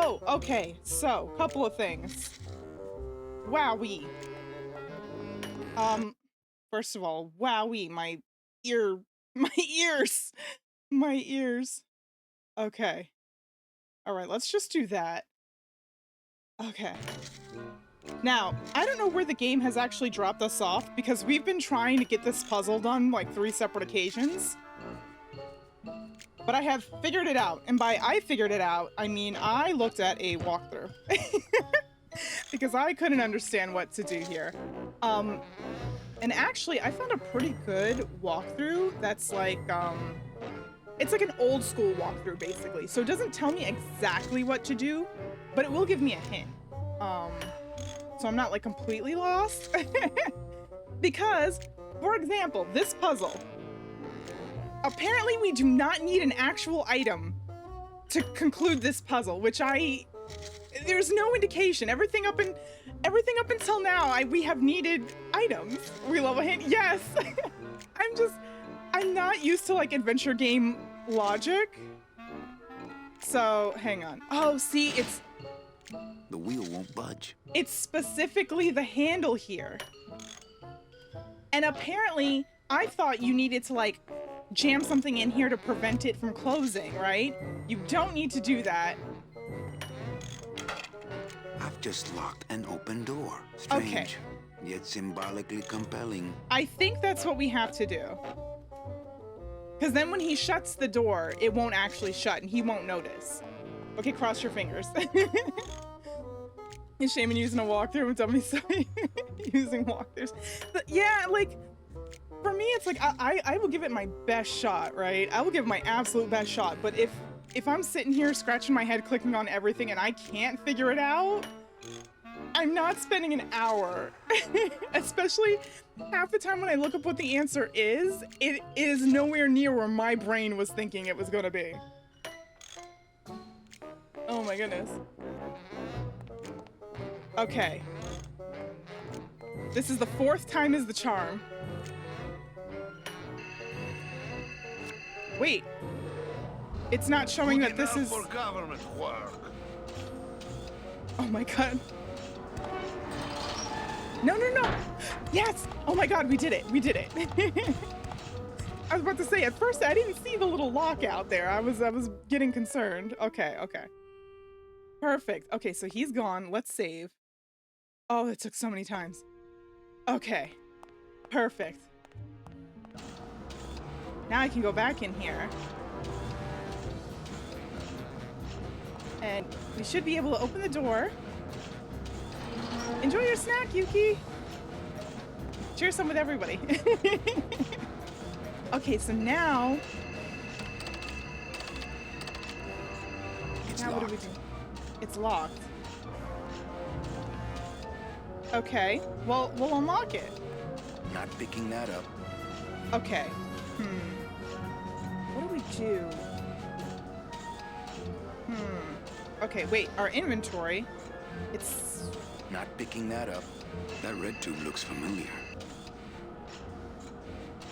Oh, okay. So, couple of things. Wowee. First of all, wowee, my ears, my ears. Okay. All right, let's just do that. Okay. Now, I don't know where the game has actually dropped us off because we've been trying to get this puzzle done like 3 separate occasions. But I have figured it out. And by I figured it out, I mean I looked at a walkthrough. Because I couldn't understand what to do here. And actually, I found a pretty good walkthrough that's like, it's like an old school walkthrough, basically. So it doesn't tell me exactly what to do, but it will give me a hint. So I'm not like completely lost. Because, for example, this puzzle. Apparently we do not need an actual item to conclude this puzzle, which there's no indication. Everything up until now, we have needed items. We love a hint. Yes. I'm not used to like adventure game logic. So hang on. Oh, see, the wheel won't budge. It's specifically the handle here. And apparently I thought you needed to like jam something in here to prevent it from closing, right? You don't need to do that. I've just locked an open door. Strange, okay. Yet symbolically compelling. I think that's what we have to do. Because then when he shuts the door, it won't actually shut and he won't notice. Okay, cross your fingers. Is Shaman using a walkthrough? Tell me so. Using walkthroughs. But yeah, like, for me, it's like, I will give it my best shot, right? I will give my absolute best shot. But if I'm sitting here scratching my head, clicking on everything, and I can't figure it out, I'm not spending an hour. Especially half the time when I look up what the answer is, it is nowhere near where my brain was thinking it was gonna be. Oh my goodness. Okay. This is the 4th time is the charm. Wait. It's not showing that this is... for government work. Oh my god. No, no, no. Yes. Oh my god, we did it. We did it. I was about to say, at first I didn't see the little lock out there. I was getting concerned. Okay, okay. Perfect. Okay, so he's gone. Let's save. Oh, it took so many times. Okay. Perfect. Now I can go back in here. And we should be able to open the door. Enjoy your snack, Yuki. Share some with everybody. Okay, so now... It's now locked. what do we do? It's locked. Okay, well, we'll unlock it. Not picking that up. Okay. What do we do? Okay, wait, our inventory. It's... Not picking that up. That red tube looks familiar.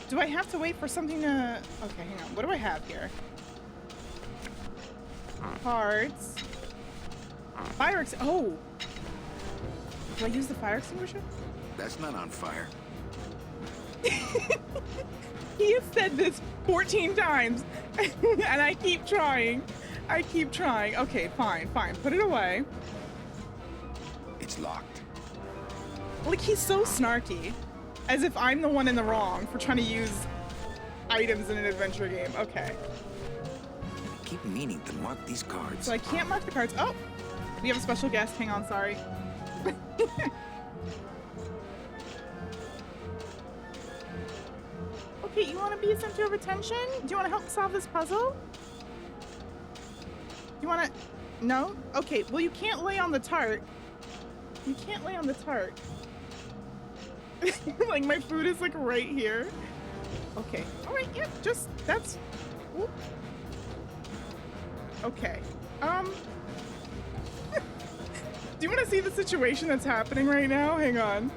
Do I have to wait for something to... Okay, hang on. What do I have here? Cards. Fire ex... Oh! Do I use the fire extinguisher? That's not on fire. He has said this 14 times, and I keep trying. I keep trying. Okay, fine, fine. Put it away. It's locked. Like, he's so snarky. As if I'm the one in the wrong for trying to use items in an adventure game. Okay. I keep meaning to mark these cards. So I can't mark the cards. Oh! We have a special guest. Hang on, sorry. Okay, you want to be a center of attention? Do you want to help solve this puzzle? You want to... No? Okay, well, you can't lay on the tart. You can't lay on the tart. Like, my food is, like, right here. Okay. All right, yeah, just... That's... Whoop. Okay. Do you want to see the situation that's happening right now? Hang on.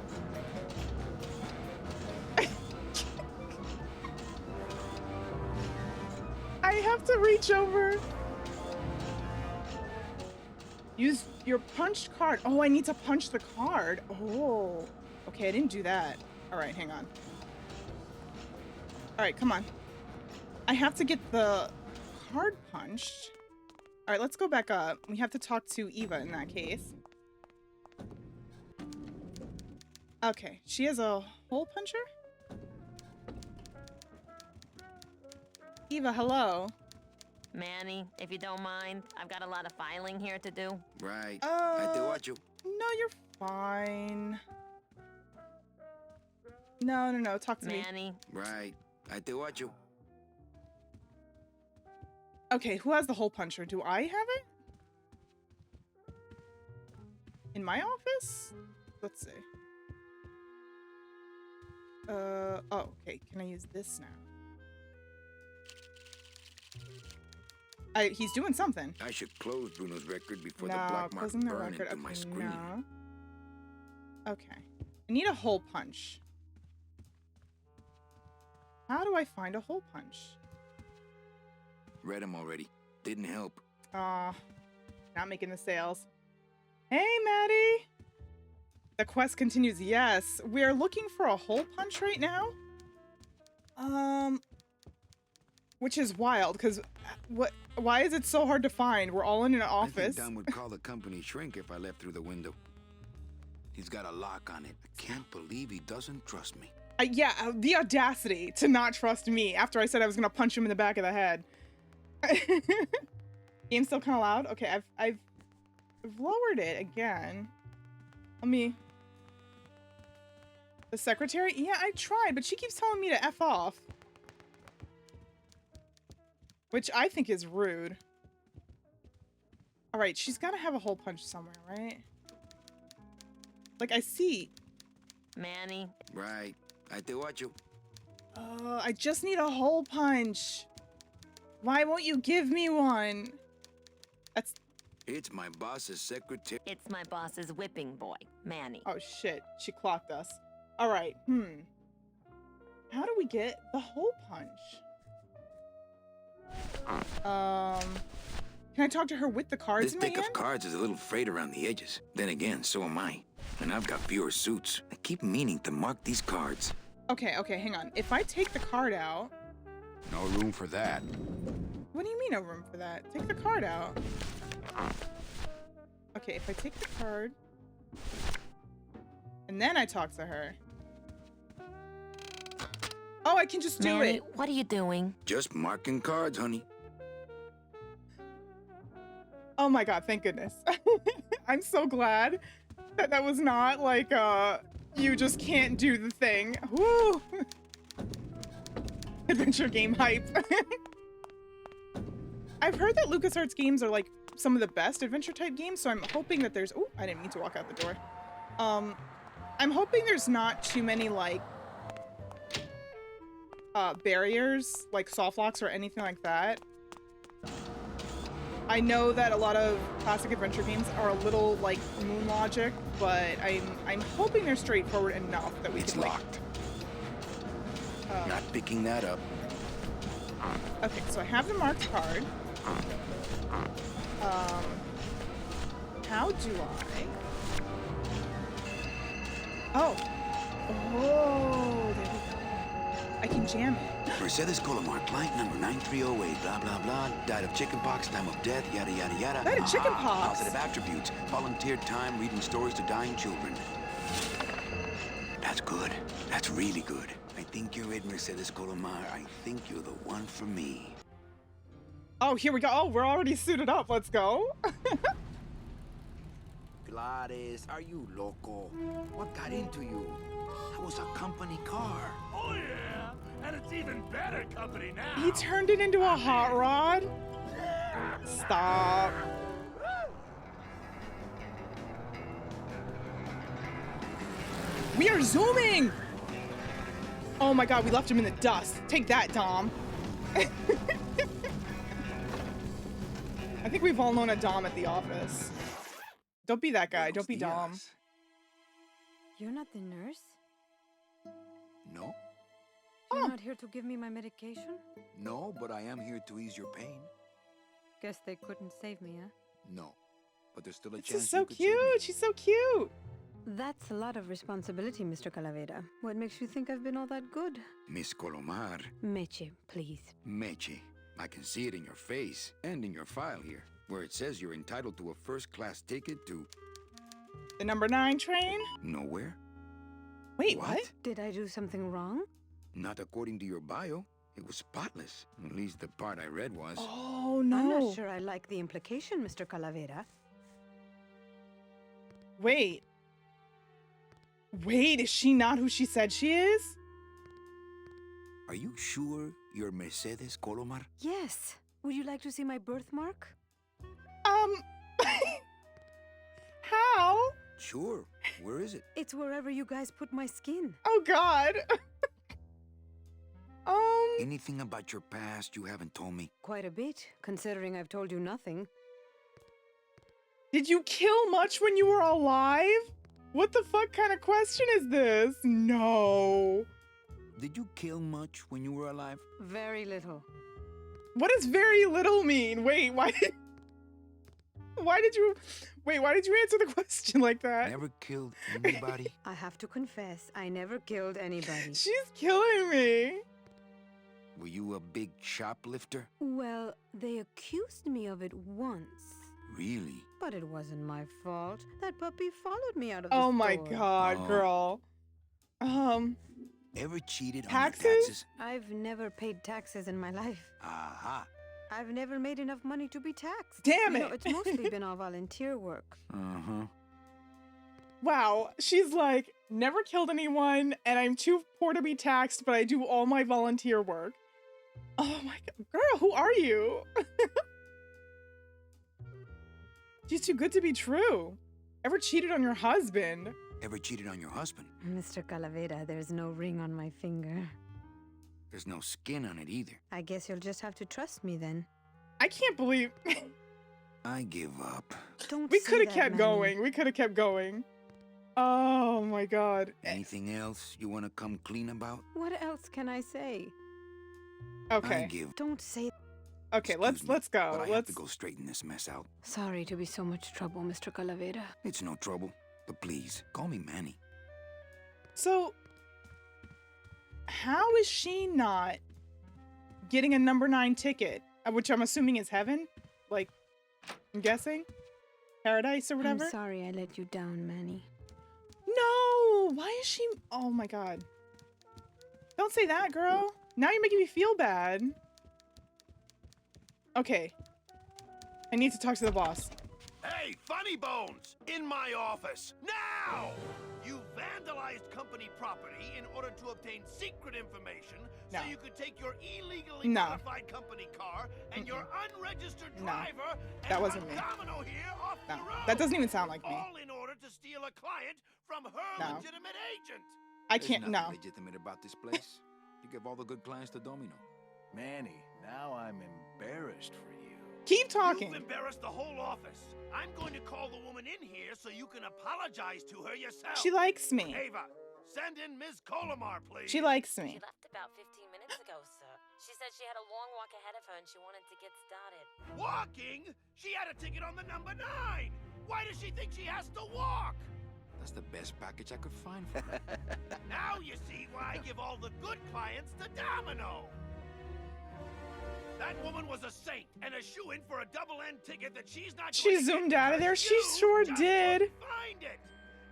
I have to reach over. Use your punched card. Oh, I need to punch the card. Oh. Okay, I didn't do that. All right, hang on. All right, come on. I have to get the card punched. All right, let's go back up. We have to talk to Eva in that case. Okay, she has a hole puncher? Eva, hello. Manny, if you don't mind, I've got a lot of filing here to do. Right. I do what you. No, you're fine. No, talk to me. Manny. Right. I do what you. Okay, who has the hole puncher? Do I have it? In my office? Let's see. Oh, okay. Can I use this now? He's doing something. I should close Bruno's record before No, the black mark closing the burn record. into my Okay, screen. no. Okay. I need a hole punch. How do I find a hole punch? Read him already. Didn't help. Aw, not making the sales. Hey, Maddie! The quest continues. Yes, we are looking for a hole punch right now. Which is wild, because why is it so hard to find? We're all in an I office. think Don would call the company shrink if I left through the window. He's got a lock on it. I can't believe he doesn't trust me. Yeah, the audacity to not trust me after I said I was gonna punch him in the back of the head. Game's still kind of loud. Okay, I've lowered it again. Let me. The secretary? Yeah, I tried, but she keeps telling me to F off. Which I think is rude. All right, she's got to have a hole punch somewhere, right? Like, I see. Manny. Right. I do what you. I just need a hole punch. Why won't you give me one? That's... It's my boss's secretary. It's my boss's whipping boy, Manny. Oh, shit. She clocked us. All right. How do we get the hole punch? Can I talk to her with the cards This in my deck hand? of cards is a little frayed around the edges. Then again, so am I. And I've got fewer suits. I keep meaning to mark these cards. Okay, hang on. If I take the card out... No room for that. What do you mean no room for that? Take the card out. Okay, if I take the card... And then I talk to her... Oh, I can just do Manny, it. what are you doing? Just marking cards, honey. Oh my god, thank goodness. I'm so glad that that was not like, you just can't do the thing. Woo! Adventure game hype. I've heard that LucasArts games are like some of the best adventure type games, so I'm hoping that there's... Oh, I didn't mean to walk out the door. I'm hoping there's not too many like barriers, like soft locks or anything like that. I know that a lot of classic adventure games are a little like moon logic, but I'm hoping they're straightforward enough that we It's can like... locked. Not picking that up. Okay, so I have the marked card. How do I... Oh, there we go. I can jam it. Mercedes Colomar, client number 9308, blah, blah, blah. Died of chickenpox, time of death, yada, yada, yada. Died of chickenpox? Positive attributes. Volunteered time reading stories to dying children. That's good. That's really good. I think you're it, Mercedes Colomar. I think you're the one for me. Oh, here we go. Oh, we're already suited up. Let's go. Gladys, are you loco? What got into you? That was a company car. Oh yeah, and it's even better company now. He turned it into a hot rod? Stop. We are zooming! Oh my god, we left him in the dust. Take that, Dom. I think we've all known a Dom at the office. Don't be that guy. Don't be Dom. Buenos dias. You're not the nurse? No, You're not here to give me my medication? no, but I am here to ease your pain. Guess they couldn't save me, huh? No, but there's still a This chance is so you could save me. cute. She's so cute. That's a lot of responsibility, Mr. Calavera. What makes you think I've been all that good? Miss Colomar, Meche, please. Meche. I can see it in your face and in your file here, where it says you're entitled to a first-class ticket to The number 9 train? nowhere. Wait, what? Did I do something wrong? Not according to your bio. It was spotless. At least the part I read was. Oh, I'm no. not sure I like the implication, Mr. Calavera. Wait. Wait, is she not who she said she is? Are you sure you're Mercedes Colomar? Yes. Would you like to see my birthmark? How? Sure. Where is it? It's wherever you guys put my skin. Oh, God. Anything about your past you haven't told me? Quite a bit, considering I've told you nothing. Did you kill much when you were alive? What the fuck kind of question is this? No. Did you kill much when you were alive? Very little. What does very little mean? Wait, why did you answer the question like that? Never killed anybody? I have to confess, I never killed anybody. She's killing me. Were you a big shoplifter? Well, they accused me of it once. Really? But it wasn't my fault. That puppy followed me out of the Oh store. my God, Oh. girl. Ever cheated on Taxes? your taxes? I've never paid taxes in my life. Aha. I've never made enough money to be taxed. Damn You know, it. it's mostly been all volunteer work. Uh-huh. Wow, she's like, never killed anyone, and I'm too poor to be taxed, but I do all my volunteer work. Oh my God, girl, who are you? She's too good to be true. Ever cheated on your husband? Ever cheated on your husband? Mr. Calavera, there's no ring on my finger. There's no skin on it either. I guess you'll just have to trust me then. I can't believe I give up. Don't we say could have that, kept Manny. going. We could have kept going. Oh my God. Anything else you want to come clean about? What else can I say? I Okay. give. Don't say. Okay, let's Excuse me, go. But I have Let's to go straighten this mess out. Sorry to be so much trouble, Mr. Calavera. It's no trouble. But please, call me Manny. So, how is she not getting a number 9 ticket? Which I'm assuming is heaven? Like, I'm guessing? Paradise or whatever? I'm sorry I let you down, Manny. No! Why is she... Oh my God. Don't say that, girl. Now you're making me feel bad. Okay. I need to talk to the boss. Hey, Funny Bones! In my office! Now! You vandalized company property in order to obtain secret information No. so you could take your illegally No. modified company car and your unregistered No. driver and That wasn't run me. Domino here off No, the road! that doesn't even sound like me. All in order to steal a client from her No. legitimate agent! I There's can't... nothing No. legitimate about this place. You give all the good clients to Domino. Manny, now I'm embarrassed for you. Keep talking. You've embarrassed the whole office. I'm going to call the woman in here so you can apologize to her yourself. She likes me. Ava, send in Ms. Colomar, please. She likes She me. left about 15 minutes ago, sir. She said she had a long walk ahead of her and she wanted to get started. Walking? She had a ticket on the number 9. Why does she think she has to walk? That's the best package I could find for her. Now you see why I give all the good clients to Domino. That woman was a saint and a shoo-in for a double-end ticket that she's not She going to zoomed get out of there. because She you sure just did. couldn't find it.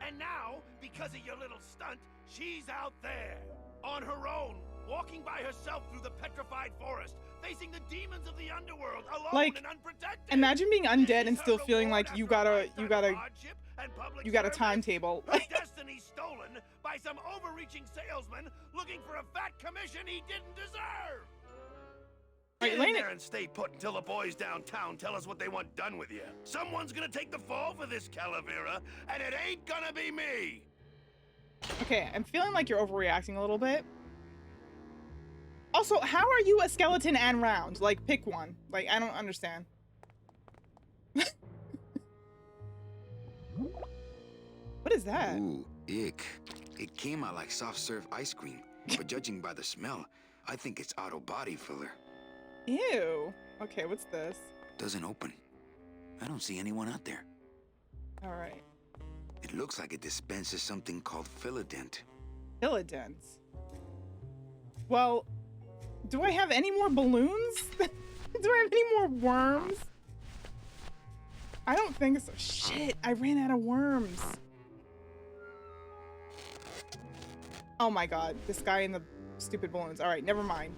And now, because of your little stunt, she's out there on her own, walking by herself through the petrified forest, facing the demons of the underworld, alone Like, and unprotected. Imagine being This undead is and her still feeling reward like you after a got lifetime of hardship and public a service. timetable. Her destiny stolen by some overreaching salesman looking for a fat commission he didn't deserve. Right, Get in Lena- there and stay put until the boys downtown tell us what they want done with you. Someone's gonna take the fall for this Calavera, and it ain't gonna be me. Okay, I'm feeling like you're overreacting a little bit. Also, how are you a skeleton and round? Like, pick one. Like, I don't understand. What is that? Ooh, ick. It came out like soft serve ice cream, but judging by the smell, I think it's auto body filler. Ew. Okay, what's this? Doesn't open. I don't see anyone out there. All right. It looks like it dispenses something called Philodent. Philodents. Well, do I have any more balloons? Do I have any more worms? I don't think so. Shit, I ran out of worms. Oh my god, this guy in the stupid balloons. All right, never mind.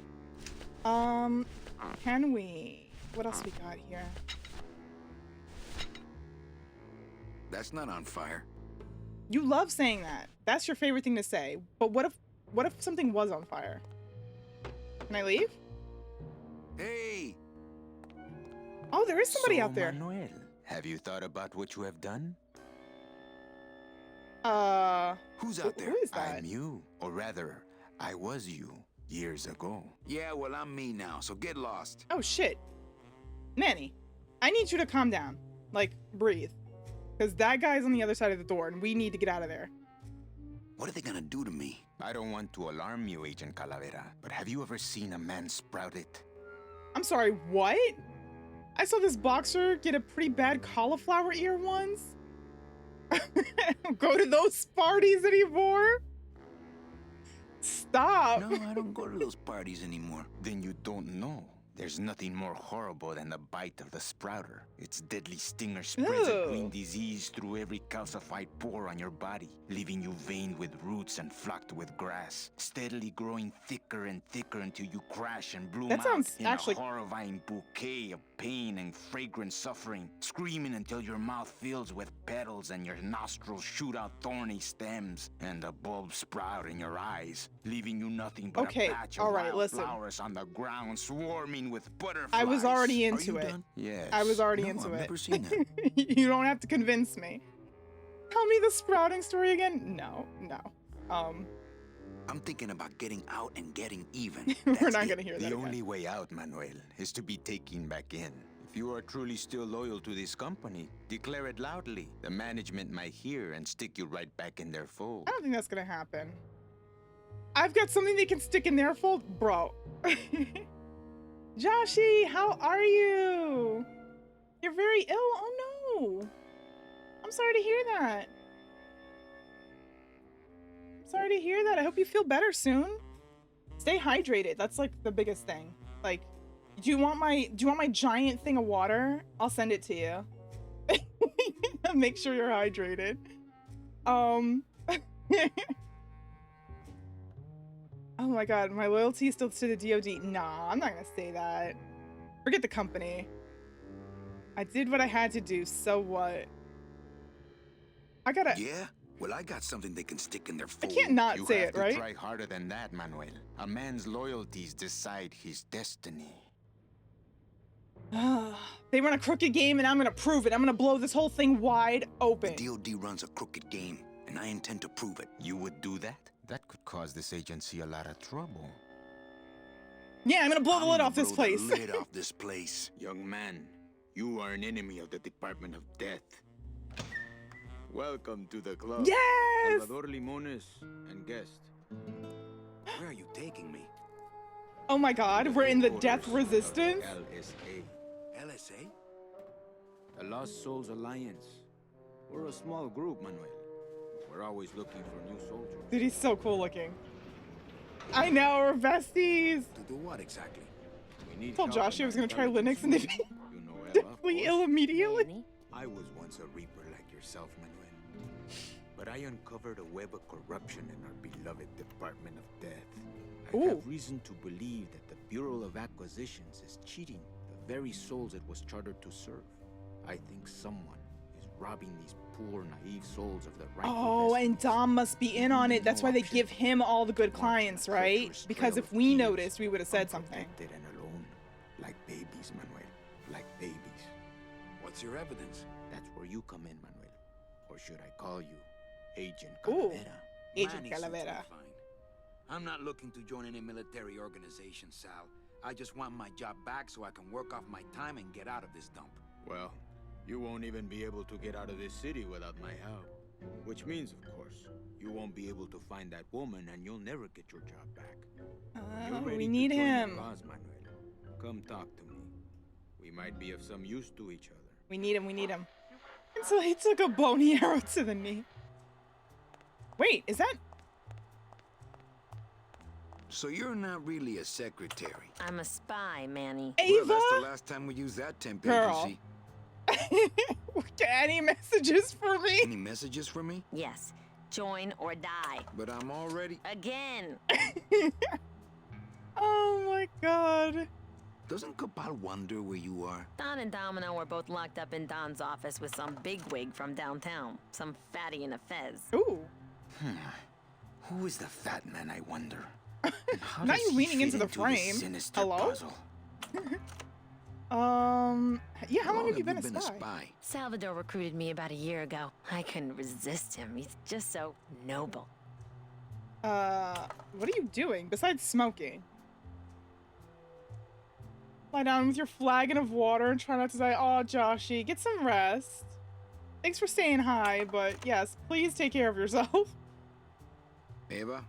Can we? What else we got here? That's not on fire. You love saying that. That's your favorite thing to say. But what if something was on fire? Can I leave? Hey! Oh, there is somebody So, out there. Manuel, have you thought about what you have done? Who's out there? Who is that? I'm you, or rather, I was you years ago. Yeah, well, I'm me now, so get lost. Oh shit. Manny, I need you to calm down. Like, breathe. Because that guy's on the other side of the door and we need to get out of there. What are they gonna do to me? I don't want to alarm you, Agent Calavera, but have you ever seen a man sprout it? I'm sorry, what? I saw this boxer get a pretty bad cauliflower ear once. Go to those parties anymore? Stop. No, I don't go to those parties anymore. Then you don't know. There's nothing more horrible than the bite of the sprouter. Its deadly stinger spreads a green Ew. disease through every calcified pore on your body, leaving you veined with roots and flocked with grass, steadily growing thicker and thicker until you crash and bloom That sounds out in actually- a horrifying bouquet of pain and fragrant suffering, screaming until your mouth fills with petals and your nostrils shoot out thorny stems, and the bulbs sprout in your eyes, leaving you nothing but Okay, a patch of all right, wild listen. flowers on the ground swarming with butterflies. I was already Are into you it. done? Yes. I was already No, into I've it. never seen that. You don't have to convince me. Tell me the sprouting story again? No. I'm thinking about getting out and getting even. We're That's not it. gonna hear that The again. only way out, Manuel, is to be taken back in. If you are truly still loyal to this company, declare it loudly. The management might hear and stick you right back in their fold. I don't think that's gonna happen. I've got something they can stick in their fold, bro. Joshi, how are you? You're very ill. Oh no. I'm sorry to hear that. Sorry to hear that. I hope you feel better soon. Stay hydrated. That's like the biggest thing. Like, do you want my giant thing of water? I'll send it to you. Make sure you're hydrated. Oh my god, my loyalty is still to the DoD. Nah, I'm not gonna say that. Forget the company. I did what I had to do, so what? I gotta... Yeah? Well, I got something they can stick in their I fold. can't not You say have it, to right? try harder than that, Manuel. A man's loyalties decide his destiny. They run a crooked game and I'm gonna prove it. I'm gonna blow this whole thing wide The open. DoD runs a crooked game, and I intend to prove it. You would do that? That could cause this agency a lot of trouble. Yeah, I'm gonna blow the I'm lid gonna off this blow the place. lid off this place. Young man, you are an enemy of the Department of Death. Welcome to the club. Yes! Salvador Limones and guest. Where are you taking me? Oh my god, we're in the Headquarters death of resistance? LSA, LSA? the Lost Souls Alliance. We're a small group, Manuel. We're always looking for new soldiers. Dude, he's so cool looking. I know, we're besties. To do what exactly? We need Told help Josh I in was gonna try intelligence. Linux and then You know Ella, of deathly course. ill immediately. Manny? I was once a reaper like yourself, Manuel. But I uncovered a web of corruption in our beloved Department of Death. I Ooh. have reason to believe that the Bureau of Acquisitions is cheating the very souls it was chartered to serve. I think someone is robbing these poor, naive souls of their rightful Oh, destinies. and Dom must be in on it. That's why they option. give him all the good Marked clients, on a right? treacherous Because trail if of we thieves, noticed, we would have said something. unprotected and alone, like babies, Manuel, like babies. What's your evidence? That's where you come in, Manuel. Or should I call you Agent Ooh. Calavera? Agent Manny suits me Calavera. fine. I'm not looking to join any military organization, Sal. I just want my job back so I can work off my time and get out of this dump. Well, you won't even be able to get out of this city without my help. Which means, of course, you won't be able to find that woman and you'll never get your job back. When you're ready We to need join the him. cause, Manuel, come talk to me. We might be of some use to each other. We need him. We need him. So he took a bony arrow to the knee. Wait, is that... So you're not really a secretary. I'm a spy, Manny. Ava? Well, that's the last time we used that temp Girl. agency. Any messages for me? Any messages for me? Yes. Join or die. But I'm already... Again. Oh my god. Doesn't Cabal wonder where you are? Don and Domino were both locked up in Don's office with some bigwig from downtown. Some fatty in a fez. Ooh. Who is the fat man, I wonder? How Not does you he leaning fit into the this frame. sinister Hello? puzzle? Yeah, how long have you been a spy? Salvador recruited me about a year ago. I couldn't resist him. He's just so noble. What are you doing besides smoking? Lie down with your flagon of water and try not to die. Aw, Joshy, get some rest. Thanks for saying hi, but yes, please take care of yourself. Ava,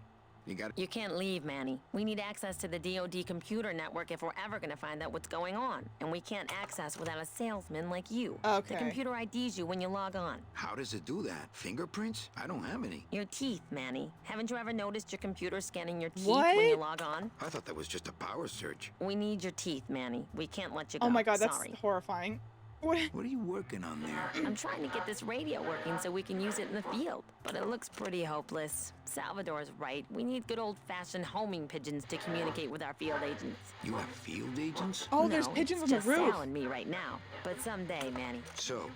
you got... You can't leave, Manny. We need access to the DoD computer network if we're ever gonna find out what's going on. And we can't access without a salesman like you. Okay. The computer IDs you when you log on. How does it do that? Fingerprints? I don't have any. Your teeth, Manny. Haven't you ever noticed your computer scanning your teeth What? when you log on? I thought that was just a power search. We need your teeth, Manny. We can't let you go. Oh my god, that's Sorry. horrifying. What? What are you working on there? I'm trying to get this radio working so we can use it in the field, but it looks pretty hopeless. Salvador's right. We need good old-fashioned homing pigeons to communicate with our field agents. You have field agents? Oh, there's No, pigeons on it's the just roof. Sal and me right now, but someday, Manny. So,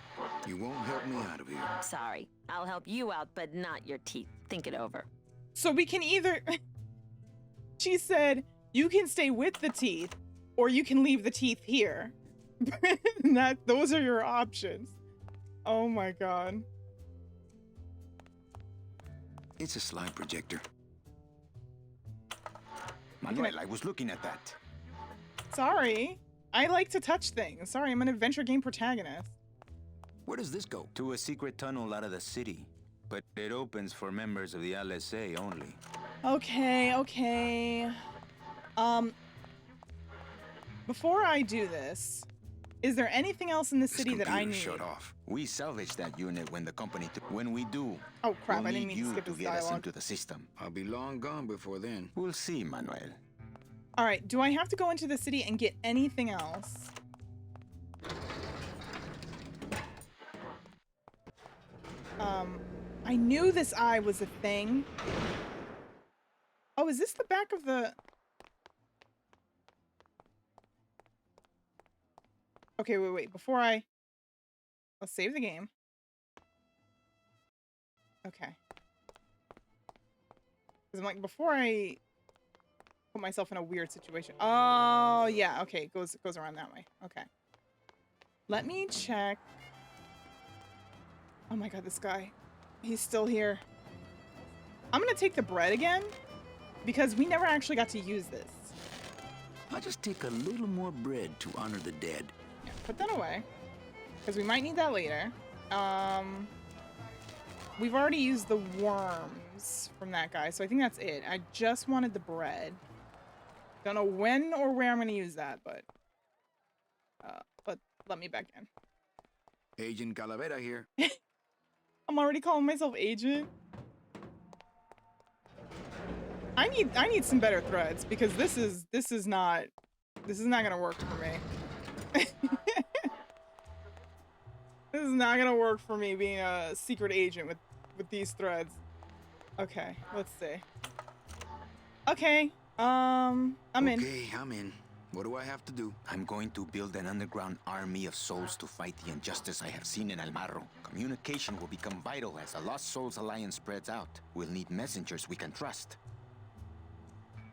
you won't help me out of here. Sorry. I'll help you out, but not your teeth. Think it over. So we can either... She said, you can stay with the teeth, or you can leave the teeth here. Those are your options. Oh my god. It's a slide projector. Manuel, I was looking at that. Sorry. I like to touch things. Sorry, I'm an adventure game protagonist. Where does this go? To a secret tunnel out of the city, but it opens for members of the LSA only. Okay. Before I do this, is there anything else in the city that I need? Shut off. We salvaged that unit when the company when we do. Oh crap, we'll I didn't need mean to you skip to this get us dialogue. into the system. I'll be long gone before then. We'll see, Manuel. Alright, do I have to go into the city and get anything else? I knew this eye was a thing. Oh, is this the back of the... Okay, wait. Before I... Let's save the game. Okay. Because I'm like, before I put myself in a weird situation. Oh, yeah. Okay, it goes around that way. Okay. Let me check. Oh my god, this guy. He's still here. I'm gonna take the bread again, because we never actually got to use this. I'll just take a little more bread to honor the dead. Yeah, put that away, because we might need that later. We've already used the worms from that guy, so I think that's it. I just wanted the bread. Don't know when or where I'm gonna use that, but let me back in. Agent Calavera here. I'm already calling myself agent. I need some better threads, because this is not gonna work for me. This is not gonna work for me being a secret agent with these threads. Okay, let's see. Okay, I'm in. Okay, I'm in. What do I have to do? I'm going to build an underground army of souls to fight the injustice I have seen in El Marro. Communication will become vital as the Lost Souls Alliance spreads out. We'll need messengers we can trust.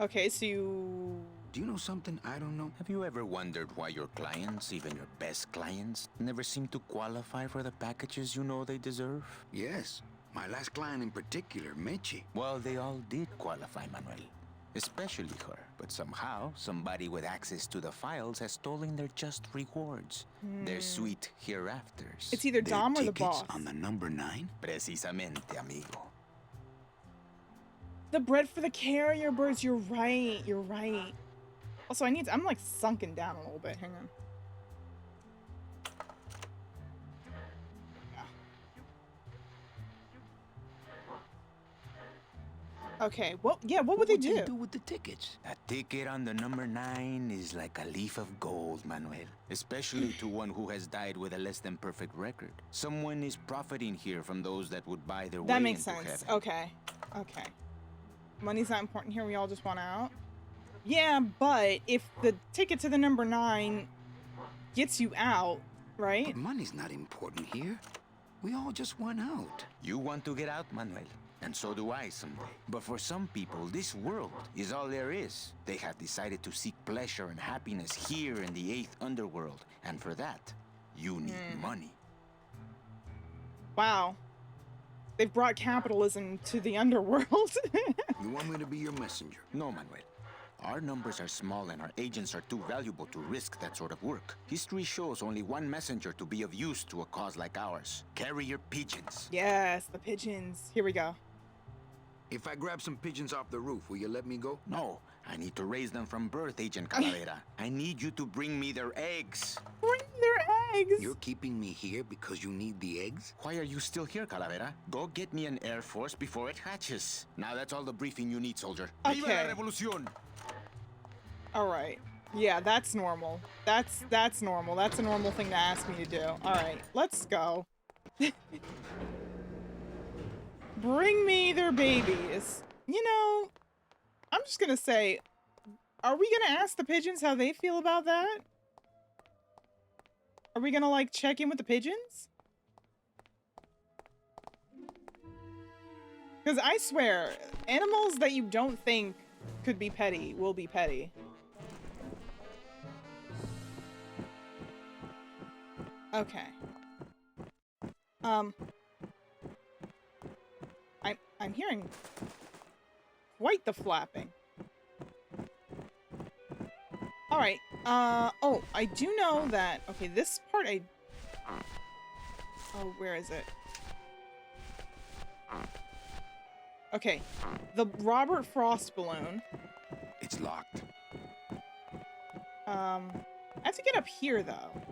Okay, so you... Do you know something I don't know? Have you ever wondered why your clients, even your best clients, never seem to qualify for the packages you know they deserve? Yes. My last client in particular, Mechi. Well, they all did qualify, Manuel. Especially her. But somehow, somebody with access to the files has stolen their just rewards. Their sweet hereafters. It's either Their Dom or the tickets boss. on the number 9? Precisamente, amigo. The bread for the carrier birds. You're right. You're right. Also, I'm like sunken down a little bit. Hang on. Yeah. Okay, what would they do? with the tickets? A ticket on the number 9 is like a leaf of gold, Manuel. Especially to one who has died with a less than perfect record. Someone is profiting here from those that would buy their way That makes into sense. heaven. Okay. Okay. Money's not important here. We all just want out. Yeah, but if the ticket to the number 9 gets you out, right? Money's not important here. We all just want out. You want to get out, Manuel. And so do I someday. But for some people, this world is all there is. They have decided to seek pleasure and happiness here in the 8th underworld. And for that, you need money. Wow. They've brought capitalism to the underworld. You want me to be your messenger? No, Manuel. Our numbers are small and our agents are too valuable to risk that sort of work. History shows only one messenger to be of use to a cause like ours. Carrier pigeons. Yes, the pigeons. Here we go. If I grab some pigeons off the roof, will you let me go? No, I need to raise them from birth, Agent Calavera. I need you to bring me their eggs. Bring their eggs. You're keeping me here because you need the eggs? Why are you still here, Calavera? Go get me an Air Force before it hatches. Now that's all the briefing you need, soldier. Viva la Okay. revolución! All right. Yeah, that's normal. That's normal. That's a normal thing to ask me to do. All right, let's go. Bring me their babies. You know, I'm just gonna say, are we gonna ask the pigeons how they feel about that? Are we gonna, like, check in with the pigeons? Because I swear, animals that you don't think could be petty will be petty. Okay. I'm hearing quite the flapping. All right. Oh, I do know that. Okay, this part Oh, where is it? Okay, the Robert Frost balloon. It's locked. I have to get up here though.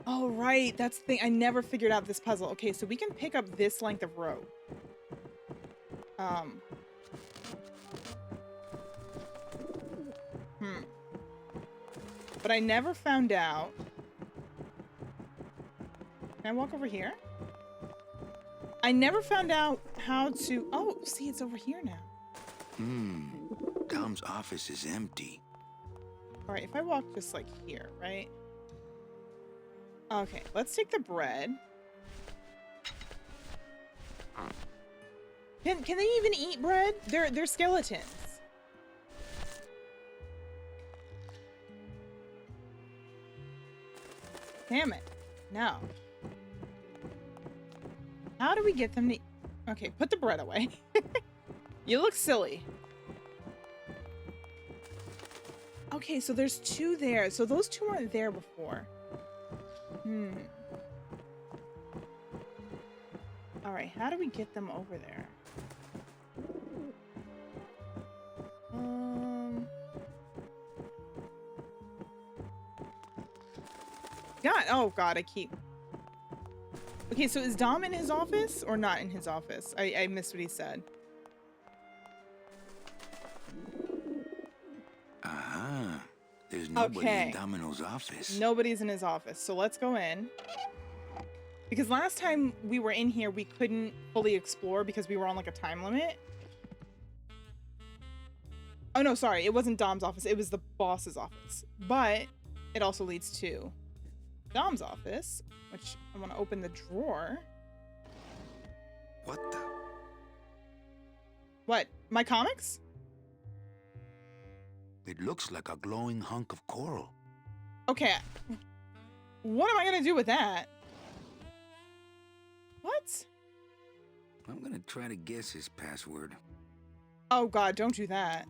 Oh, right. That's the thing. I never figured out this puzzle. Okay, so we can pick up this length of rope. But I never found out. Can I walk over here? I never found out how to... Oh, see, it's over here now. Dom's office is empty. All right, if I walk just like here, right? Okay, let's take the bread. Can they even eat bread? They're skeletons. Damn it. No. How do we get them to... Okay, put the bread away. You look silly. Okay, so there's 2 there. So those 2 weren't there before. All right, how do we get them over there? God, oh God, I keep... Okay, so is Dom in his office or not in his office? I missed what he said. There's nobody Okay. in Domino's office. Nobody's in his office, so let's go in. Because last time we were in here, we couldn't fully explore because we were on like a time limit. Oh no, sorry, it wasn't Dom's office, it was the boss's office. But it also leads to Dom's office, which I want to open the drawer. What the? What? My comics? It looks like a glowing hunk of coral. Okay. What am I gonna do with that? What? I'm gonna try to guess his password. Oh God, don't do that.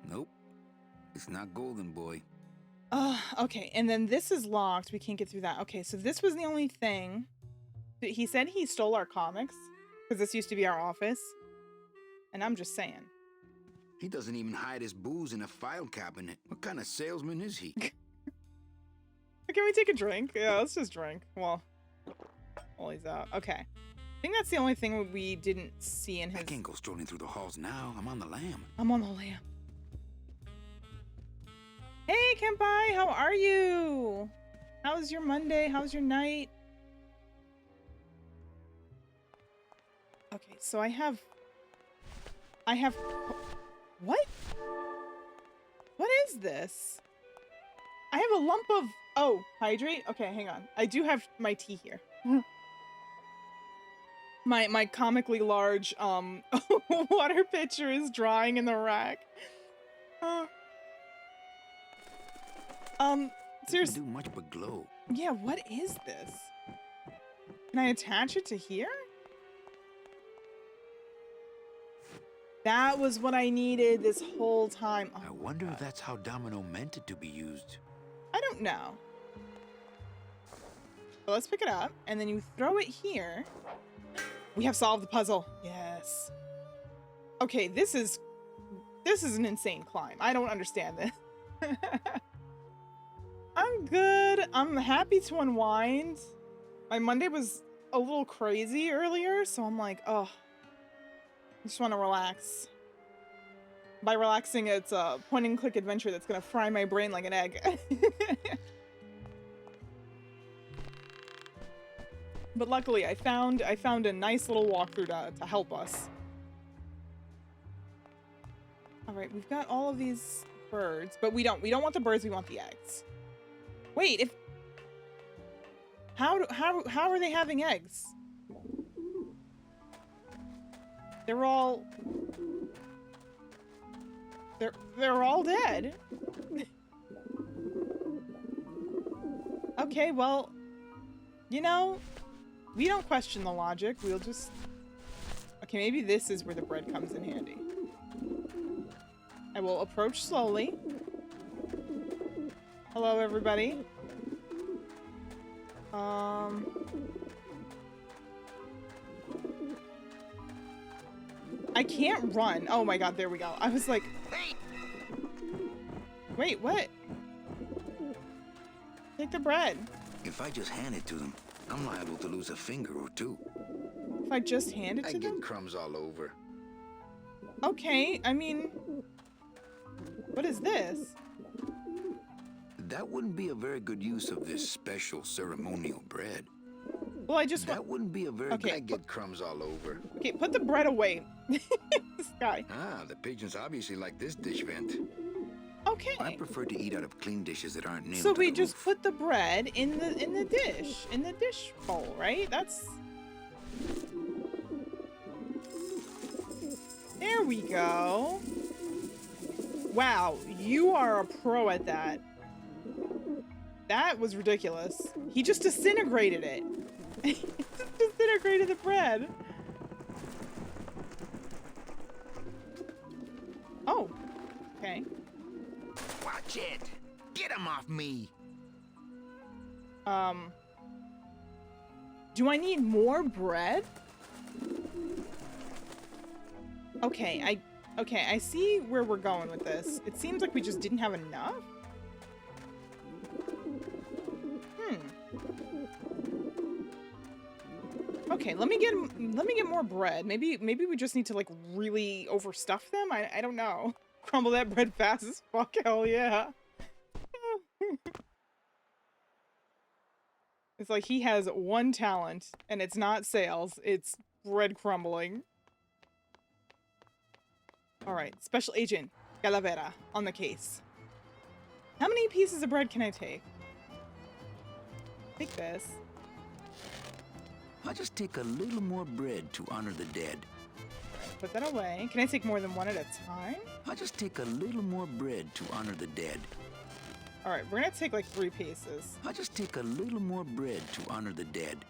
Nope. It's not Golden Boy. Okay, and then this is locked. We can't get through that. Okay, so this was the only thing. He said he stole our comics, because this used to be our office. And I'm just saying. He doesn't even hide his booze in a file cabinet. What kind of salesman is he? Can we take a drink? Yeah, let's just drink. Well, while he's out. Okay. I think that's the only thing we didn't see in his... I can't go strolling through the halls now. I'm on the lam. I'm on the lamp. Hey, Kenpai, how are you? How's your Monday? How's your night? Okay, so I have... What? What is this? I have a lump of... Oh, hydrate? Okay, hang on. I do have my tea here. My comically large water pitcher is drying in the rack. Seriously. Do much but glow. Yeah, what is this? Can I attach it to here? That was what I needed this whole time. Oh, I wonder if that's how Domino meant it to be used. I don't know. So let's pick it up, and then you throw it here. We have solved the puzzle. Yes. Okay, this is an insane climb. I don't understand this. I'm good. I'm happy to unwind. My Monday was a little crazy earlier, so I'm like, oh, I just want to relax. By relaxing, it's a point-and-click adventure that's gonna fry my brain like an egg. But luckily, I found a nice little walkthrough to help us. All right, we've got all of these birds, but we don't want the birds. We want the eggs. Wait, if how are they having eggs? They're all dead. Okay, well, you know, we don't question the logic. We'll just... Okay, maybe this is where the bread comes in handy. I will approach slowly. Hello, everybody. I can't run. Oh my god, there we go. I was like... Wait, what? Take the bread. If I just hand it to them, I'm liable to lose a finger or two. If I just hand it to I them? get crumbs all over. Okay, I mean... What is this? That wouldn't be a very good use of this special ceremonial bread. Well, I just want... That wouldn't be a very Okay. I get crumbs all over. Okay, put the bread away. This guy. Ah, the pigeons obviously like this dish vent. I Okay. prefer to eat out of clean dishes that aren't nailed So to we the just roof. put the bread in the dish bowl, right? That's... There we go. Wow, you are a pro at that. That was ridiculous. He just disintegrated it. He just disintegrated the bread. Oh, okay. Watch it! Get him off me! Do I need more bread? Okay, I see where we're going with this. It seems like we just didn't have enough. Okay, let me get more bread. Maybe we just need to like really overstuff them. I don't know. Crumble that bread fast as fuck. Hell yeah. It's like he has one talent, and it's not sales. It's bread crumbling. All right, Special Agent Calavera on the case. How many pieces of bread can I take? Take this. I'll just take a little more bread to honor the dead. Put that away. Can I take more than one at a time? I'll just take a little more bread to honor the dead. All right, we're gonna take like 3 pieces. I'll just take a little more bread to honor the dead.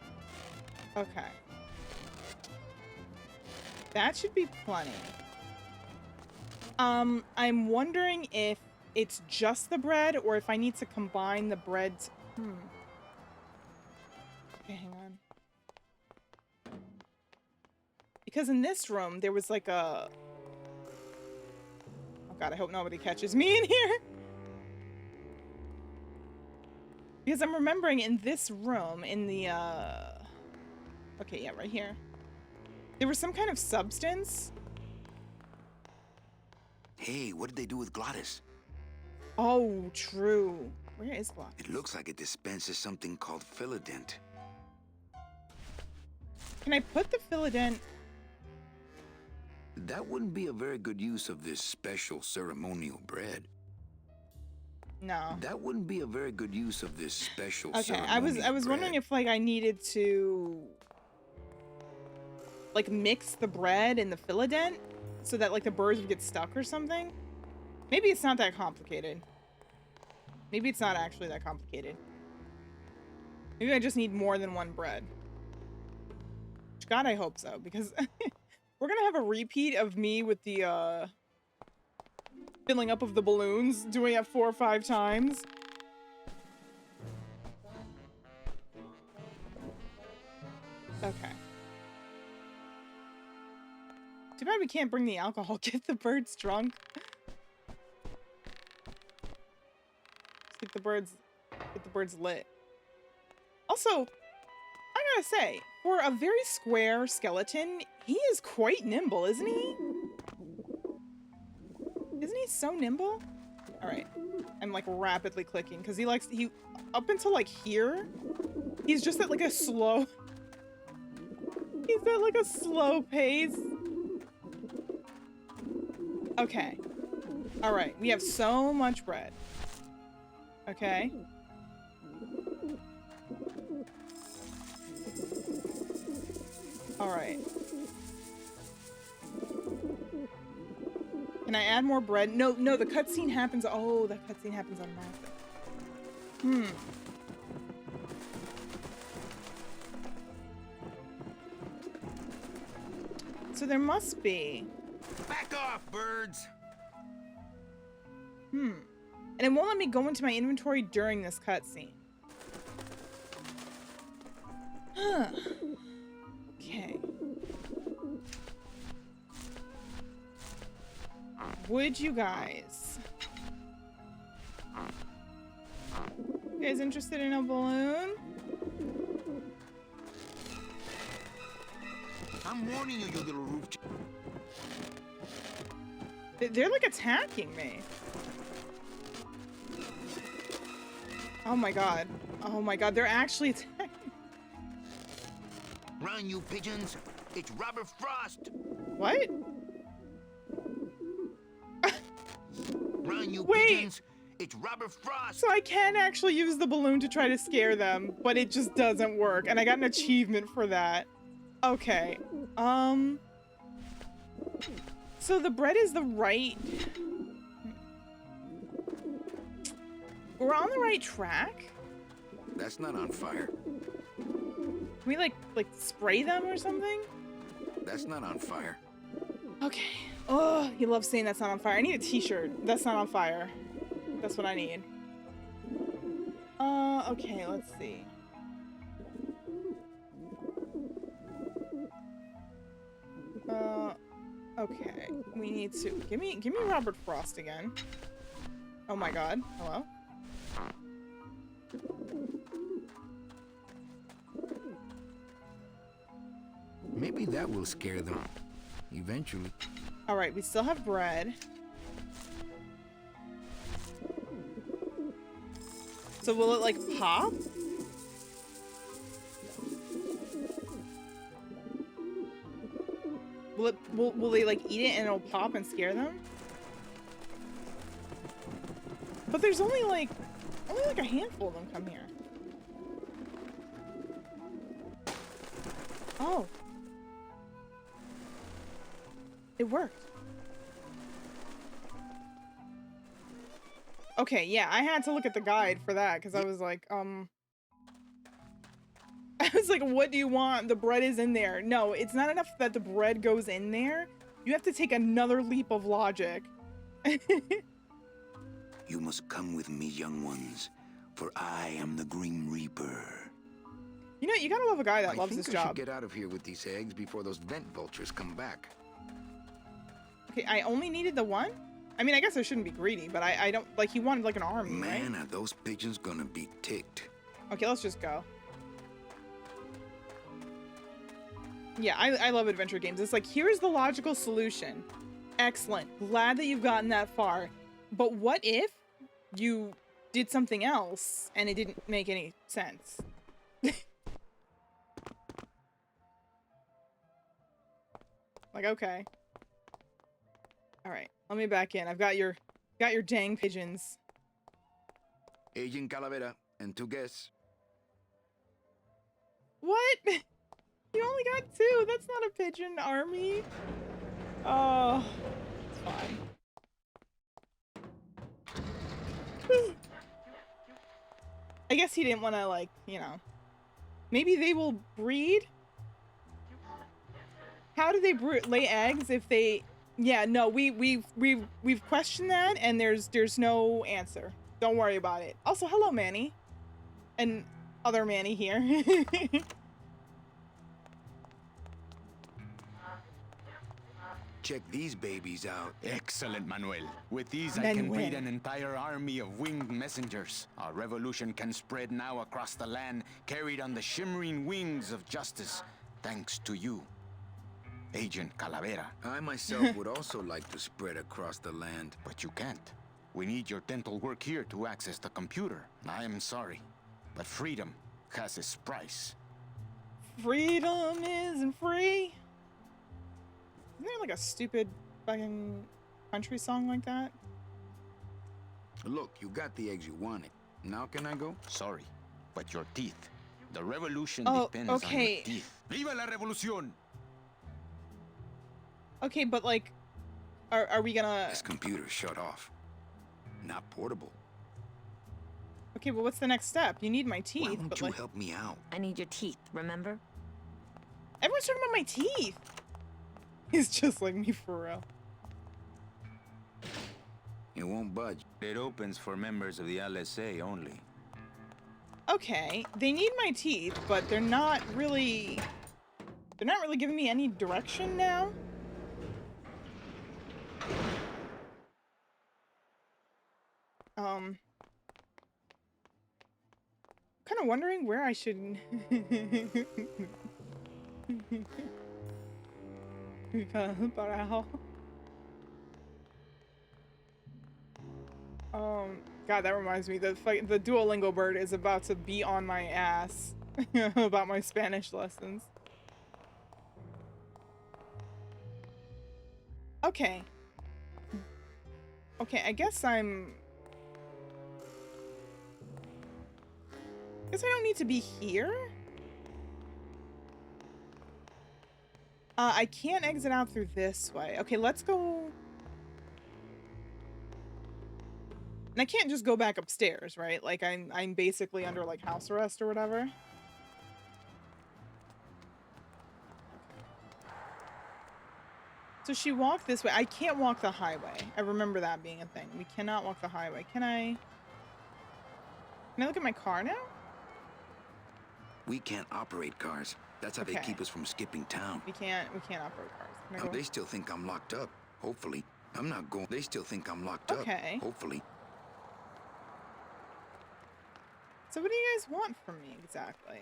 Okay. That should be plenty. I'm wondering if it's just the bread or if I need to combine the breads. Okay, hang on. Because in this room, there was like a... Oh god, I hope nobody catches me in here. Because I'm remembering in this room, in the, Okay, yeah, right here. There was some kind of substance. Hey, what did they do with Glottis? Oh, true. Where is Glock? It looks like it dispenses something called Philodent. Can I put the Philodent? That wouldn't be a very good use of this special ceremonial bread. No. That wouldn't be a very good use of this special Okay, ceremonial I was bread. wondering if like I needed to like mix the bread and the Philodent so that like the birds would get stuck or something. Maybe it's not that complicated. Maybe it's not actually that complicated. Maybe I just need more than one bread. God, I hope so, because we're gonna have a repeat of me with the filling up of the balloons, doing it 4 or 5 times. Okay. Too bad we can't bring the alcohol. Get the birds drunk. Get the birds lit. Also, I gotta say, for a very square skeleton, he is quite nimble, isn't he? Isn't he so nimble? All right, I'm like rapidly clicking because he up until like here, he's just at like a slow. He's at like a slow pace. Okay. All right, we have so much bread. Okay. All right. Can I add more bread? No, the cutscene happens. Oh, the cutscene happens automatically. So there must be. Back off, birds! And it won't let me go into my inventory during this cutscene. Okay. Would you guys? You guys interested in a balloon? I'm warning you, you little roof. They're like attacking me. Oh my god. Oh my god, they're actually attacking. Run, you pigeons! It's Robert Frost! What? Run, you Wait. pigeons! It's Robert Frost! So I can actually use the balloon to try to scare them, but it just doesn't work, and I got an achievement for that. Okay. So the bread is the right... We're on the right track? That's not on fire. Can we like spray them or something? That's not on fire. Okay. Oh, he loves saying that's not on fire. I need a t-shirt. That's not on fire. That's what I need. Okay, let's see. Okay. We need to give me Robert Frost again. Oh my god. Hello? Maybe that will scare them. Eventually. Alright, we still have bread. So will it like pop? Will they like eat it and it'll pop and scare them? But there's only like a handful of them come here. Oh. It worked. Okay, yeah, I had to look at the guide for that because I was like, I was like, what do you want? The bread is in there. No, it's not enough that the bread goes in there. You have to take another leap of logic. You must come with me, young ones, for I am the Grim Reaper. You know, you gotta love a guy that loves I think his I job. should get out of here with these eggs before those vent vultures come back. Okay, I only needed the one? I mean, I guess I shouldn't be greedy, but I don't, like, he wanted like an army, Man, right? are those pigeons gonna be ticked. Okay, let's just go. Yeah, I love adventure games. It's like, here's the logical solution. Excellent. Glad that you've gotten that far. But what if you did something else and it didn't make any sense? Like, okay. All right, let me back in. I've got your dang pigeons. Agent Calavera and 2 guests. What? You only got 2. That's not a pigeon army. Oh, it's fine. I guess he didn't want to, like, you know. Maybe they will breed? How do they lay eggs if they... Yeah, no, we've questioned that, and there's no answer. Don't worry about it. Also, hello, Manny. And other Manny here. Check these babies out. Excellent, Manuel. With these, I can breed an entire army of winged messengers. Our revolution can spread now across the land, carried on the shimmering wings of justice, thanks to you, Agent Calavera. I myself would also like to spread across the land. But you can't. We need your dental work here to access the computer. I am sorry, but freedom has its price. Freedom isn't free. Isn't there like a stupid fucking country song like that? Look, you got the eggs you wanted. Now can I go? Sorry, but your teeth. The revolution depends on your teeth. Viva la revolución! Okay, but like, are we gonna... This computer's shut off. Not portable. Okay, but what's the next step? You need my teeth, Why won't but you like... help me out? I need your teeth, remember? Everyone's talking about my teeth! He's just like me for real. It won't budge. It opens for members of the LSA only. Okay, they need my teeth, but they're not really giving me any direction now. Kind of wondering where I should... God, that reminds me, the Duolingo bird is about to be on my ass about my Spanish lessons. Okay. Okay, I guess I don't need to be here? I can't exit out through this way. Okay, let's go... And I can't just go back upstairs, right? Like, I'm basically under, like, house arrest or whatever. So she walked this way. I can't walk the highway. I remember that being a thing. We cannot walk the highway. Can I look at my car now? We can't operate cars. That's how they keep us from skipping town. We can't operate cars. Can I go? They still think I'm locked up. Hopefully. I'm not going. They still think I'm locked up. Hopefully. So what do you guys want from me exactly?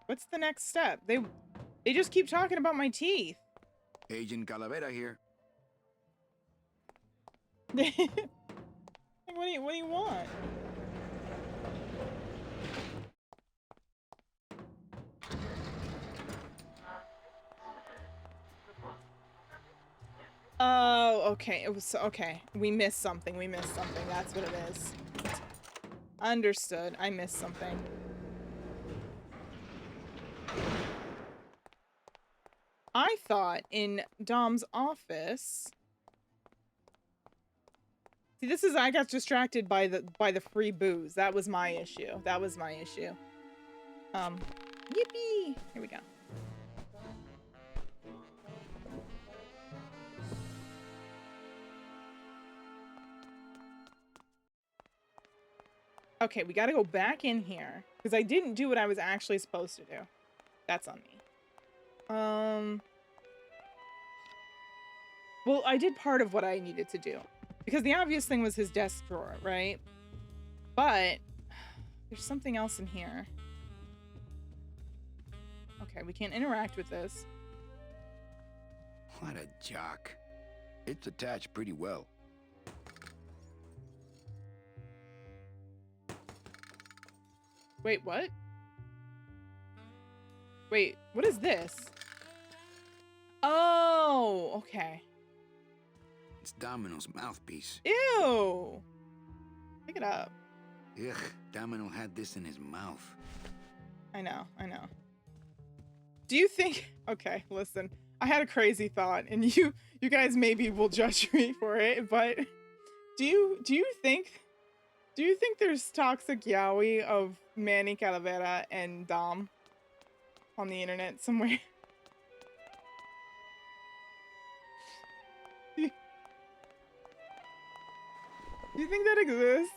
What's the next step? They just keep talking about my teeth. Agent Calavera here. What do you want? Oh, okay. It was okay. We missed something. That's what it is. Understood. I missed something. I thought in Dom's office. See, this is I got distracted by the free booze. That was my issue. Yippee! Here we go. Okay, we gotta go back in here. Because I didn't do what I was actually supposed to do. That's on me. Well, I did part of what I needed to do. Because the obvious thing was his desk drawer, right? But There's something else in here. Okay, we can't interact with this. What a jock. It's attached pretty well. Wait, what? Wait, what is this? Oh, okay. It's Domino's mouthpiece. Ew. Pick it up. Ugh, Domino had this in his mouth. I know. Do you think... Okay, listen. I had a crazy thought, and you guys maybe will judge me for it, but do you think there's toxic yaoi of Manny Calavera and Dom on the internet somewhere? Do you think that exists?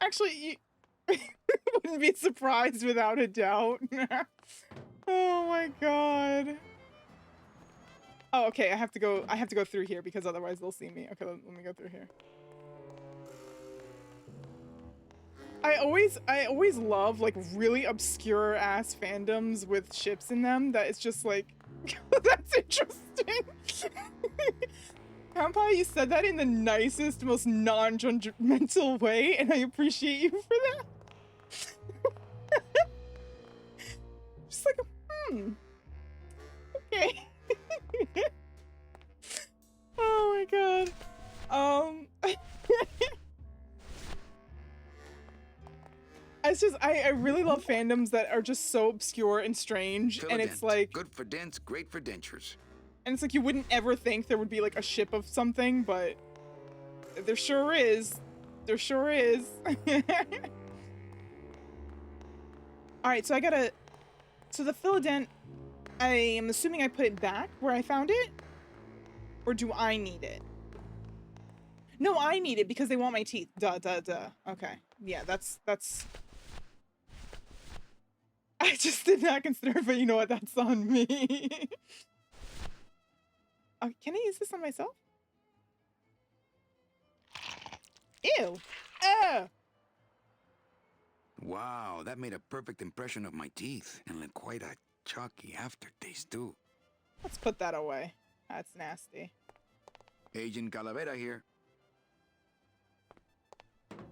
Actually, you wouldn't be surprised without a doubt. Oh my god. Oh, okay, I have to go through here because otherwise they'll see me. Okay, let me go through here. I always love like really obscure ass fandoms with ships in them that it's just like that's interesting. Grandpa, you said that in the nicest, most non-judgmental way, and I appreciate you for that. Just like, okay. Oh my god. It's just, I really love fandoms that are just so obscure and strange, and it's like... Good for dents, great for dentures. And it's like you wouldn't ever think there would be like a ship of something, but there sure is. There sure is. Alright, so I gotta... So the Philodent, I am assuming I put it back where I found it? Or do I need it? No, I need it because they want my teeth. Duh. Okay. Yeah, that's... I just did not consider it, but you know what? That's on me. Can I use this on myself? Ew. Wow, that made a perfect impression of my teeth. And like quite a chalky aftertaste, too. Let's put that away. That's nasty. Agent Calavera here.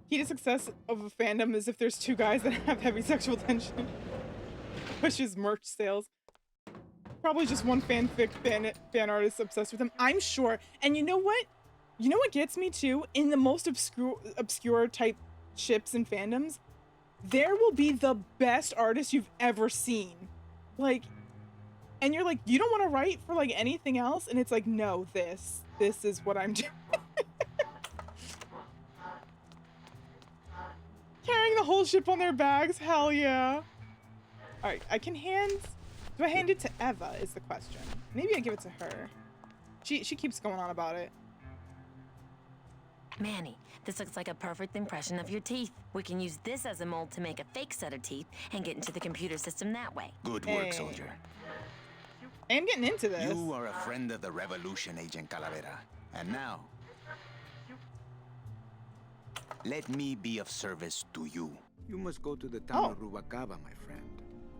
Key to success of a fandom is if there's two guys that have heavy sexual tension. Pushes merch sales. Probably just one fan artist obsessed with them. I'm sure. And you know what? You know what gets me too? In the most obscure type ships and fandoms, there will be the best artist you've ever seen. Like, and you're like, you don't want to write for like anything else? And it's like, no, this is what I'm doing. Carrying the whole ship on their bags, hell yeah. All right, I can hand... Do I hand it to Eva is the question. Maybe I give it to her. She keeps going on about it. Manny, this looks like a perfect impression of your teeth. We can use this as a mold to make a fake set of teeth and get into the computer system that way. Good work, soldier. I am getting into this. You are a friend of the revolution, Agent Calavera. And now, let me be of service to you. You must go to the town of Rubacaba, my friend.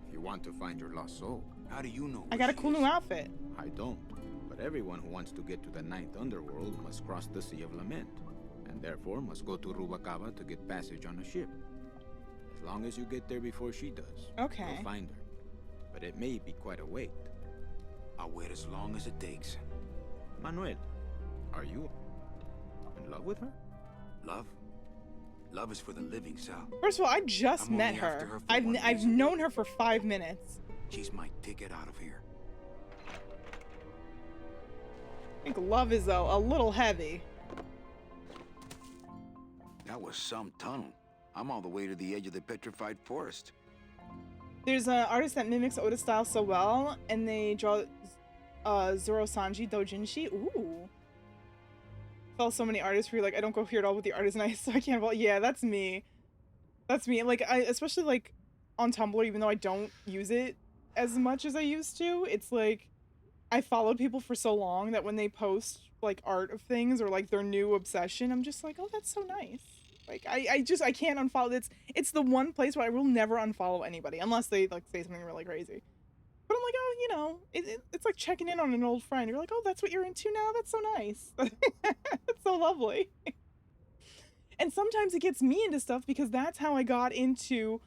If you want to find your lost soul. How do you know? I got a cool new outfit. I don't. But everyone who wants to get to the ninth underworld must cross the Sea of Lament. And therefore must go to Rubacaba to get passage on a ship. As long as you get there before she does, okay, you'll find her. But it may be quite a wait. I'll wait as long as it takes. Manuel, are you in love with her? Love? Love is for the living, Sal. First of all, I just met her. I've known her for 5 minutes. She's my ticket out of here. I think love is a little heavy. That was some tunnel. I'm all the way to the edge of the Petrified Forest. There's an artist that mimics Oda's style so well, and they draw Zoro Sanji Dojinshi. Ooh. Follow so many artists where you're like, I don't go here at all with the artist, and I so I can't follow. Yeah, that's me. That's me. Like, especially like on Tumblr, even though I don't use it as much as I used to, it's like I followed people for so long that when they post like art of things or like their new obsession, I'm just like, oh, that's so nice. Like I can't unfollow. It's the one place where I will never unfollow anybody unless they like say something really crazy. But I'm like, oh, you know, it's like checking in on an old friend. You're like, oh, that's what you're into now? That's so nice. It's so lovely. And sometimes it gets me into stuff because that's how I got into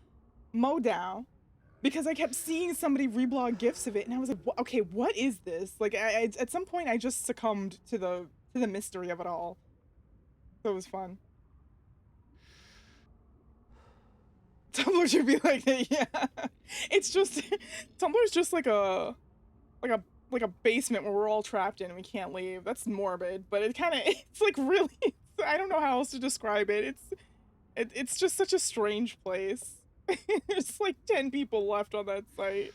Modao. Because I kept seeing somebody reblog gifs of it, and I was like, okay, what is this? Like, at some point, I just succumbed to the mystery of it all. So it was fun. Tumblr should be like, yeah. It's just Tumblr's just like a basement where we're all trapped in and we can't leave. That's morbid, but it's like really. I don't know how else to describe it. It's just such a strange place. There's like 10 people left on that site.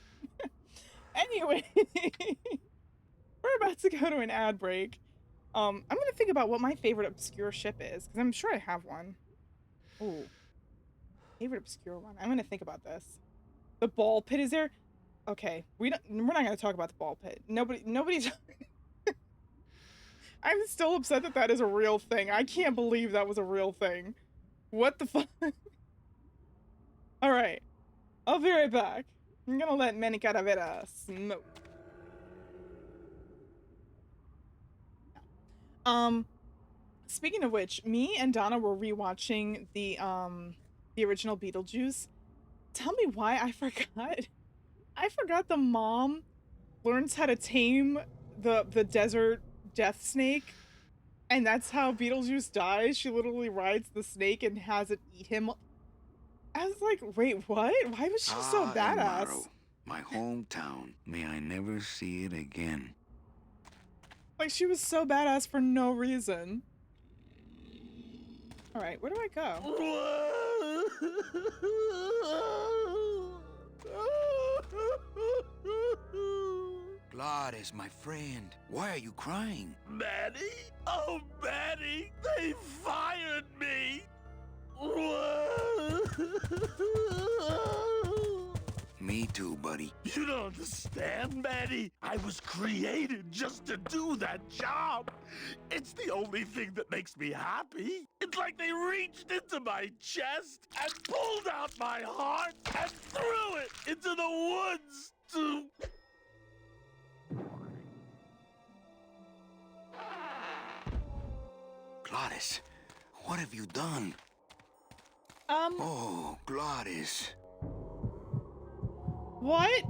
Anyway, we're about to go to an ad break. I'm gonna think about what my favorite obscure ship is, because I'm sure I have one. Ooh. Favorite obscure one. I'm gonna think about this. The ball pit is there? Okay, we're not gonna talk about the ball pit. Nobody's I'm still upset that is a real thing. I can't believe that was a real thing. What the fuck? Alright. I'll be right back. I'm gonna let Manny Caravera smoke. Speaking of which, me and Donna were rewatching the original Beetlejuice. Tell me why I forgot. I forgot the mom learns how to tame the desert death snake, and that's how Beetlejuice dies. She literally rides the snake and has it eat him. I was like, wait, what? Why was she so badass? Amaro, my hometown. May I never see it again. Like, she was so badass for no reason. Alright, where do I go? Gladys, my friend, why are you crying? Manny? Oh, Manny! They fired me! Me too, buddy. You don't understand, Manny. I was created just to do that job. It's the only thing that makes me happy. It's like they reached into my chest and pulled out my heart and threw it into the woods to... Gladys, what have you done? Oh, Gladys. What?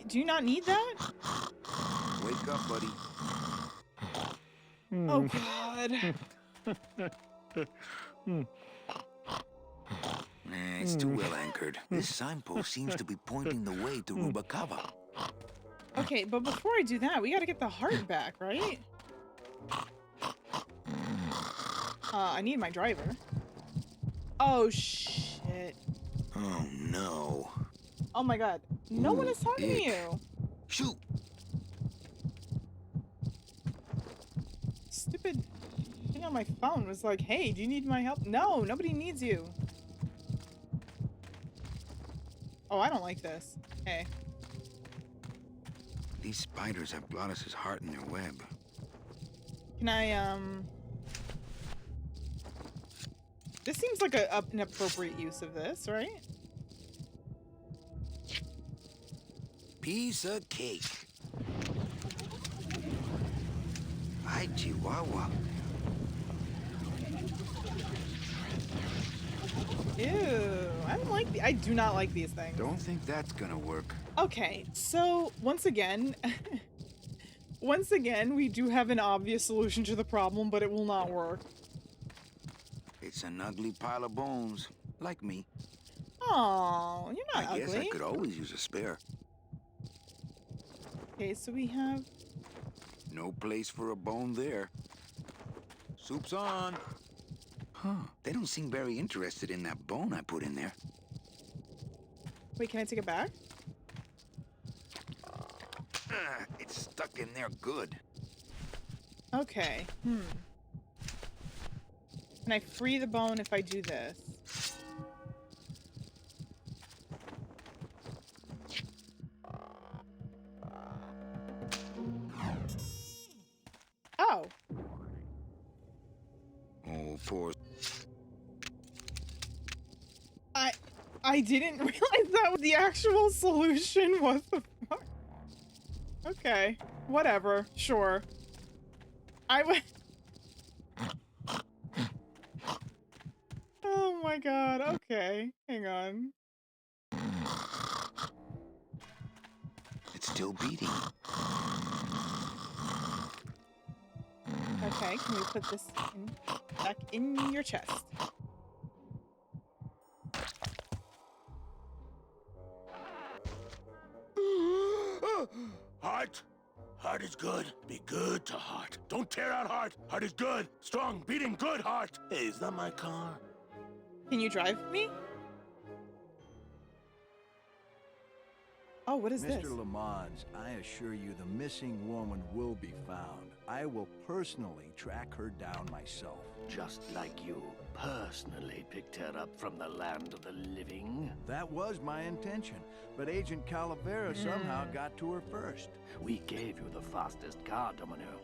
Do you not need that? Wake up, buddy. Oh, God. It's too well anchored. This signpost seems to be pointing the way to Rubacava. Okay, but before I do that, we gotta get the heart back, right? I need my driver. Oh, shit. Oh, no. Oh, my God. No one is talking to you. Shoot! Stupid thing on my phone was like, hey, do you need my help? No, nobody needs you. Oh, I don't like this. Hey. These spiders have Gladys's heart in their web. Can I, This seems like an appropriate use of this, right? Piece of cake. Hi, Chihuahua. Ew, I do not like these things. Don't think that's gonna work. Okay, so once again, we do have an obvious solution to the problem, but it will not work. It's an ugly pile of bones, like me. Oh, you're not I guess ugly. I could always use a spare. Okay, so we have... No place for a bone there. Soup's on. Huh, they don't seem very interested in that bone I put in there. Wait, can I take it back? It's stuck in there good. Okay. Can I free the bone if I do this? Oh. Oh, poor. I didn't realize that was the actual solution. What the fuck? Okay. Whatever. Sure. I would. Oh my god. Okay. Hang on. It's still beating. Okay. Can we put this back in your chest? Heart. Heart is good. Be good to heart. Don't tear out heart. Heart is good. Strong, beating, good heart. Hey, is that my car? Can you drive me? Oh, what is this? Mr. Lamont, I assure you the missing woman will be found. I will personally track her down myself. Just like you personally picked her up from the land of the living. That was my intention, but Agent Calavera somehow got to her first. We gave you the fastest car, Domino.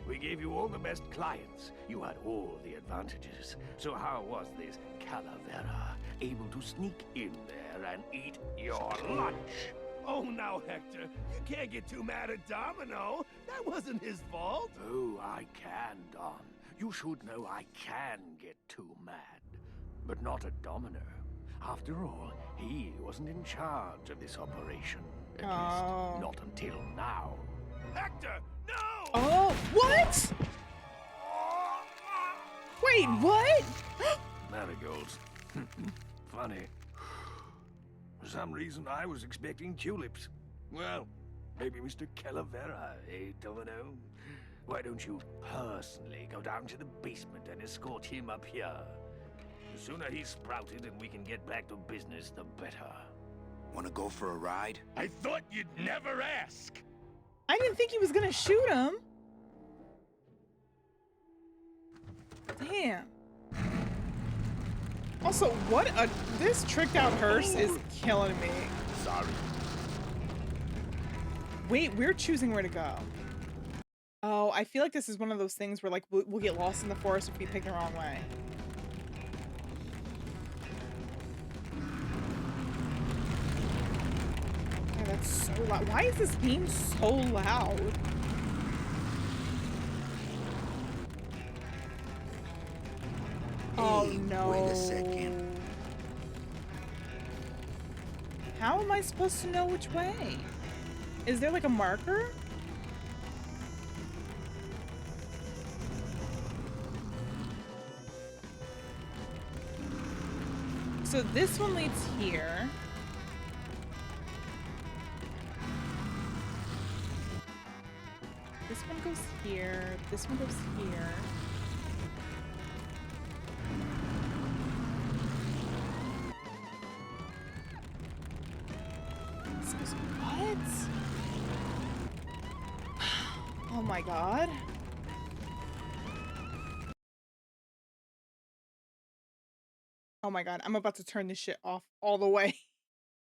We gave you all the best clients. You had all the advantages. So how was this Calavera able to sneak in there and eat your lunch? Oh, now, Hector, you can't get too mad at Domino. That wasn't his fault. Oh, I can, Don. You should know I can get too mad. But not at Domino. After all, he wasn't in charge of this operation. At least, not until now. Hector, no! Oh, what? Wait, what? Marigolds. Funny. For some reason, I was expecting tulips. Well, maybe Mr. Calavera, eh, Domino? Why don't you personally go down to the basement and escort him up here? The sooner he's sprouted and we can get back to business, the better. Wanna go for a ride? I thought you'd never ask. I didn't think he was gonna shoot him. Damn. Also, this tricked out hearse is killing me. Sorry. Wait, we're choosing where to go. Oh, I feel like this is one of those things where like we'll get lost in the forest if we pick the wrong way. Yeah, that's so loud. Why is this game so loud? Oh no. Wait a second. How am I supposed to know which way? Is there like a marker? So this one leads here. This one goes here. This one goes here. This goes what? Oh my god. Oh my god, I'm about to turn this shit off all the way.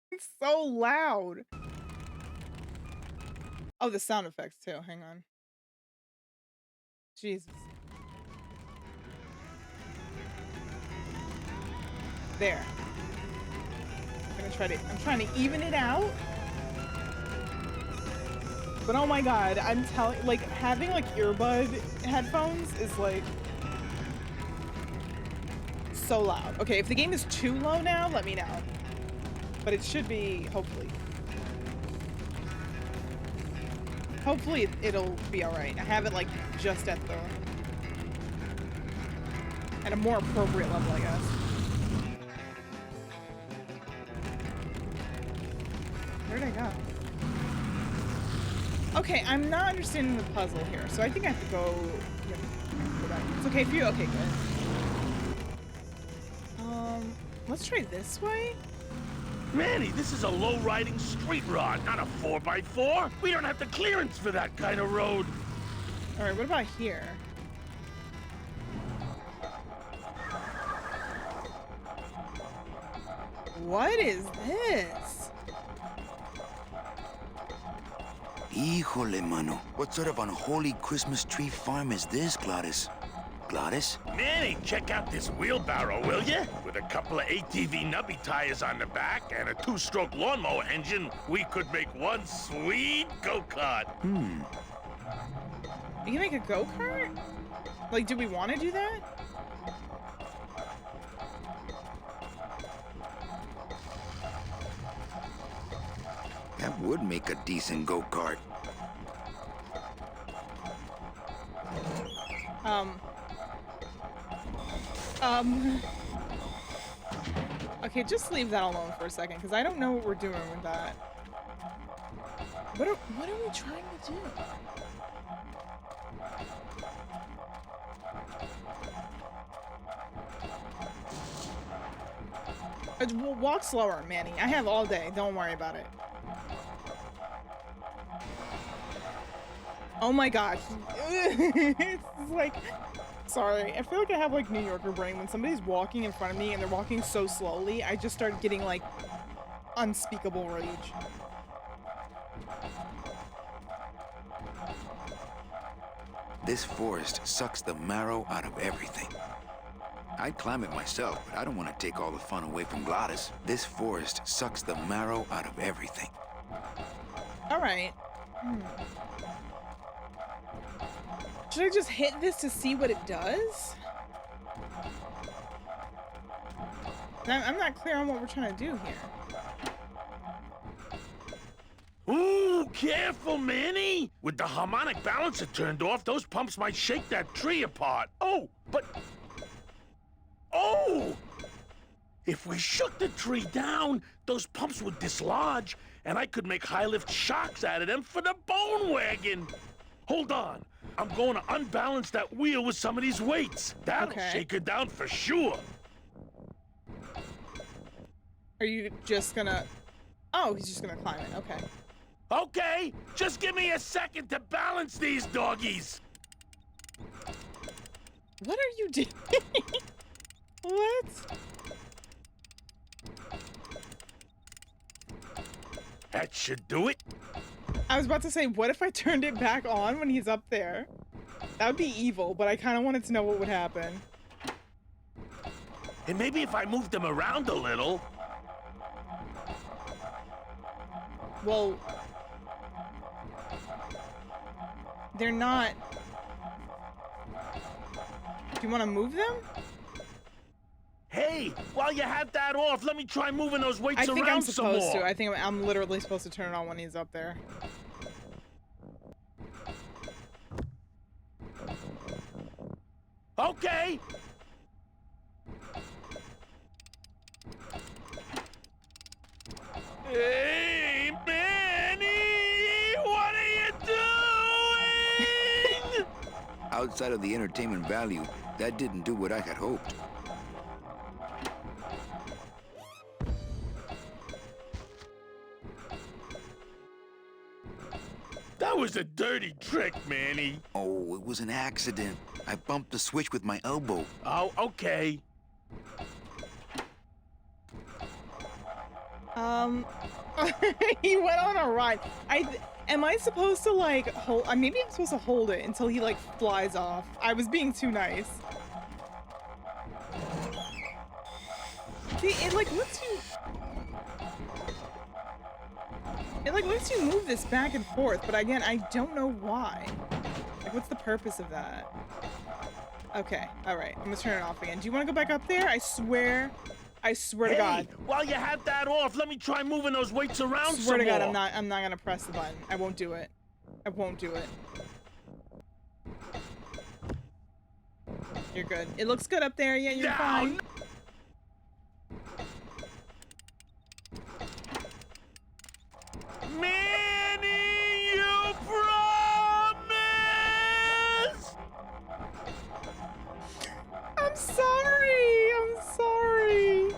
It's so loud. Oh, the sound effects too. Hang on. Jesus. There. I'm trying to even it out. But oh my god, I'm telling, like, having like earbud headphones is like so loud. Okay, if the game is too low now, let me know. But it should be, hopefully. Hopefully it'll be alright. I have it like just at a more appropriate level, I guess. Where'd I go? Okay, I'm not understanding the puzzle here, so I think I have to go, yeah, go back. It's okay for you? Okay, good. Let's try this way. Manny, this is a low-riding street rod, not a 4x4. We don't have the clearance for that kind of road. All right, what about here? What is this? Híjole, mano. What sort of unholy Christmas tree farm is this, Gladys? Gladys? Manny, check out this wheelbarrow, will ya? With a couple of ATV nubby tires on the back and a 2-stroke lawnmower engine, we could make one sweet go-kart. You can make a go-kart? Like, do we want to do that? That would make a decent go-kart. Okay, just leave that alone for a second, because I don't know what we're doing with that. What are we trying to do? We'll walk slower, Manny. I have all day. Don't worry about it. Oh my god. It's like... Sorry. I feel like I have like New Yorker brain. When somebody's walking in front of me and they're walking so slowly, I just start getting like unspeakable rage. This forest sucks the marrow out of everything. I'd climb it myself, but I don't want to take all the fun away from Gladys. This forest sucks the marrow out of everything. Alright. Should I just hit this to see what it does? I'm not clear on what we're trying to do here. Ooh, careful, Manny! With the harmonic balancer turned off, those pumps might shake that tree apart. Oh, but... Oh! If we shook the tree down, those pumps would dislodge, and I could make high-lift shocks out of them for the bone wagon. Hold on. I'm going to unbalance that wheel with some of these weights. That'll shake her down for sure. Are you just gonna... Oh, he's just gonna climb it. Okay. Okay, just give me a second to balance these doggies. What are you doing? What? That should do it. I was about to say, what if I turned it back on when he's up there? That would be evil, but I kind of wanted to know what would happen. And maybe if I moved them around a little. Well... They're not... Do you want to move them? Hey, while you have that off, let me try moving those weights around some more. I think I'm supposed to. I think I'm literally supposed to turn it on when he's up there. Okay. Hey, Manny! What are you doing? Outside of the entertainment value, that didn't do what I had hoped. That was a dirty trick, Manny. Oh, it was an accident. I bumped the switch with my elbow. Oh, okay. He went on a ride. Am I supposed to like hold? Maybe I'm supposed to hold it until he like flies off. I was being too nice. See, it like lets you. It like lets you move this back and forth, but again, I don't know why. Like, what's the purpose of that? Okay, all right. I'm gonna turn it off again. Do you want to go back up there? I swear to God. While you have that off, let me try moving those weights around some more. Swear to God, I'm not gonna press the button. I won't do it. I won't do it. You're good. It looks good up there. Yeah, you're fine. Manny, you promise! I'm sorry. I'm sorry.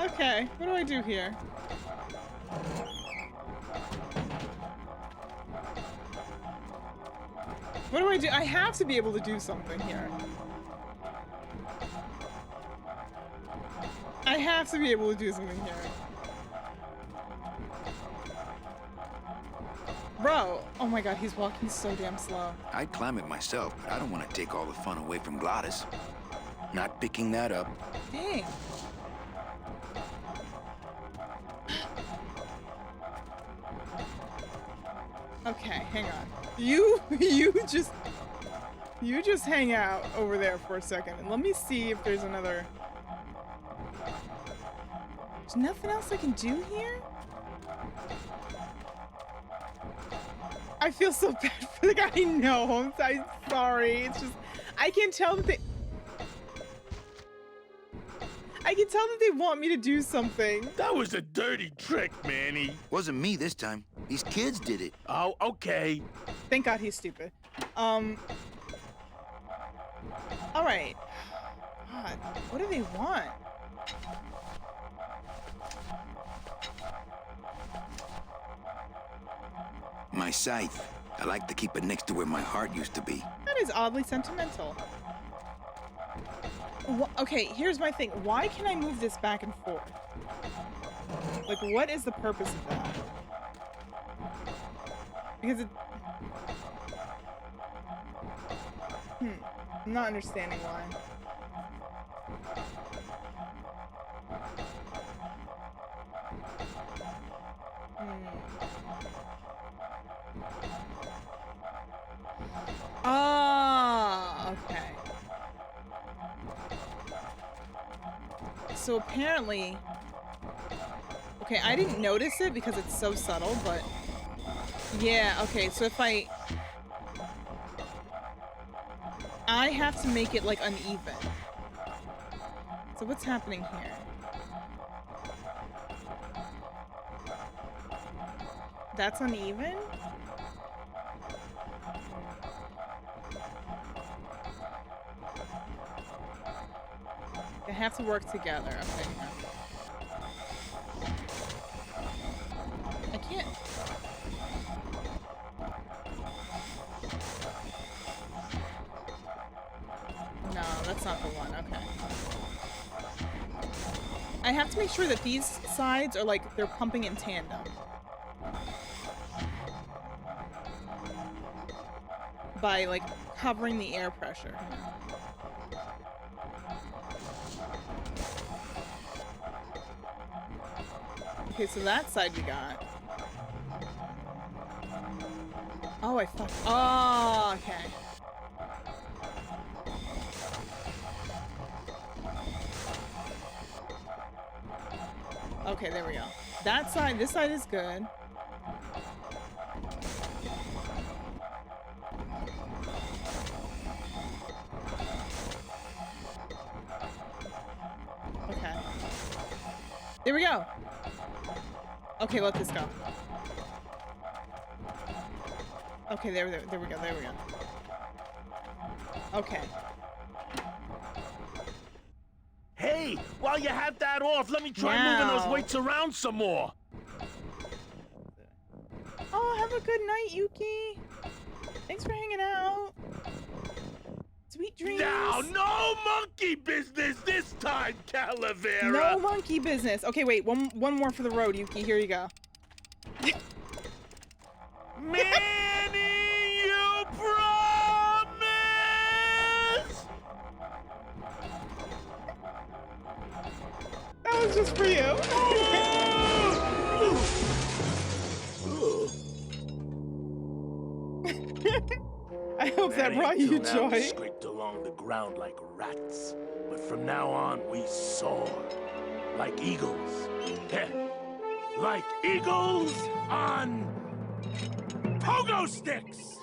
Okay. Okay, what do I do here? What do I do? I have to be able to do something here. I have to be able to do something here. Bro, oh my god, he's walking so damn slow. I'd climb it myself, but I don't want to take all the fun away from Gladys. Not picking that up. Dang. Okay, hang on. You just hang out over there for a second and let me see if there's another. There's nothing else I can do here? I feel so bad for the guy. No, I'm sorry. It's just I can tell that they want me to do something. That was a dirty trick, Manny. Wasn't me this time. These kids did it. Oh, okay. Thank God he's stupid. All right. God, what do they want? My scythe. I like to keep it next to where my heart used to be. That is oddly sentimental. Okay, here's my thing. Why can I move this back and forth? Like, what is the purpose of that? Because it... I'm not understanding why. Ah, okay. So apparently... Okay, I didn't notice it because it's so subtle, but... Yeah, okay, so if I have to make it, like, uneven. So what's happening here? That's uneven? They have to work together. Okay. I can't. No, that's not the one. Okay. I have to make sure that these sides are like they're pumping in tandem. By like covering the air pressure. Okay, so that side we got. Oh, I fucked. Oh, okay. Okay, there we go. That side, this side is good. Okay. There we go. Okay, let this go. Okay, there we go, there we go. Okay. Hey, while you have that off, let me try moving those weights around some more. Oh, have a good night, Yuki. Thanks for hanging out. Sweet dreams. Now, no monkey business this time, Calavera. No monkey business. Okay, wait. One more for the road, Yuki. Here you go. Manny, you promise? That was just for you. I hope that brought you joy. We scraped along the ground like rats, but from now on we soar like eagles. Heh, like eagles on pogo sticks.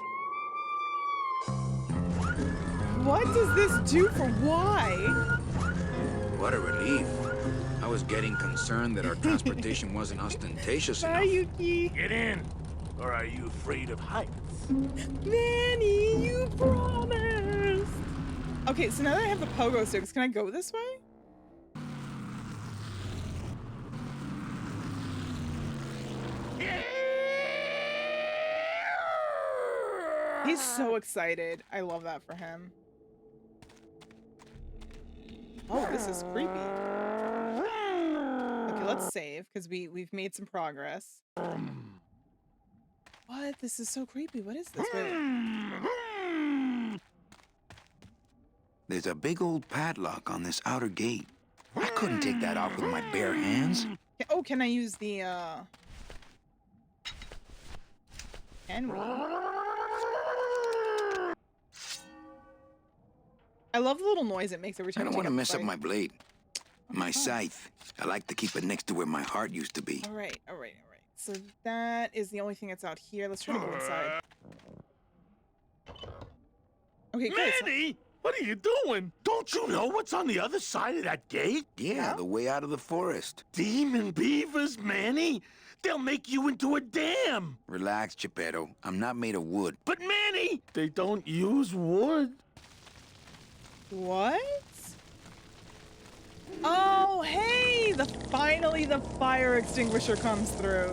What does this do for why? What a relief. I was getting concerned that our transportation wasn't ostentatious enough. Bye, Yuki. Get in, or are you afraid of heights? Manny, you promised. Okay, so now that I have the pogo sticks, can I go this way? He's so excited. I love that for him. Oh, this is creepy. Okay, let's save because we've made some progress. What? This is so creepy. What is this? Wait. There's a big old padlock on this outer gate. I couldn't take that off with my bare hands. Oh, can I use the Can we? I love the little noise it makes every time I don't want to mess up fight. my blade. My scythe. I like to keep it next to where my heart used to be. All right. So that is the only thing that's out here. Let's try to go inside. Okay, good. Manny, what are you doing? Don't you know what's on the other side of that gate? Yeah, the way out of the forest. Demon beavers, Manny. They'll make you into a dam. Relax, Geppetto. I'm not made of wood. But Manny, they don't use wood. What? Oh, hey! Finally the fire extinguisher comes through.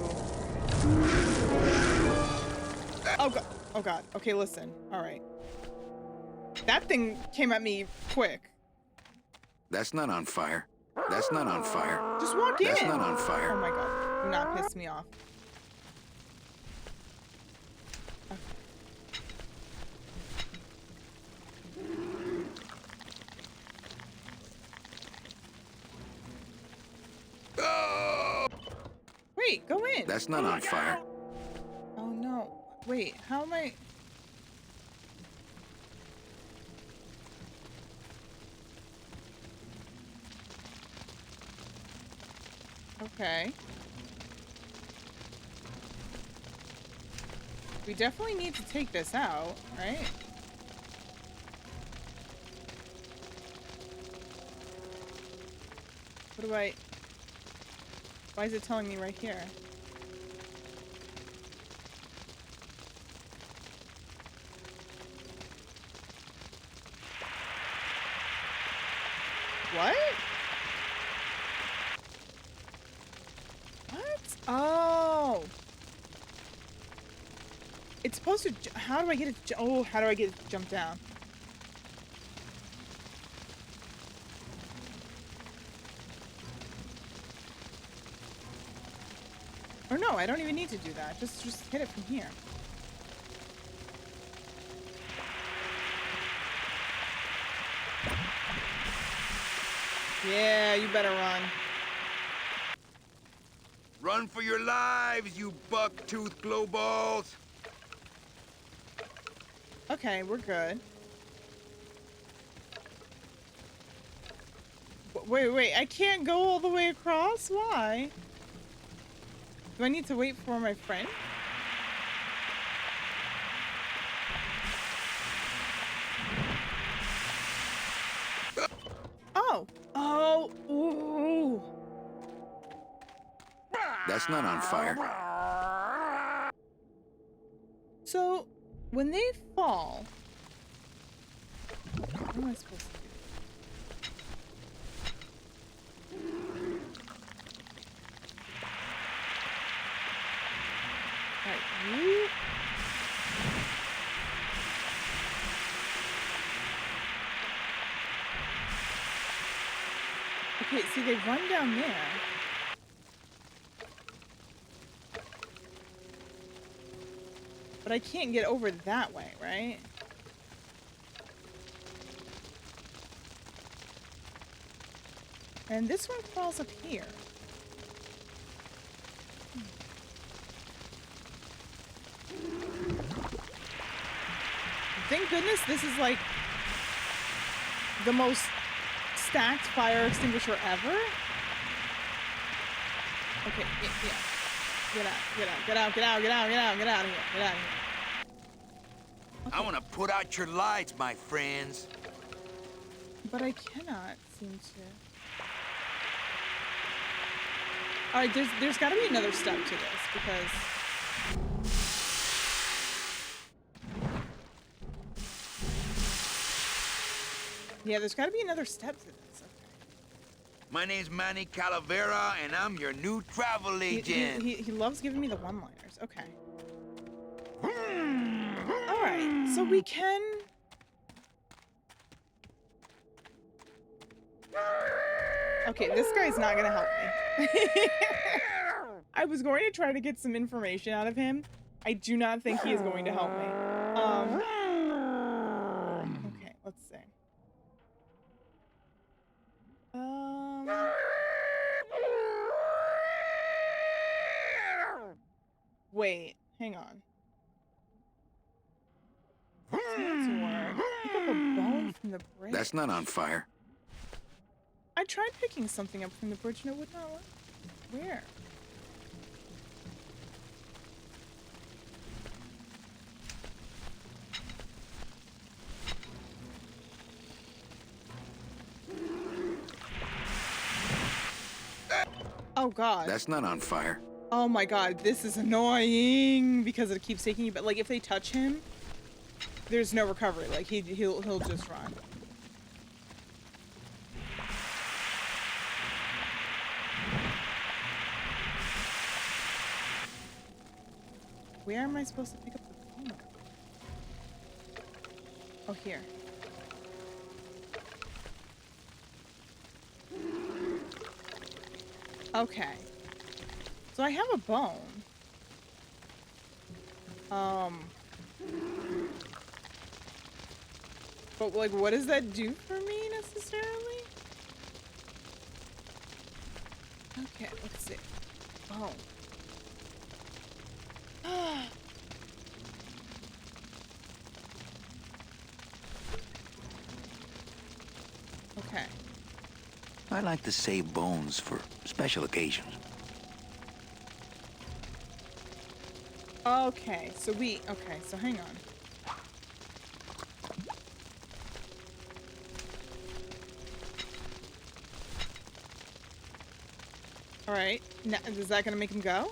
Oh god. Oh god. Okay, listen. All right. That thing came at me quick. That's not on fire. That's not on fire. Just walk in. That's not on fire. Oh my god. Do not piss me off. Wait, go in. That's not on fire. Oh no. Wait, how am I? Okay. We definitely need to take this out, right? What do I... Why is it telling me right here? What? What? Oh. It's supposed to... How do I get it... Oh, how do I get it to jump down? Or no, I don't even need to do that. Just hit it from here. Yeah, you better run. Run for your lives, you buck-toothed glowballs! Okay, we're good. Wait, I can't go all the way across? Why? Do I need to wait for my friend? Oh! Oh! Ooh! That's not on fire. So, when they fall... What am I supposed to do? Alright, you... Okay, see, they run down there. But I can't get over that way, right? And this one falls up here. Thank goodness this is like the most stacked fire extinguisher ever. Okay, yeah. Get out of here. Get out of here. Okay. I want to put out your lights, my friends. But I cannot seem to. Alright, there's gotta be another step to this because yeah, there's gotta be another step to this. Okay. My name's Manny Calavera, and I'm your new travel agent. He loves giving me the one-liners. Okay. Alright, So we can... Okay, this guy's not gonna help me. I was going to try to get some information out of him. I do not think he is going to help me. Okay, let's see. Wait, hang on. That's work. Pick up a bone from the bridge. That's not on fire. I tried picking something up from the bridge and it would not work. Where? Oh god. That's not on fire. Oh my god, this is annoying because it keeps taking you, but like if they touch him, there's no recovery. Like he'll just run. Where am I supposed to pick up the phone? Oh, here. Okay. So I have a bone. But like, what does that do for me necessarily? Okay, let's see. Bone. Okay. I like to save bones for special occasions. Okay, so so hang on. All right, now, is that gonna make him go?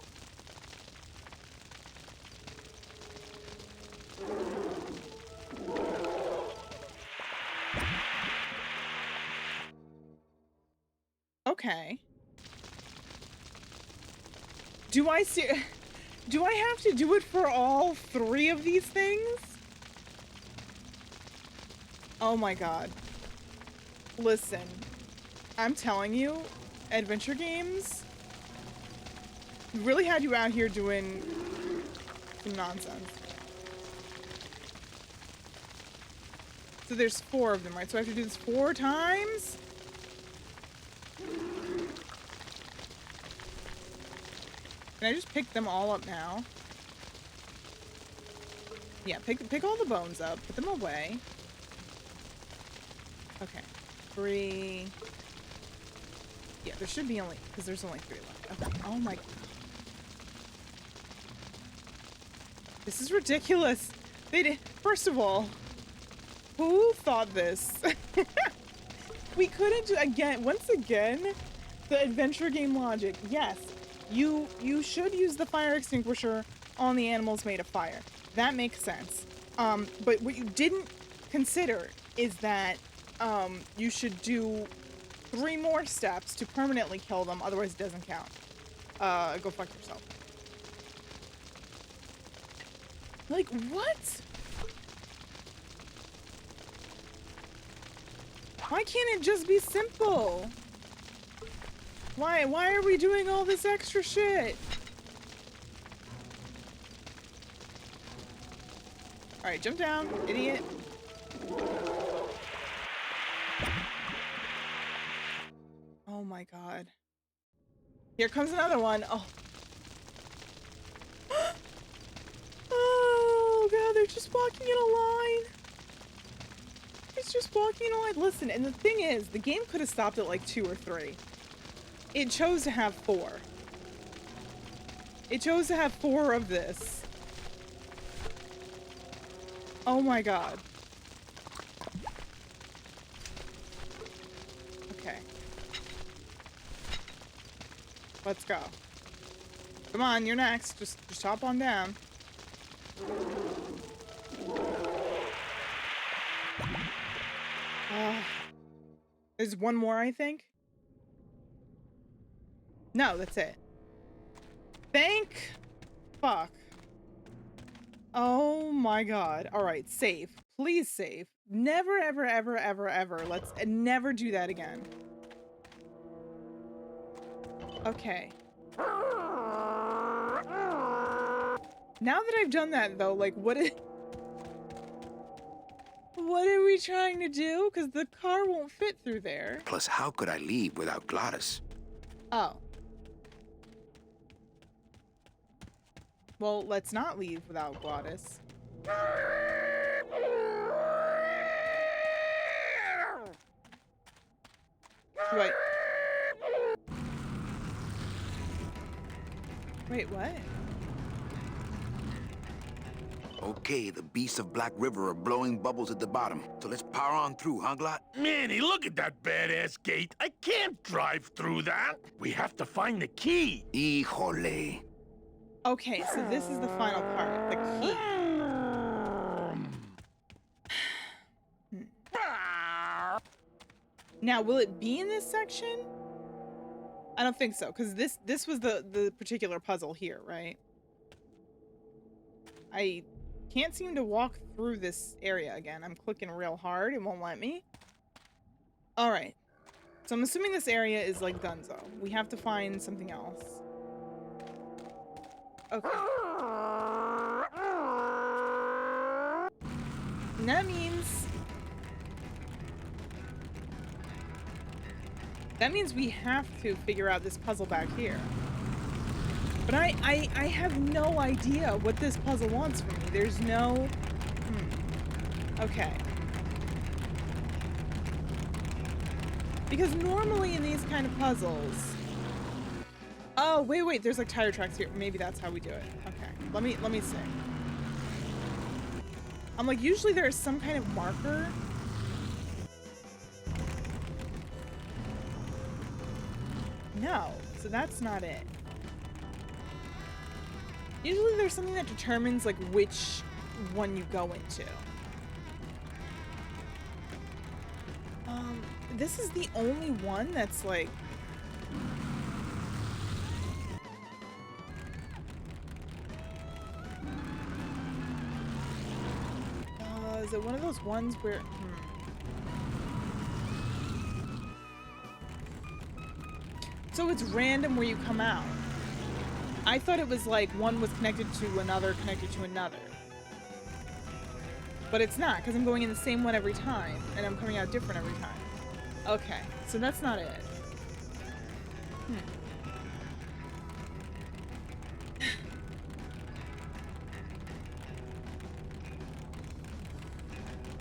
Okay. Do I have to do it for all 3 of these things? Oh my god. Listen, I'm telling you, adventure games really had you out here doing some nonsense. So there's 4 of them, right? So I have to do this 4 times? Can I just pick them all up now? Yeah, pick all the bones up, put them away. Okay, 3. Yeah, there should be only, because there's only 3 left. Okay, oh my god. This is ridiculous. They did, first of all, who thought this? We couldn't do, once again, the adventure game logic. Yes, you should use the fire extinguisher on the animals made of fire. That makes sense. But what you didn't consider is that you should do 3 more steps to permanently kill them, otherwise it doesn't count. Go fuck yourself. Like, what? Why can't it just be simple? Why are we doing all this extra shit? Alright, jump down, idiot. Oh my god. Here comes another one. Oh. Oh god, they're just walking in a line. It's just walking in a line. Listen, and the thing is, the game could have stopped at like 2 or 3. It chose to have 4. It chose to have 4 of this. Oh my god. Okay. Let's go. Come on, you're next. Just hop on down. There's one more, I think. No, that's it. Thank fuck. Oh my god. All right, save. Please save. Never, ever, ever, ever, ever. Let's never do that again. Okay. Now that I've done that, though, like, what are we trying to do? Because the car won't fit through there. Plus, how could I leave without Glottis? Oh. Well, let's not leave without Glottis. Wait. Wait, what? Okay, the beasts of Black River are blowing bubbles at the bottom. So let's power on through, huh, Glot? Manny, look at that badass gate. I can't drive through that. We have to find the key. Híjole. Okay, so this is the final part. The key. Now, will it be in this section? I don't think so, because this was the particular puzzle here, right? I can't seem to walk through this area again. I'm clicking real hard. It won't let me. All right. So I'm assuming this area is like donezo. We have to find something else. Okay. And that means we have to figure out this puzzle back here. But I have no idea what this puzzle wants from me. There's no... Okay. Because normally in these kind of puzzles... Oh, wait, there's like tire tracks here. Maybe that's how we do it. Okay, let me see. I'm like, usually there's some kind of marker. No, so that's not it. Usually there's something that determines like which one you go into. This is the only one that's like... is it one of those ones where... So it's random where you come out. I thought it was like one was connected to another, But it's not, because I'm going in the same one every time, and I'm coming out different every time. Okay, so that's not it.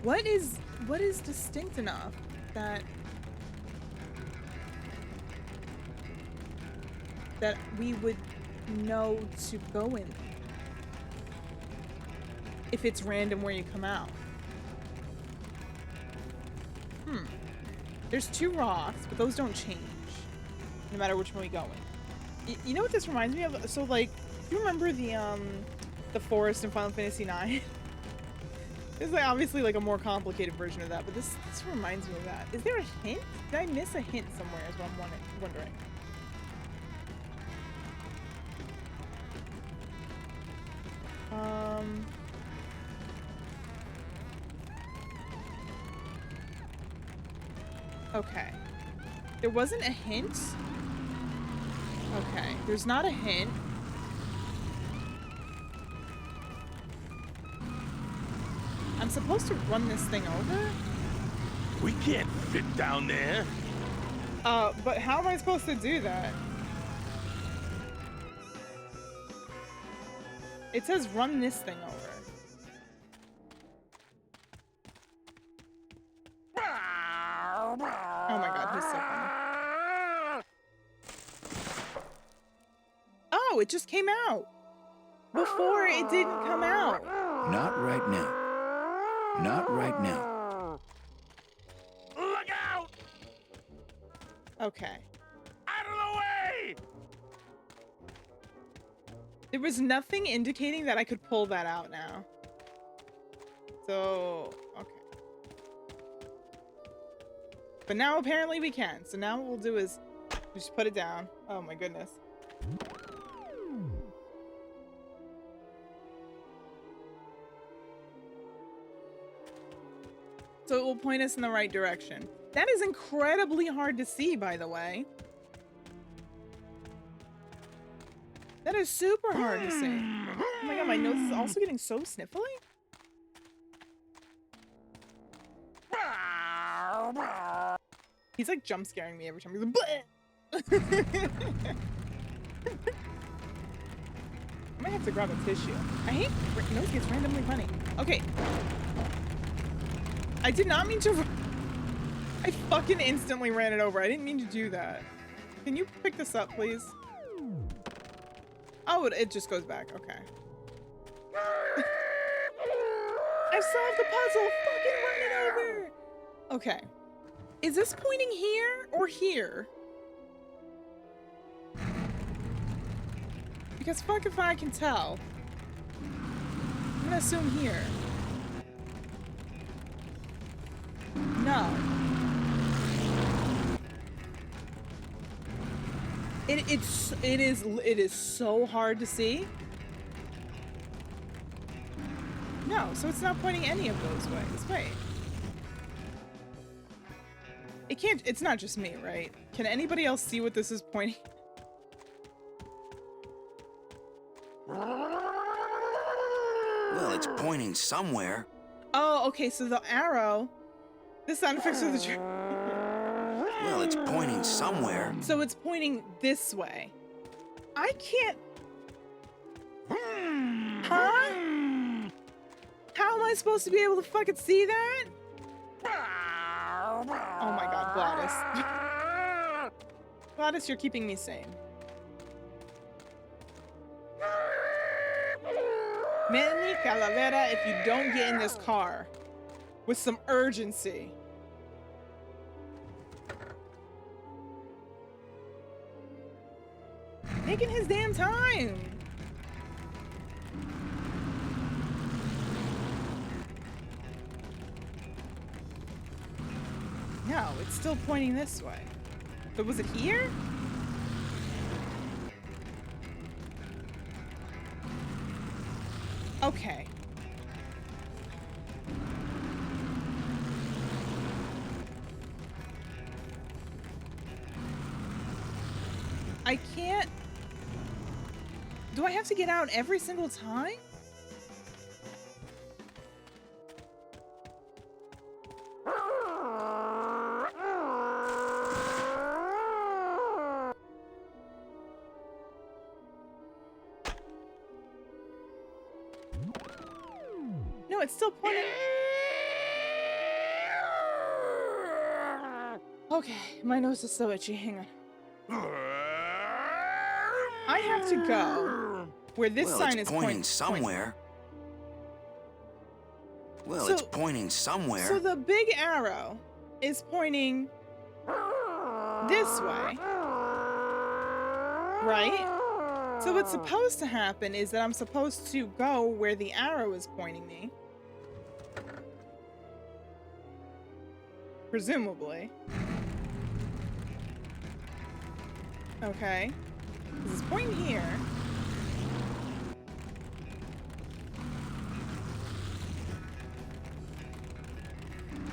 What is distinct enough that we would know to go in if it's random where you come out? There's 2 rocks, but those don't change no matter which one we go in. You know what this reminds me of? So like, do you remember the forest in Final Fantasy IX? It's like obviously like a more complicated version of that, but this reminds me of that. Is there a hint? Did I miss a hint somewhere is what I'm wondering. Okay. There wasn't a hint? Okay. There's not a hint. I'm supposed to run this thing over? We can't fit down there. But how am I supposed to do that? It says run this thing over. Oh my god, he's so funny. Oh, it just came out. Before it didn't come out. Not right now. Not right now. Look out! Okay. Out of the way! There was nothing indicating that I could pull that out now. So, okay. But now apparently we can. So now what we'll do is just put it down. Oh my goodness. So it will point us in the right direction. That is incredibly hard to see, by the way. That is super hard to see. Oh my god, my nose is also getting so sniffly. He's like jump scaring me every time. He's like, bleh! I might have to grab a tissue. I hate nose gets randomly funny. Okay. I did not mean to. I fucking instantly ran it over. I didn't mean to do that. Can you pick this up, please? Oh, it just goes back. Okay. I solved the puzzle. Fucking run it over. Okay. Is this pointing here or here? Because fuck if I can tell. I'm gonna assume here. No. It is so hard to see. No, so it's not pointing any of those ways. Wait. It can't, it's not just me, right? Can anybody else see what this is pointing? Well, it's pointing somewhere. Oh, okay, so the arrow, the sound effects of the tree. Well, it's pointing somewhere. So it's pointing this way. I can't. Huh? How am I supposed to be able to fucking see that? Oh my god, Gladys. Gladys, you're keeping me sane. Manny Calavera, if you don't get in this car with some urgency. Taking his damn time. No, it's still pointing this way. But was it here? Okay. I can't. Do I have to get out every single time? No, it's still pointing. Okay, my nose is so itchy. Hang on. I have to go where this sign is pointing somewhere. Well, it's pointing somewhere. So the big arrow is pointing this way, right? So what's supposed to happen is that I'm supposed to go where the arrow is pointing me. Presumably. Okay. This is pointing here.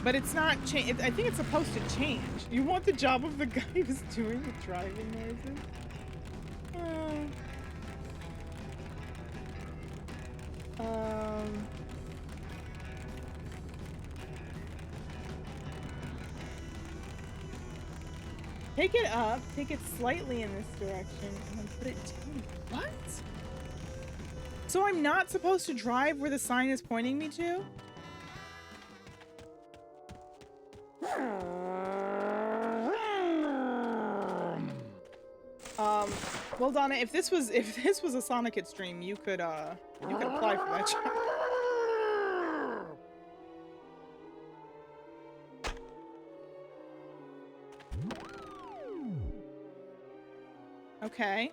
But it's not change. I think it's supposed to change. You want the job of the guy who's doing the driving noises? Take it up, take it slightly in this direction, and then put it down. What? So I'm not supposed to drive where the sign is pointing me to? Well, Donna, if this was a Sonic It stream, you could apply for that job. Okay.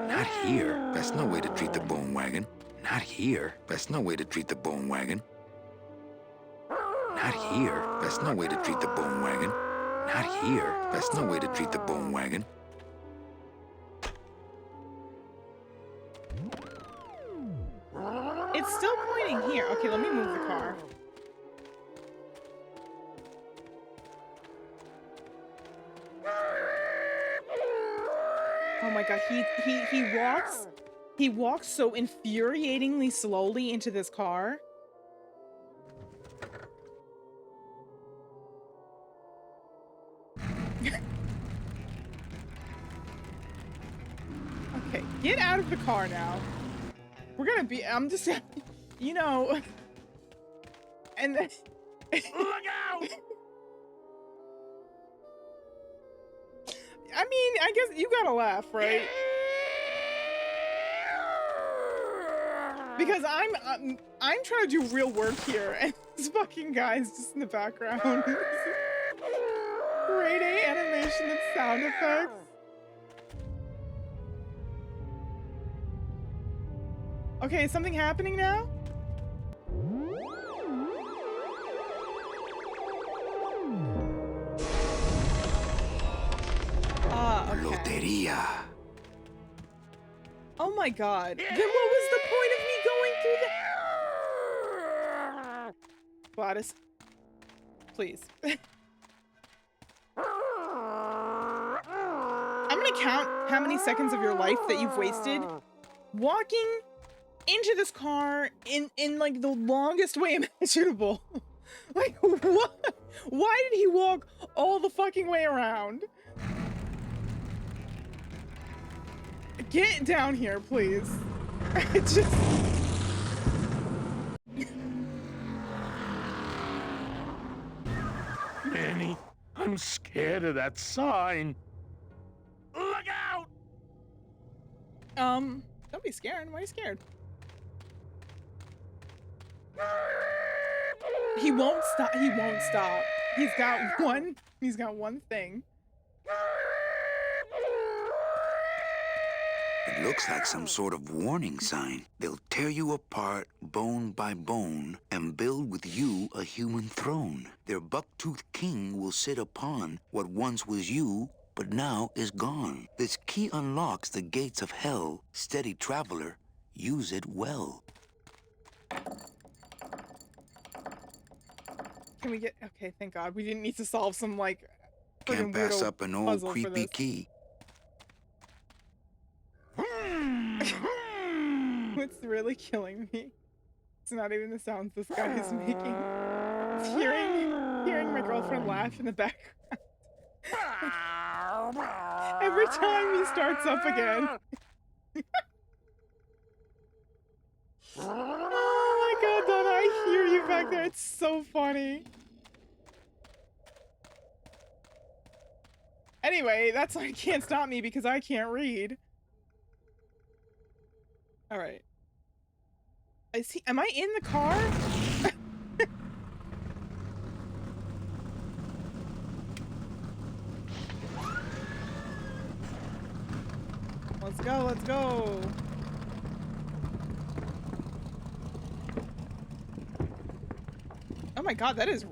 Not here. That's no way to treat the bone wagon. Not here. That's no way to treat the bone wagon. Not here. That's no way to treat the bone wagon. Not here. That's no way to treat the bone wagon. it's still pointing here. Okay, let me move the car. Oh my god, he walks so infuriatingly slowly into this car. Okay, get out of the car now. We're gonna be, I'm just, you know, and then, Look out! I mean, I guess you gotta laugh, right? Because I'm trying to do real work here, and this fucking guy's just in the background. Grade A animation and sound effects. Okay, is something happening now? Okay. Loteria. Oh my god. Then what was the point of me going through that? Gladys. Please. I'm gonna count how many seconds of your life that you've wasted walking into this car in like the longest way imaginable. Like, what? Why did he walk all the fucking way around? Get down here, please. Just... Manny, I'm scared of that sign. Look out! Don't be scared. Why are you scared? He won't stop. He won't stop. He's got one thing. It looks like some sort of warning sign. They'll tear you apart bone by bone and build with you a human throne. Their buck-toothed king will sit upon what once was you, but now is gone. This key unlocks the gates of hell. Steady traveler, use it well. Can we get... Okay, thank God. We didn't need to solve some, like... Can't pass up an old puzzle for creepy this. key. What's really killing me? It's not even the sounds this guy is making. It's hearing my girlfriend laugh in the background. Every time he starts up again. Oh my god, Donna, I hear you back there. It's so funny. Anyway, that's why he can't stop me because I can't read. Alright. Am I in the car? Let's go, let's go. Oh my god, that is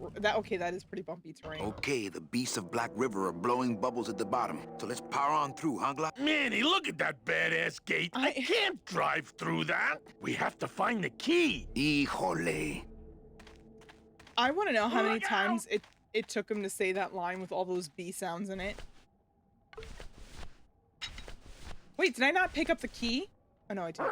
pretty bumpy terrain. Okay, the beasts of Black River are blowing bubbles at the bottom. So let's power on through, huh, Gla? Manny, look at that badass gate. I can't drive through that. We have to find the key. Híjole. I want to know how many times it took him to say that line with all those B sounds in it. Wait, did I not pick up the key? Oh no, I did.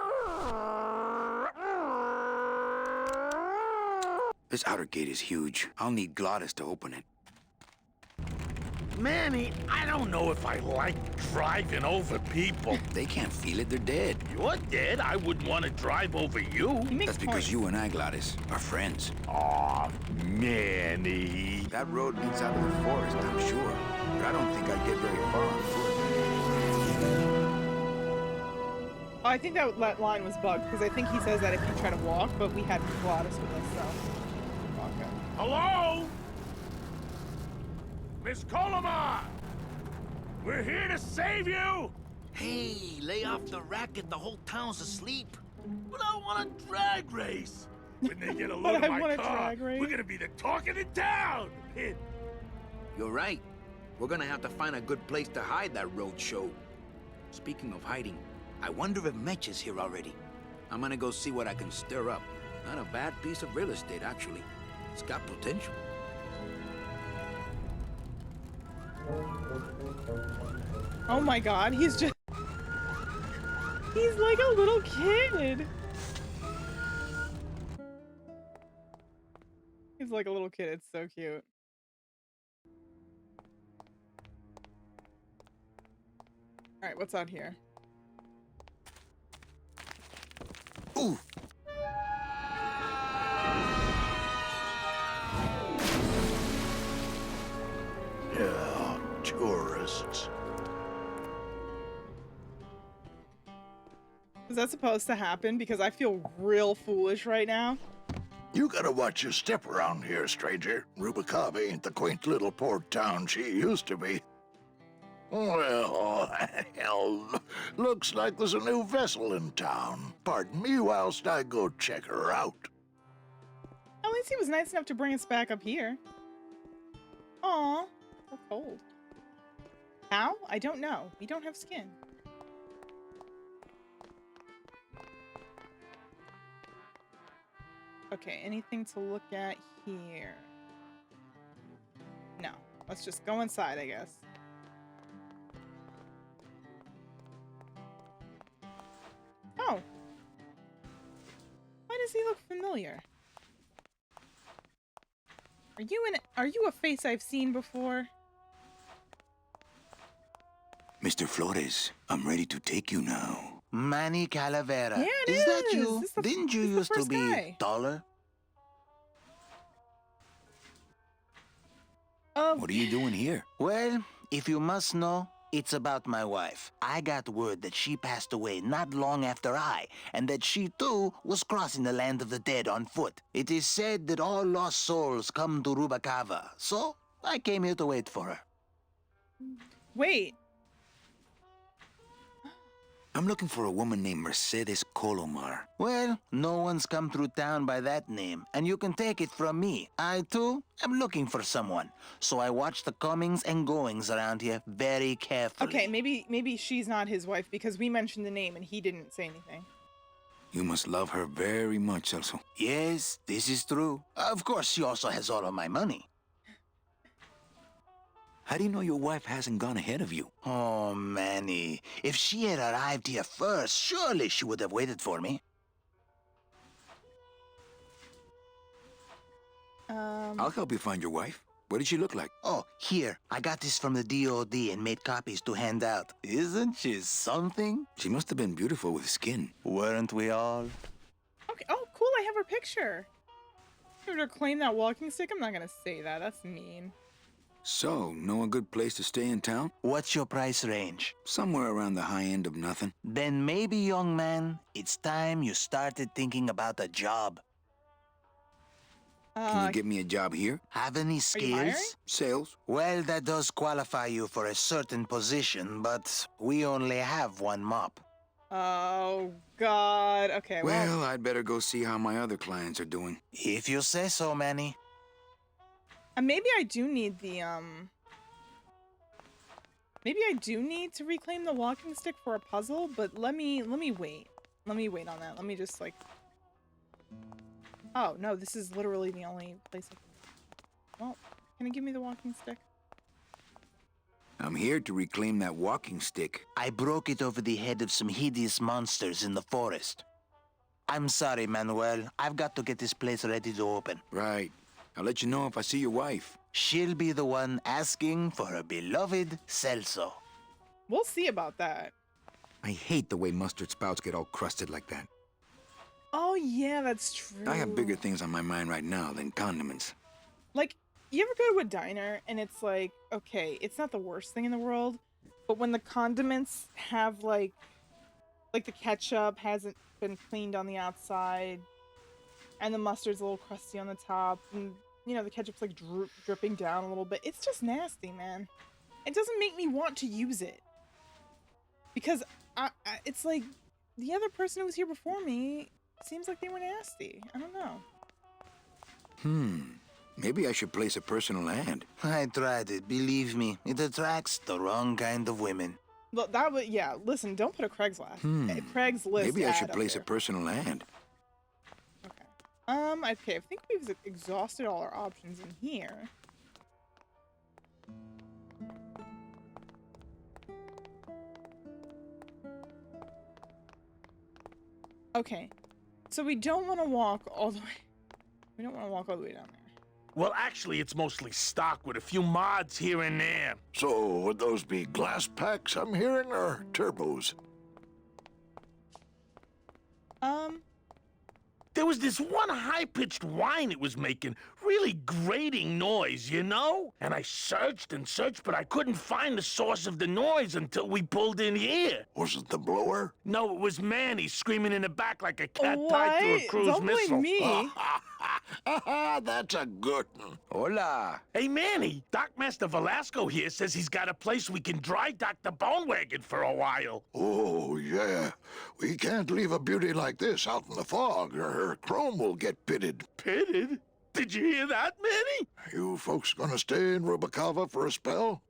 This outer gate is huge. I'll need Gladys to open it. Manny, I don't know if I like driving over people. They can't feel it, they're dead. You're dead. I wouldn't want to drive over you. That's because you and I, Gladys, are friends. Aw, Manny. That road leads out of the forest, I'm sure. But I don't think I'd get very far on foot. Oh, I think that line was bugged, because I think he says that if you try to walk, but we had Gladys with us, so... Okay. Hello? Miss Colomar! We're here to save you! Hey, lay off the racket. The whole town's asleep. But I want a drag race! When they get a But load I of my want a car, drag race. we're gonna be the talk of the town! You're right. We're gonna have to find a good place to hide that road show. Speaking of hiding, I wonder if Mitch is here already. I'm gonna go see what I can stir up. Not a bad piece of real estate, actually. It's got potential. Oh my god, he's just... He's like a little kid. He's like a little kid. It's so cute. All right, what's out here? Ooh. Yeah, tourists. Is that supposed to happen? Because I feel real foolish right now. You gotta watch your step around here, stranger. Rubacava ain't the quaint little port town she used to be. Well, hell, looks like there's a new vessel in town. Pardon me whilst I go check her out. At least he was nice enough to bring us back up here. Aw, so cold. How? I don't know. We don't have skin. Okay, anything to look at here? No. Let's just go inside, I guess. Oh. Why does he look familiar? Are you a face I've seen before? Mr. Flores, I'm ready to take you now. Manny Calavera. Yeah, it is that is. you? This is the- Didn't you this is the used to first be guy. taller? What are you doing here? Well, if you must know, it's about my wife. I got word that she passed away not long after I, and that she too was crossing the land of the dead on foot. It is said that all lost souls come to Rubacava, so I came here to wait for her. Wait. I'm looking for a woman named Mercedes Colomar. Well, no one's come through town by that name, and you can take it from me. I, too, am looking for someone, so I watch the comings and goings around here very carefully. Okay, maybe she's not his wife because we mentioned the name and he didn't say anything. You must love her very much, also. Yes, this is true. Of course, she also has all of my money. How do you know your wife hasn't gone ahead of you? Oh, Manny. If she had arrived here first, surely she would have waited for me. I'll help you find your wife. What did she look like? Oh, here. I got this from the DOD and made copies to hand out. Isn't she something? She must have been beautiful with skin. Weren't we all? Okay. Oh, cool. I have her picture. You're gonna claim that walking stick? I'm not gonna say that. That's mean. So, know a good place to stay in town? What's your price range? Somewhere around the high end of nothing. Then maybe, young man, it's time you started thinking about a job. Can you get me a job here? Have any Are you hiring? skills? Sales? Well, that does qualify you for a certain position, but we only have one mop. Oh, God. Okay, Well, I'd better go see how my other clients are doing. If you say so, Manny. Maybe I do need the, maybe I do need to reclaim the walking stick for a puzzle, but let me wait. Let me wait on that. Let me just, like... Oh, no, this is literally the only place I can... Well, can you give me the walking stick? I'm here to reclaim that walking stick. I broke it over the head of some hideous monsters in the forest. I'm sorry, Manuel. I've got to get this place ready to open. Right. I'll let you know if I see your wife. She'll be the one asking for her beloved Celso. We'll see about that. I hate the way mustard spouts get all crusted like that. Oh, yeah, that's true. I have bigger things on my mind right now than condiments. Like, you ever go to a diner and it's like, okay, it's not the worst thing in the world, but when the condiments have like the ketchup hasn't been cleaned on the outside and the mustard's a little crusty on the top and, you know, the ketchup's like dripping down a little bit. It's just nasty, man. It doesn't make me want to use it. Because it's like the other person who was here before me seems like they were nasty. I don't know. Maybe I should place a personal ad. I tried it, believe me. It attracts the wrong kind of women. Look, that would, yeah, listen, don't put a Craigslist. Craigslist Maybe I ad should up place a there. personal ad. Okay, I think we've exhausted all our options in here. Okay, so we don't want to walk all the way. We don't want to walk all the way down there. Well, actually, it's mostly stock with a few mods here and there. So, would those be glass packs I'm hearing, or turbos? There was this one high-pitched whine it was making, really grating noise, you know? And I searched and searched, but I couldn't find the source of the noise until we pulled in here. Was it the blower? No, it was Manny screaming in the back like a cat tied to a cruise Don't missile. blame me. That's a good one. Hola. Hey, Manny, Dockmaster Velasco here says he's got a place we can dry dock the bone wagon for a while. Oh, yeah. We can't leave a beauty like this out in the fog, or her chrome will get pitted. Pitted? Did you hear that, Manny? You folks gonna stay in Rubacava for a spell?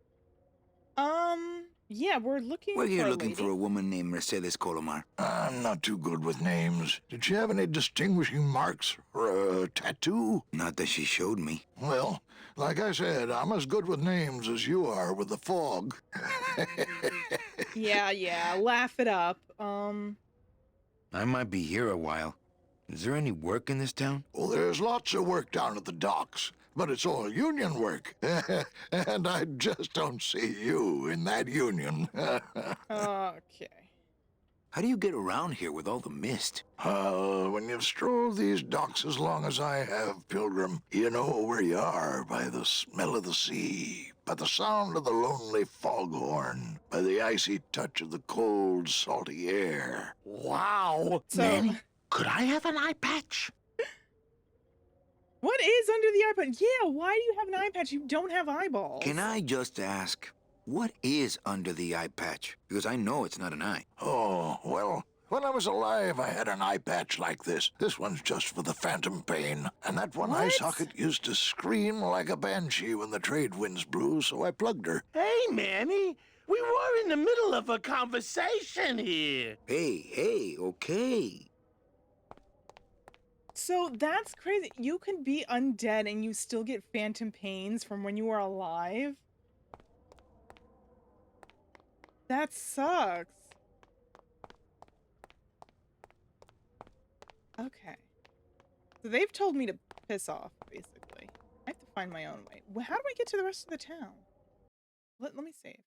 Yeah, we're looking We're here for a looking lady. for a woman named Mercedes Colomar. I'm not too good with names. Did she have any distinguishing marks or a tattoo? Not that she showed me. Well, like I said, I'm as good with names as you are with the fog. Yeah, laugh it up. I might be here a while. Is there any work in this town? Well, there's lots of work down at the docks, but it's all union work. And I just don't see you in that union. Okay. How do you get around here with all the mist? When you've strolled these docks as long as I have, Pilgrim, you know where you are by the smell of the sea, by the sound of the lonely foghorn, by the icy touch of the cold, salty air. Wow. So, Manny, could I have an eye patch? what is under the eye patch? Yeah, why do you have an eye patch? You don't have eyeballs. Can I just ask, what is under the eye patch? Because I know it's not an eye. Oh, well, when I was alive, I had an eye patch like this. This one's just for the phantom pain. And that one eye What? socket used to scream like a banshee when the trade winds blew, so I plugged her. Hey, Manny, we were in the middle of a conversation here. Hey, okay. So that's crazy. You can be undead and you still get phantom pains from when you were alive? That sucks. Okay. So they've told me to piss off, basically. I have to find my own way. Well, how do I get to the rest of the town? Let me save.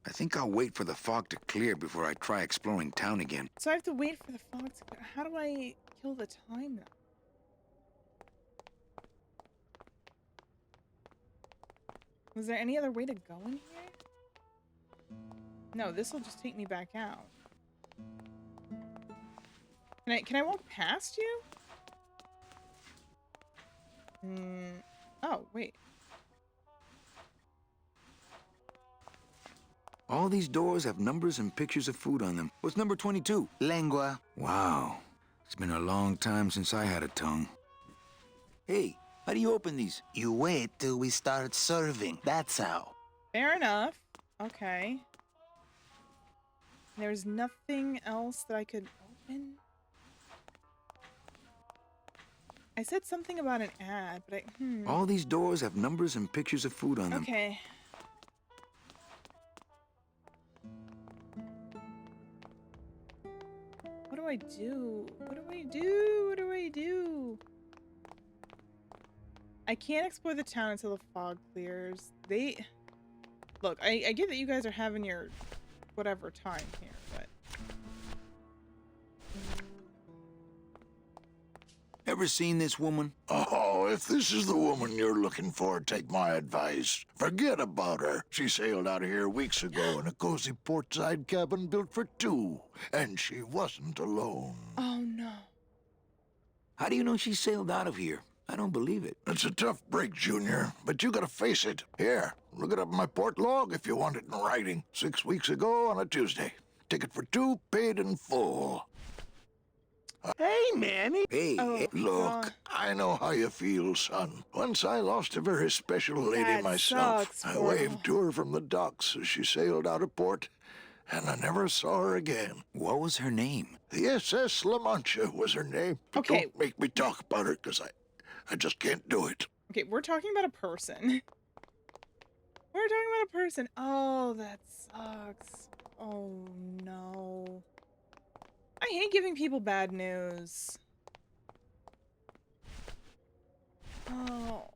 I think I'll wait for the fog to clear before I try exploring town again. So I have to wait for the fog to clear. How do I kill the time, though? Was there any other way to go in here? No, this will just take me back out. Can I walk past you? Oh, wait. All these doors have numbers and pictures of food on them. What's number 22? Lengua. Wow. It's been a long time since I had a tongue. Hey, how do you open these? You wait till we start serving. That's how. Fair enough. Okay. There's nothing else that I could open? I said something about an ad, but All these doors have numbers and pictures of food on them. Okay. What do I do? What do I do? What do I do? I can't explore the town until the fog clears. Look, I get that you guys are having your whatever time here, but... Ever seen this woman? Oh, if this is the woman you're looking for, take my advice. Forget about her. She sailed out of here weeks ago in a cozy portside cabin built for two, and she wasn't alone. Oh, no. How do you know she sailed out of here? I don't believe it. It's a tough break, Junior, but you gotta face it. Here, look it up in my port log if you want it in writing. 6 weeks ago on a Tuesday. Ticket for two, paid in full. Hey, Manny. Hey, Oh, hey, Look, I know how you feel, son. Once I lost a very special lady that myself. sucks I for- waved to her from the docks as she sailed out of port, and I never saw her again. what was her name? The SS La Mancha was her name. But Okay. don't make me talk about her, because I just can't do it. Okay, we're talking about a person. We're talking about a person. Oh, that sucks. Oh, no. I hate giving people bad news. Oh,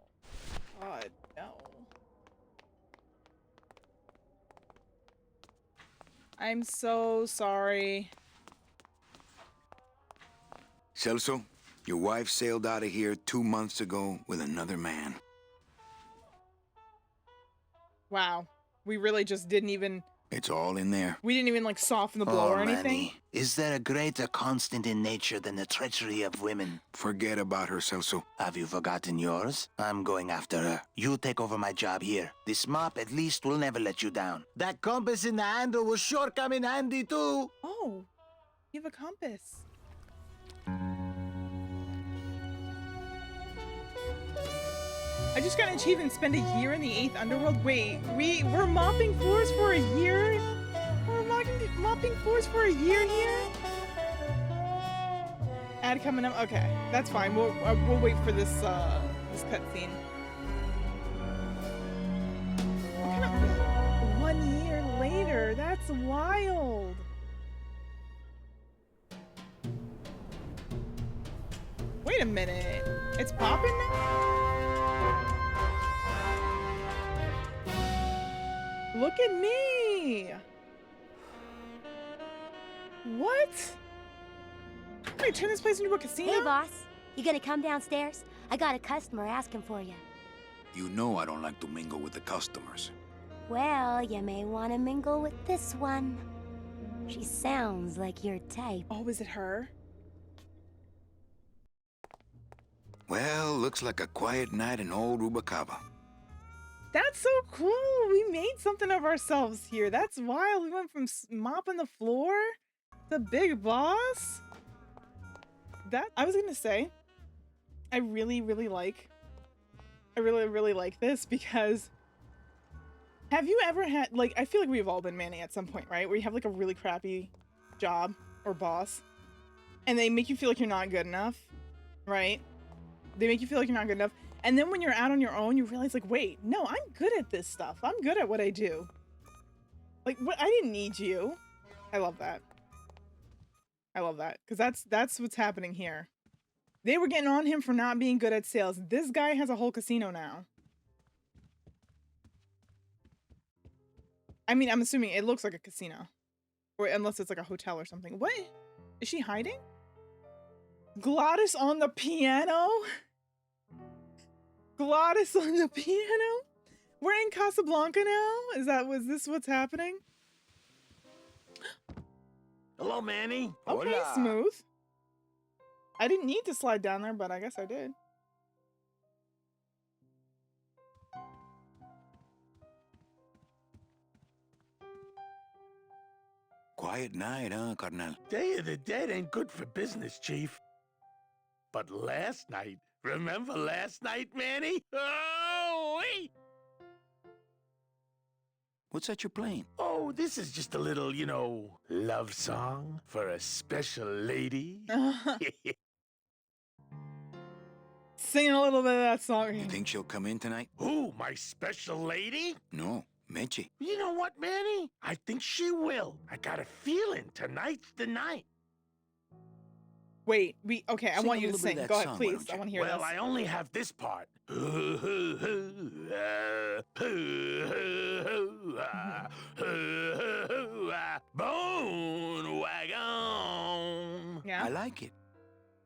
God, no. I'm so sorry. Celso, your wife sailed out of here 2 months ago with another man. Wow. We really just didn't even... It's all in there. We didn't even, like, soften the blow or anything? Manny, is there a greater constant in nature than the treachery of women? Forget about her, Celso. Have you forgotten yours? I'm going after her. You take over my job here. This mop at least will never let you down. That compass in the handle will sure come in handy too. Oh, you have a compass. I just got an achievement, spend a year in the 8th Underworld. Wait, we're mopping floors for a year? We're mopping floors for a year here? Ad coming up. Okay, that's fine. We'll wait for this this cutscene. What kind of 1 year later? That's wild. Wait a minute. It's popping now? Look at me! What? Wait, turn this place into a casino? Hey, boss. You gonna come downstairs? I got a customer asking for you. You know I don't like to mingle with the customers. Well, you may want to mingle with this one. She sounds like your type. Oh, is it her? Well, looks like a quiet night in old Rubacava. That's so cool! We made something of ourselves here. That's wild. We went from mopping the floor to Big Boss. I was gonna say, I really like this because have you ever had, like, I feel like we've all been Manny at some point, right? Where you have like a really crappy job or boss and they make you feel like you're not good enough, right? They make you feel like you're not good enough. And then when you're out on your own, you realize, like, wait, no, I'm good at this stuff. I'm good at what I do. Like, what? I didn't need you. I love that. I love that. Because that's what's happening here. They were getting on him for not being good at sales. This guy has a whole casino now. I mean, I'm assuming it looks like a casino. Or unless it's like a hotel or something. What? Is she hiding? Gladys on the piano? Gladys on the piano? We're in Casablanca now? Was this what's happening? Hello, Manny. Okay, Hola. smooth. I didn't need to slide down there, but I guess I did. Quiet night, huh, Carnal? Day of the Dead ain't good for business, Chief. But last night, remember last night, Manny? Oh, wait! What's that you're playing? Oh, this is just a little, you know, love song for a special lady. Singing a little bit of that song. You think she'll come in tonight? Who, my special lady? No, Meche. You know what, Manny? I think she will. I got a feeling tonight's the night. Wait, okay, I Sing want a you to little bit sing. of Go that ahead, song, why please. don't I you? want to hear Well, this. I only have this part. Bone wagon. Yeah. I like it.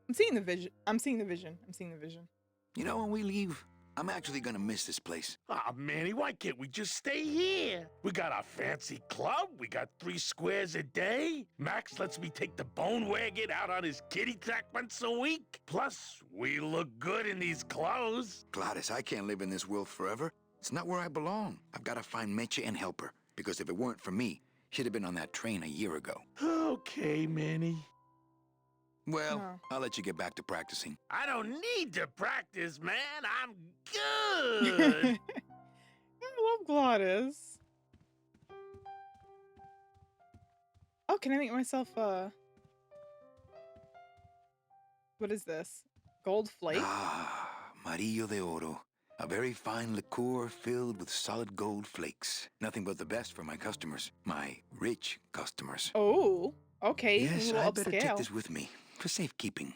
I'm seeing the vision. I'm seeing the vision. I'm seeing the vision. You know, when we leave, I'm actually gonna miss this place. Aw, Manny, why can't we just stay here? We got our fancy club. We got 3 squares a day. Max lets me take the bone wagon out on his kitty track once a week. Plus, we look good in these clothes. Gladys, I can't live in this world forever. It's not where I belong. I've gotta find Meche and help her. Because if it weren't for me, she'd have been on that train a year ago. Okay, Manny. Well, Oh. I'll let you get back to practicing. I don't need to practice, man. I'm good. I love Glottis. Oh, can I make myself what is this? Gold flake? Ah, Marillo de Oro. A very fine liqueur filled with solid gold flakes. Nothing but the best for my customers. My rich customers. Oh, okay. A Yes, little I better take upscale. this with me for safekeeping.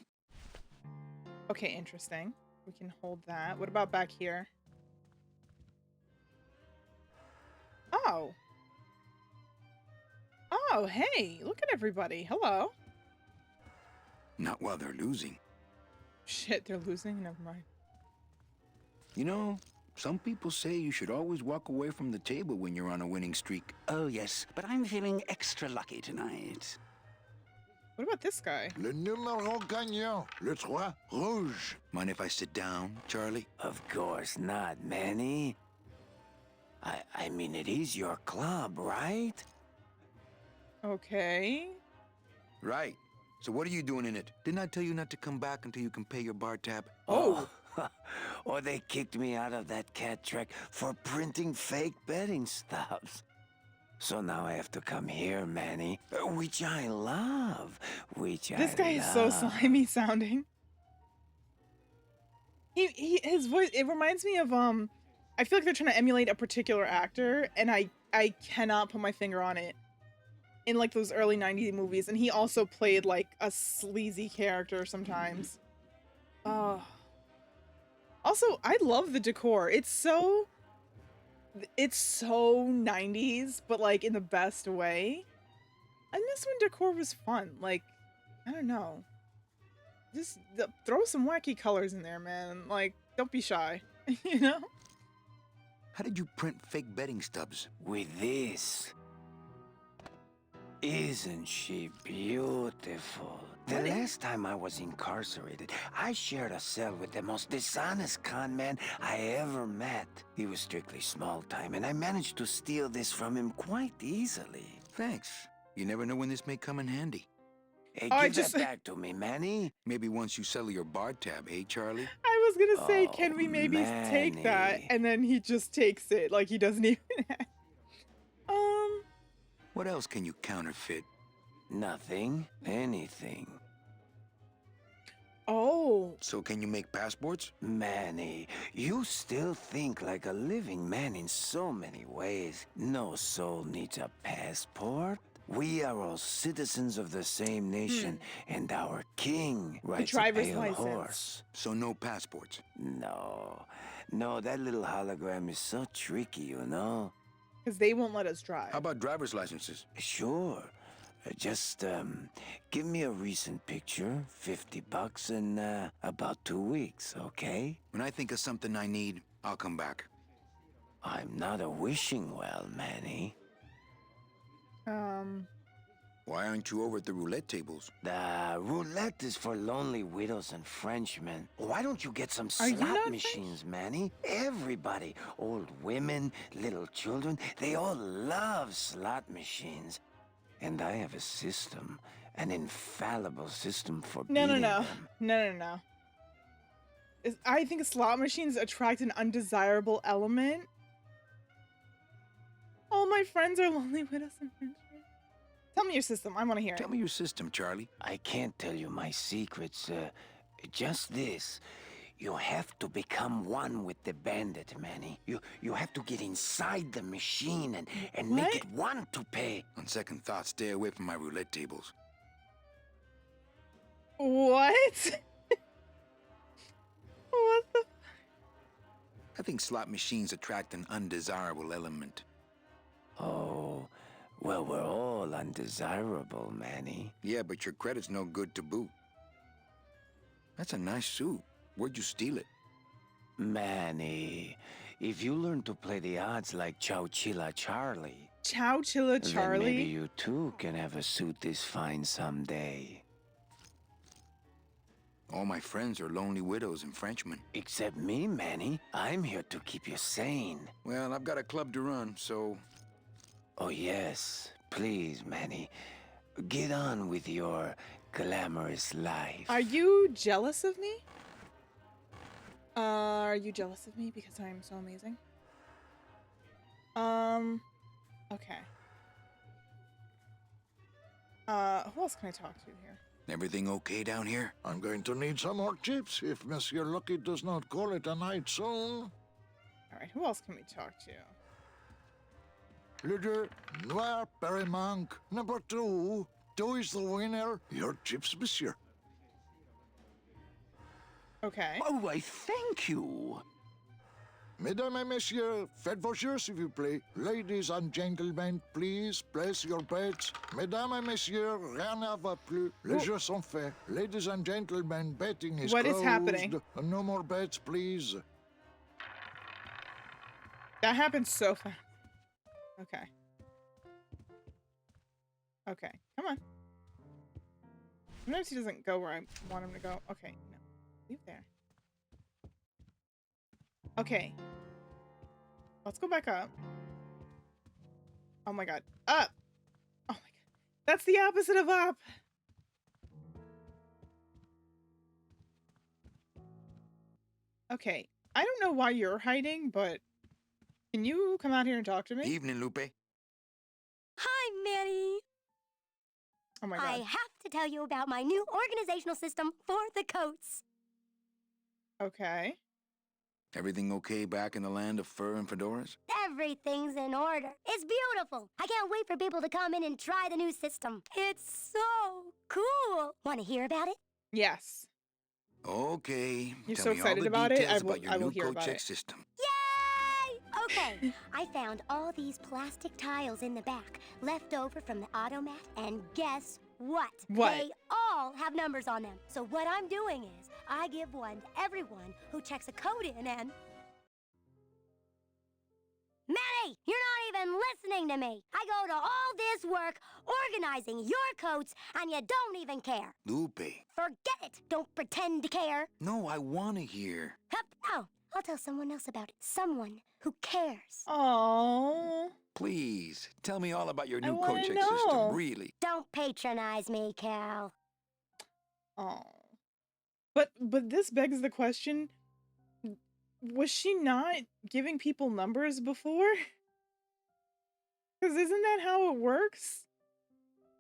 Okay, interesting. We can hold that. What about back here? Oh. Oh, hey, look at everybody. Hello. Not while they're losing. Shit, they're losing? Never mind. You know, some people say you should always walk away from the table when you're on a winning streak. Oh, yes, but I'm feeling extra lucky tonight. What about this guy? Le numéro gagnant, le 3 rouge. Mind if I sit down, Charlie? Of course not, Manny. I mean, it is your club, right? Okay. Right. So what are you doing in it? Didn't I tell you not to come back until you can pay your bar tab? Oh. Or they kicked me out of that cat track for printing fake betting stubs. So now I have to come here, Manny, which I love, This guy is so slimy sounding. His voice, it reminds me of I feel like they're trying to emulate a particular actor, and I cannot put my finger on it. In like those early 90s movies, and he also played like a sleazy character sometimes. Also, I love the decor. It's so 90s, but like in the best way. I miss when decor was fun. Like, I don't know. Just throw some wacky colors in there, man. Like, don't be shy. You know? How did you print fake betting stubs? With this. Isn't she beautiful? The last time I was incarcerated, I shared a cell with the most dishonest con man I ever met. He was strictly small time, and I managed to steal this from him quite easily. Thanks. You never know when this may come in handy. Hey, give that back to me, Manny. Maybe once you settle your bar tab, eh, Charlie? I was gonna say, can we maybe take that? And then he just takes it, like he doesn't even What else can you counterfeit? Nothing. Anything. Oh. So can you make passports? Manny, you still think like a living man in so many ways. No soul needs a passport. We are all citizens of the same nation, and our king rides a pale horse. So no passports? No. No, that little hologram is so tricky, you know? Because they won't let us drive. How about driver's licenses? Sure. Just, give me a recent picture, $50 in, about 2 weeks, okay? When I think of something I need, I'll come back. I'm not a wishing well, Manny. Why aren't you over at the roulette tables? The roulette is for lonely widows and Frenchmen. Why don't you get some slot machines, Manny? Everybody, old women, little children, they all love slot machines. And I have a system, an infallible system for beating them. No. I think slot machines attract an undesirable element. All my friends are lonely widows and Frenchmen. Tell me your system. I want to hear it. Tell me your system, Charlie. I can't tell you my secrets. Just this. You have to become one with the bandit, Manny. You have to get inside the machine and make it want to pay. On second thought, stay away from my roulette tables. What? What the? I think slot machines attract an undesirable element. Oh, well, we're all undesirable, Manny. Yeah, but your credit's no good to boot. That's a nice suit. Where'd you steal it? Manny, if you learn to play the odds like Chowchilla Charlie... Chowchilla Charlie? Then maybe you too can have a suit this fine someday. All my friends are lonely widows and Frenchmen. Except me, Manny. I'm here to keep you sane. Well, I've got a club to run, so... Oh, yes. Please, Manny. Get on with your glamorous life. Are you jealous of me? Are you jealous of me because I'm so amazing? Okay. Who else can I talk to here? Everything okay down here? I'm going to need some more chips if Monsieur Lucky does not call it a night soon. Alright, who else can we talk to? Leader, Noir Perrimanque, number 2. 2 is the winner. Your chips, monsieur. Okay. Oh, I thank you. Mesdames et messieurs, faites vos jeux, s'il vous plaît. Ladies and gentlemen, please place your bets. Mesdames et messieurs, rien ne va plus. Les jeux sont faits. Ladies and gentlemen, betting is What closed. is happening? No more bets, please. That happened so fast. Okay. Okay, come on. Sometimes he doesn't go where I want him to go. Okay, no. Leave there. Okay. Let's go back up. Oh my god. Up! Oh my god. That's the opposite of up! Okay. I don't know why you're hiding, but can you come out here and talk to me? Evening, Lupe. Hi, Manny. Oh my god. I have to tell you about my new organizational system for the coats. Okay. Everything okay back in the land of fur and fedoras? Everything's in order. It's beautiful. I can't wait for people to come in and try the new system. It's so cool. Want to hear about it? Yes. Okay. You're Tell so me all excited the about it. details I will about your new hear coat about check it. system. Yay! Okay, I found all these plastic tiles in the back, left over from the automat, and guess what? What? They all have numbers on them. So what I'm doing is, I give one to everyone who checks a code in and... Manny, you're not even listening to me. I go to all this work organizing your coats, and you don't even care. Lupe. Forget it. Don't pretend to care. No, I want to hear. Hup. Oh, I'll tell someone else about it. Someone who cares. Oh. Please, tell me all about your I new coat wanna check know. system, really. Don't patronize me, Cal. Oh. But this begs the question, was she not giving people numbers before? Because isn't that how it works?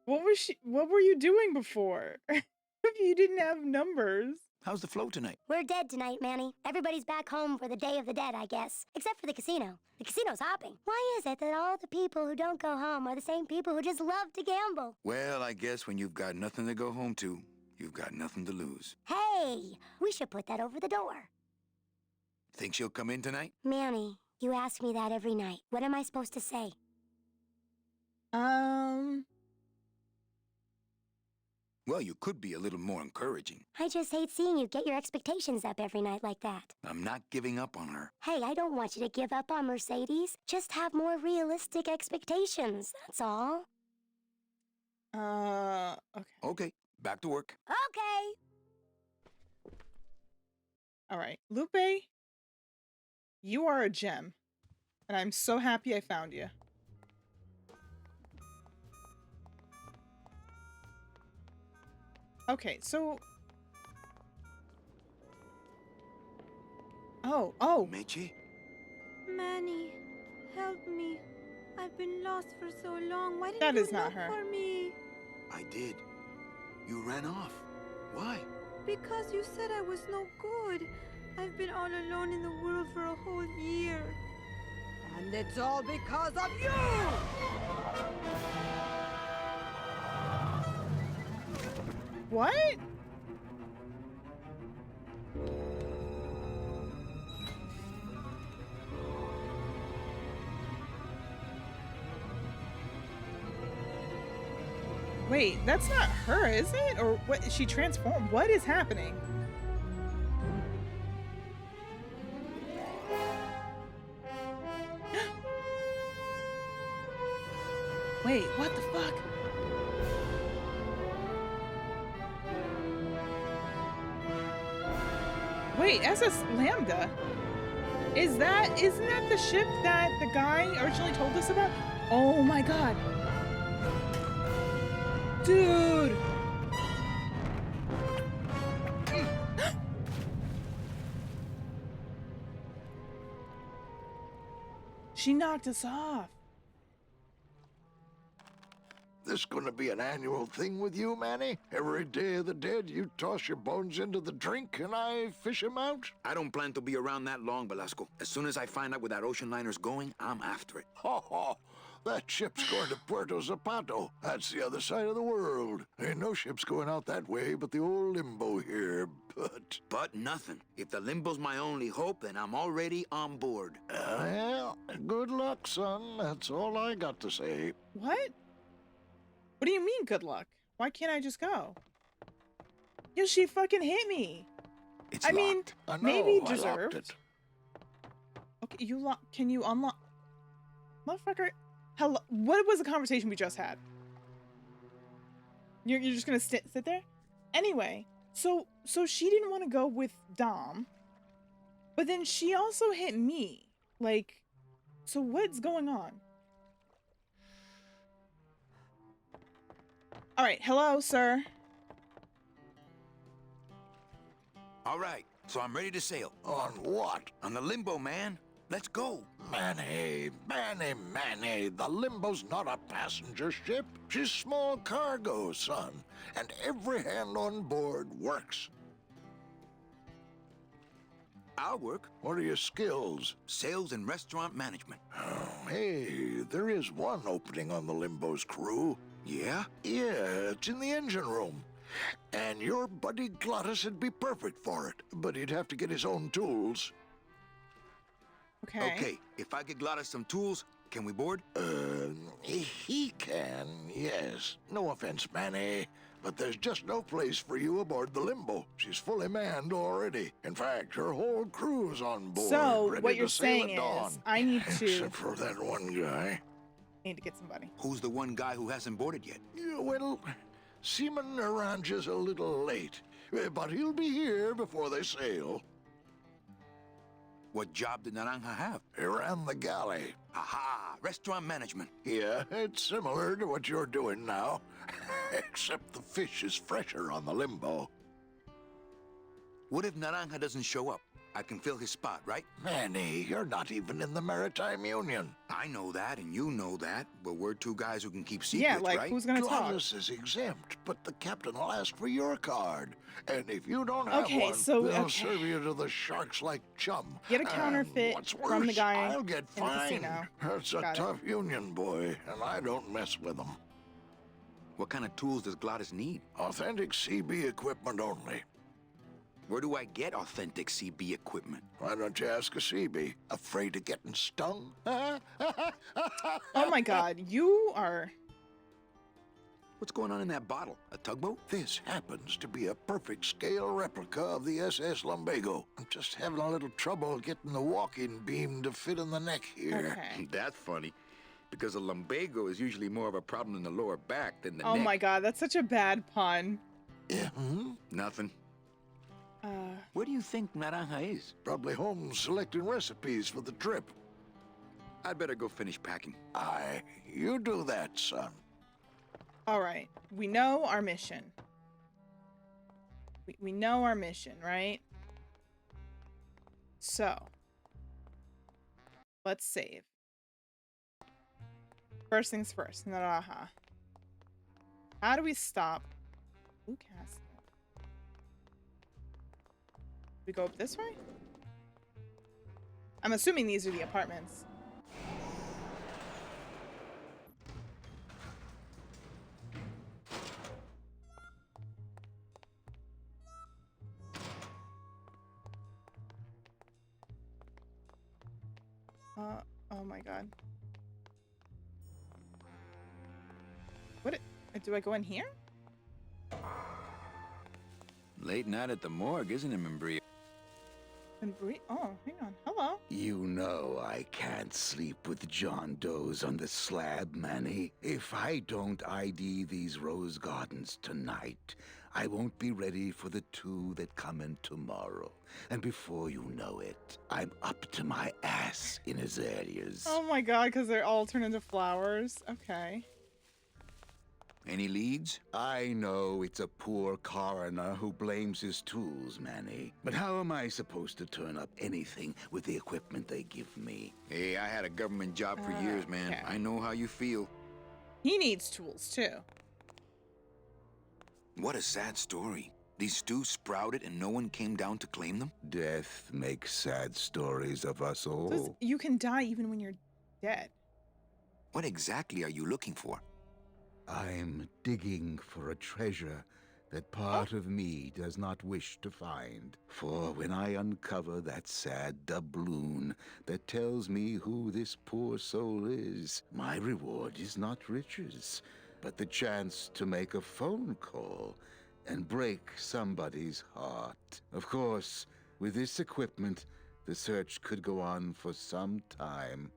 What were you doing before? If you didn't have numbers? How's the flow tonight? We're dead tonight, Manny. Everybody's back home for the Day of the Dead, I guess. Except for the casino. The casino's hopping. Why is it that all the people who don't go home are the same people who just love to gamble? Well, I guess when you've got nothing to go home to, you've got nothing to lose. Hey, we should put that over the door. Think she'll come in tonight? Manny, you ask me that every night. What am I supposed to say? Well, you could be a little more encouraging. I just hate seeing you get your expectations up every night like that. I'm not giving up on her. Hey, I don't want you to give up on Mercedes. Just have more realistic expectations, that's all. Okay. Okay, back to work. Okay. All right. Lupe, you are a gem. And I'm so happy I found you. Okay, so... Oh. Meche? Manny, help me. I've been lost for so long. Why didn't That you is not look her. for me? I did. You ran off. Why? Because you said I was no good. I've been all alone in the world for a whole year. And it's all because of you! What? Wait, that's not her, is it? Or what? Is she transformed? What is happening? Wait, what the fuck? Wait, SS Lambda? Isn't that the ship that the guy originally told us about? Oh my god. Dude! She knocked us off. This gonna be an annual thing with you, Manny? Every Day of the Dead, you toss your bones into the drink and I fish 'em out? I don't plan to be around that long, Velasco. As soon as I find out where that ocean liner's going, I'm after it. Ho ho! That ship's going to Puerto Zapato. That's the other side of the world. Ain't no ships going out that way but the old limbo here, but... But nothing. If the limbo's my only hope, then I'm already on board. Well, good luck, son. That's all I got to say. What? What do you mean, good luck? Why can't I just go? Yo, she fucking hit me. It's I mean, locked. I know, maybe I locked deserved. it. Okay, you lock. Can you unlock? Motherfucker. Hello. What was the conversation we just had? You're just gonna sit there? Anyway, so she didn't want to go with Dom, but then she also hit me. Like, so what's going on? All right, hello, sir. All right, so I'm ready to sail. On what? On the limbo, man. Let's go. Manny, the Limbo's not a passenger ship. She's small cargo, son. And every hand on board works. I'll work. What are your skills? Sales and restaurant management. Oh, hey, there is one opening on the Limbo's crew. Yeah? Yeah, it's in the engine room. And your buddy Glottis would be perfect for it, but he'd have to get his own tools. Okay. Okay, if I get Glottis some tools, can we board? He can, yes. No offense, Manny, but there's just no place for you aboard the Limbo. She's fully manned already. In fact, her whole crew's on board. So ready what to you're sail saying at dawn. is, I need to Except for that one guy. need to get somebody. Who's the one guy who hasn't boarded yet? Yeah, well, Seaman Naranja's a little late, but he'll be here before they sail. What job did Naranja have? He ran the galley. Aha! Restaurant management. Yeah, it's similar to what you're doing now, except the fish is fresher on the Limbo. What if Naranja doesn't show up? I can fill his spot, right? Manny, you're not even in the Maritime Union. I know that, and you know that, but we're two guys who can keep Yeah, secrets, like, right? who's gonna talk? Glottis is exempt, but the captain will ask for your card. And if you don't have Okay, one, so- they'll okay. serve you to the sharks like chum. Get a And counterfeit what's from the worse, guy I'll get in the fined. casino. That's a Got it. tough union, boy, and I don't mess with them. What kind of tools does Glottis need? Authentic CB equipment only. Where do I get authentic CB equipment? Why don't you ask a CB? Afraid of getting stung? Oh my god, you are... What's going on in that bottle? A tugboat? This happens to be a perfect scale replica of the SS Lumbago. I'm just having a little trouble getting the walking beam to fit in the neck here. Okay. That's funny, because a lumbago is usually more of a problem in the lower back than the Oh neck. my god, that's such a bad pun. Yeah, Nothing. Where do you think Naranja is? Probably home selecting recipes for the trip. I'd better go finish packing. Aye, you do that, son. All right, we know our mission. We know our mission, right? So, let's save. First things first, Naranja. How do we stop Lucas? We go up this way? I'm assuming these are the apartments. Oh my god. What? Do I go in here? Late night at the morgue, isn't it, Membria? Oh, hang on. Hello. You know I can't sleep with John Doe's on the slab, Manny. If I don't ID these rose gardens tonight, I won't be ready for the two that come in tomorrow. And before you know it, I'm up to my ass in azaleas. Oh my god, because they're all turned into flowers. Okay. Any leads? I know it's a poor coroner who blames his tools, Manny. But how am I supposed to turn up anything with the equipment they give me? Hey, I had a government job for years, man. Okay. I know how you feel. He needs tools, too. What a sad story. These stews sprouted and no one came down to claim them? Death makes sad stories of us all. Says you can die even when you're dead. What exactly are you looking for? I'm digging for a treasure that part of me does not wish to find. For when I uncover that sad doubloon that tells me who this poor soul is, my reward is not riches, but the chance to make a phone call and break somebody's heart. Of course, with this equipment, the search could go on for some time.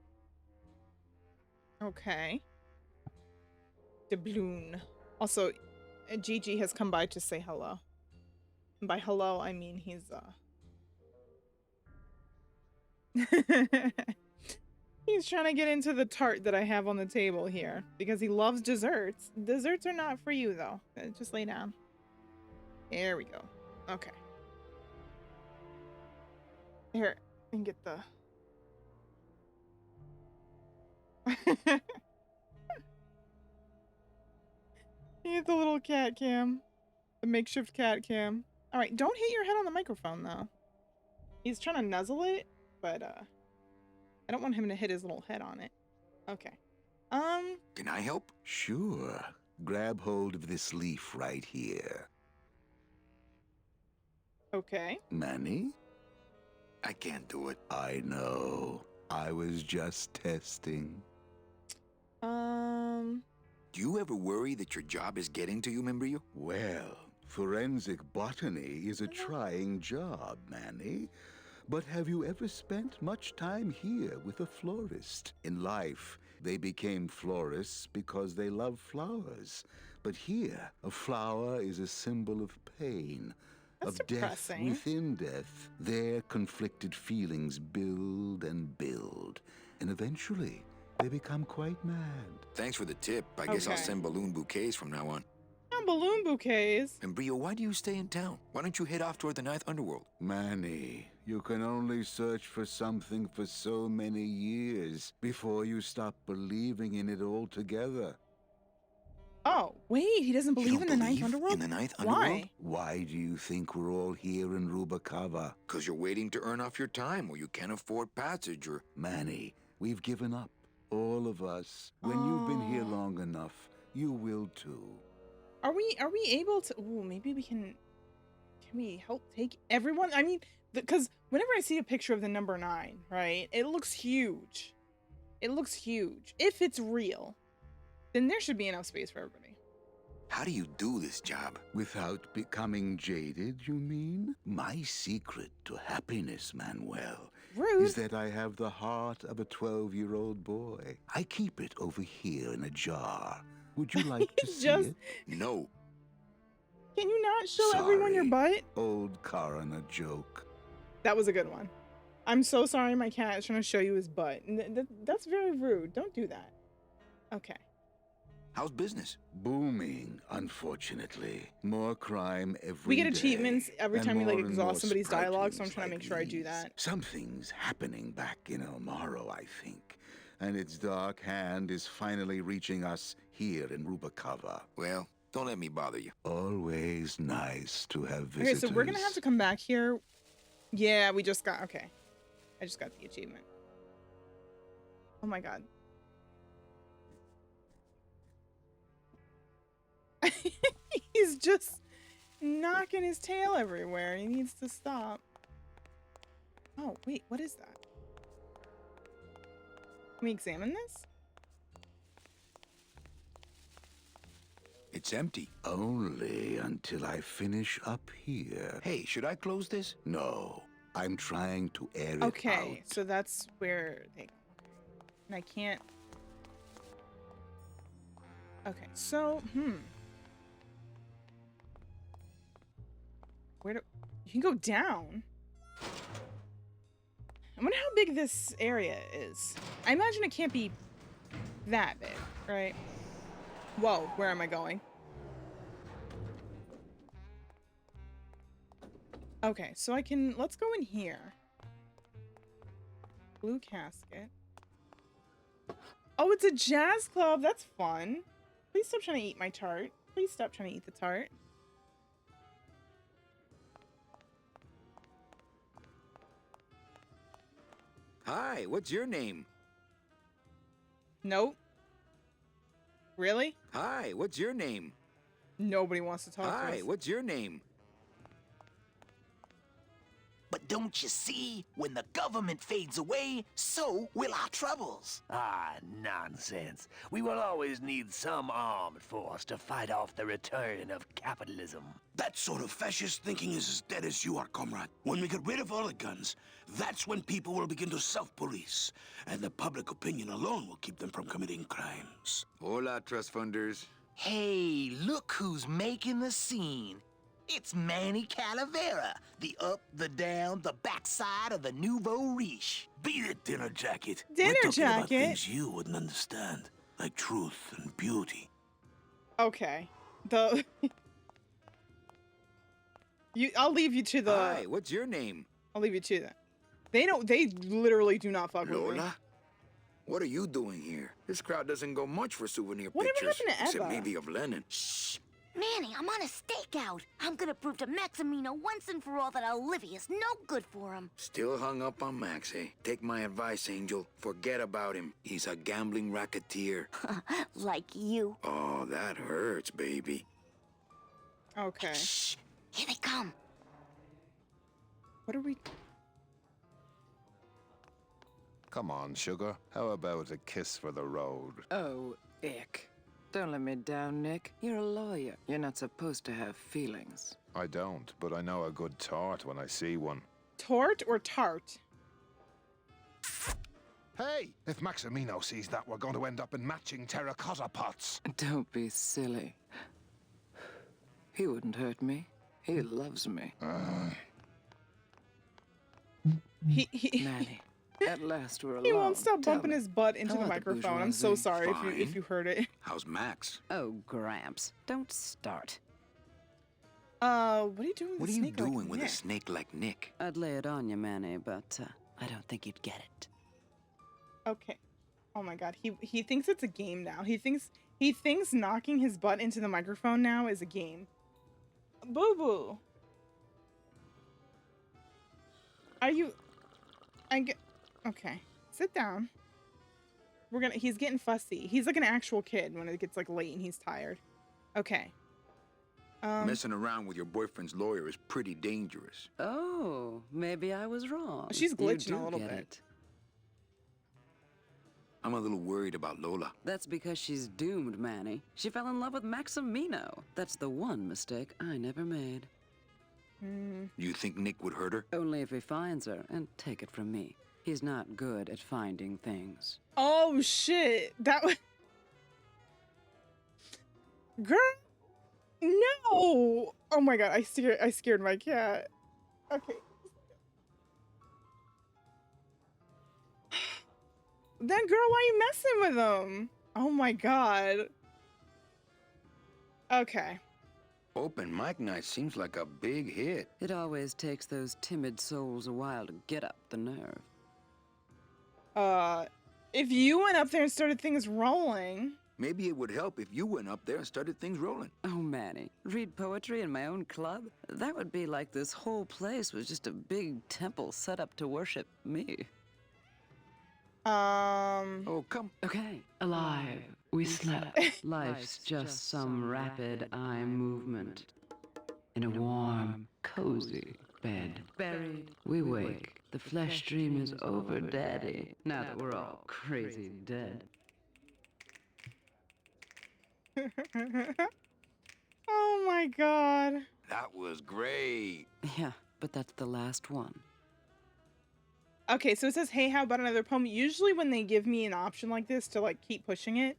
Okay. Doubloon. Also, Gigi has come by to say hello. And by hello, I mean he's, he's trying to get into the tart that I have on the table here. Because he loves desserts. Desserts are not for you, though. Just lay down. There we go. Okay. Here, and get the... Get the little cat cam. The makeshift cat cam. Alright, don't hit your head on the microphone, though. He's trying to nuzzle it, but, I don't want him to hit his little head on it. Okay. Can I help? Sure. Grab hold of this leaf right here. Okay. Manny? I can't do it. I know. I was just testing. Do you ever worry that your job is getting to you, Membrillo? Well, forensic botany is a trying job, Manny. But have you ever spent much time here with a florist? In life, they became florists because they love flowers. But here, a flower is a symbol of pain, That's of depressing. death within death. Their conflicted feelings build and build, and eventually, they become quite mad. Thanks for the tip. I guess I'll Okay. send balloon bouquets from now on. Balloon bouquets. Membrillo, why do you stay in town? Why don't you head off toward the ninth underworld? Manny, you can only search for something for so many years before you stop believing in it altogether. Oh, wait, he doesn't believe in the ninth believe underworld? in the ninth Why? underworld? Why do you think we're all here in Rubacava? Because you're waiting to earn off your time or you can't afford passage or... Manny, we've given up. All of us. When you've been here long enough, you will too. Are we able to... Ooh, maybe we can we help take everyone? I mean, because whenever I see a picture of the number 9, right, it looks huge. It looks huge. If it's real, then there should be enough space for everybody. How do you do this job? Without becoming jaded, you mean? My secret to happiness, Manuel, Rude. is that I have the heart of a 12-year-old boy. I keep it over here in a jar. Would you like to see it? No. Can you not show everyone your butt? Old coroner joke. That was a good one. I'm so sorry my cat is trying to show you his butt. That's very rude. Don't do that. Okay. How's business? Booming, unfortunately. More crime every We get day, achievements every and time we more like and exhaust more somebody's dialogue, so I'm sproutings trying to like make sure I do these. that. Something's happening back in El Morro, I think. And its dark hand is finally reaching us here in Rubacava. Well, don't let me bother you. Always nice to have Okay, visitors. so we're gonna have to come back here. Yeah, we just got, okay. I just got the achievement. Oh my god. He's just knocking his tail everywhere. He needs to stop. Oh, wait, what is that? Can we examine this? It's empty. Only until I finish up here. Hey, should I close this? No, I'm trying to air it Okay, out. so that's where they... And I can't... Okay, so, Where do... You can go down. I wonder how big this area is. I imagine it can't be that big, right? Whoa, where am I going? Okay, so let's go in here. Blue casket. Oh, it's a jazz club. That's fun. Please stop trying to eat my tart. Please stop trying to eat the tart. Hi, what's your name? Nope. Really? Hi, what's your name? Nobody wants to talk to us. Hi, what's your name? But don't you see? When the government fades away, so will our troubles. Ah, nonsense. We will always need some armed force to fight off the return of capitalism. That sort of fascist thinking is as dead as you are, comrade. When we get rid of all the guns, that's when people will begin to self-police. And the public opinion alone will keep them from committing crimes. Hola, trust funders. Hey, look who's making the scene. It's Manny Calavera, the up, the down, the backside of the nouveau riche. Beat it, dinner jacket. Dinner We're talking about jacket? things you wouldn't understand, like truth and beauty. Okay. I'll leave you to the... Hi, what's your name? I'll leave you to that. They literally do not fuck with me. Lola? What are you doing here? This crowd doesn't go much for souvenir Whatever pictures. happened to Except Eva? maybe of Lenin. Shh! Manny, I'm on a stakeout. I'm gonna prove to Maximino once and for all that Olivia's no good for him. Still hung up on Max, eh? Take my advice, Angel. Forget about him. He's a gambling racketeer. Like you. Oh, that hurts, baby. Okay. Shh! Here they come. What are we... Come on, sugar. How about a kiss for the road? Oh, ick. Don't let me down, Nick. You're a lawyer. You're not supposed to have feelings. I don't, but I know a good tart when I see one. Tort or tart? Hey! If Maximino sees that, we're going to end up in matching terracotta pots. Don't be silly. He wouldn't hurt me. He loves me. Manny, at last we're alone. He won't stop Tell bumping me, his butt into how the are microphone. I'm so bourgeoisie? sorry Fine. if you heard it. How's Max? Oh, Gramps, don't start. What are you doing with What a are you snake like doing with a Nick? snake like Nick? I'd lay it on you, Manny, but I don't think you'd get it. Okay. Oh my god, he thinks it's a game now. He thinks knocking his butt into the microphone now is a game. Boo boo. Are you? Okay. Sit down. He's getting fussy. He's like an actual kid when it gets like late and he's tired. Okay. Messing around with your boyfriend's lawyer is pretty dangerous. Oh, maybe I was wrong. She's You glitching do a little get bit. it. I'm a little worried about Lola. That's because she's doomed, Manny. She fell in love with Maximino. That's the one mistake I never made. You think Nick would hurt her? Only if he finds her, and take it from me. He's not good at finding things. Oh shit. That was... Girl. No. Oh my god, I scared my cat. Okay. Then girl, why are you messing with him? Oh my god. Okay. Open mic night seems like a big hit. It always takes those timid souls a while to get up the nerve. If you went up there and started things rolling... Maybe it would help if you went up there and started things rolling. Oh, Manny, read poetry in my own club? That would be like this whole place was just a big temple set up to worship me. Oh, come. Okay. Alive. We slept. Life's just some rapid eye movement. In a warm, cozy bed. Buried. We wake. The flesh dream is over, Daddy. Now that we're all crazy dead. Oh my god. That was great. Yeah, but that's the last one. Okay, so it says, hey, how about another poem? Usually when they give me an option like this to like keep pushing it,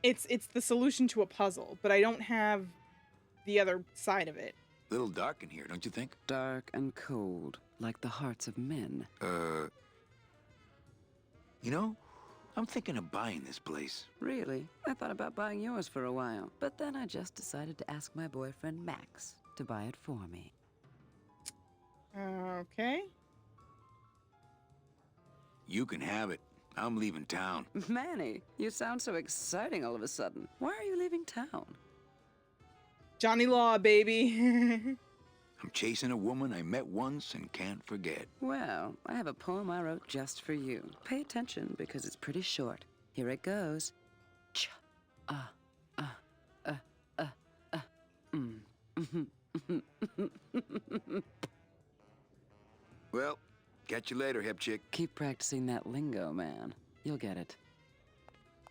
it's the solution to a puzzle, but I don't have the other side of it. A little dark in here, don't you think? Dark and cold, like the hearts of men. You know, I'm thinking of buying this place. Really? I thought about buying yours for a while, but then I just decided to ask my boyfriend Max to buy it for me. Okay. You can have it. I'm leaving town. Manny, you sound so exciting all of a sudden. Why are you leaving town? Johnny Law, baby. I'm chasing a woman I met once and can't forget. Well, I have a poem I wrote just for you. Pay attention because it's pretty short. Here it goes. Ch ah ah ah ah ah Well, catch you later, hip chick. Keep practicing that lingo, man. You'll get it.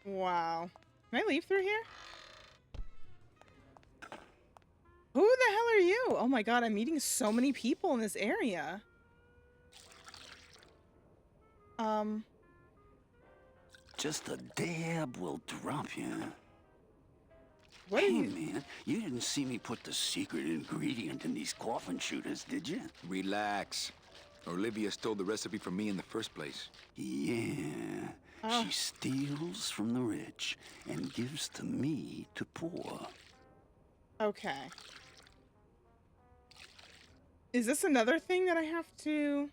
Wow. Can I leave through here? Who the hell are you? Oh my god, I'm meeting so many people in this area. Just a dab will drop you. What hey, man, you didn't see me put the secret ingredient in these coffin shooters, did you? Relax. Olivia stole the recipe from me in the first place. Yeah. She steals from the rich and gives to me to poor. Okay. Is this another thing that I have to...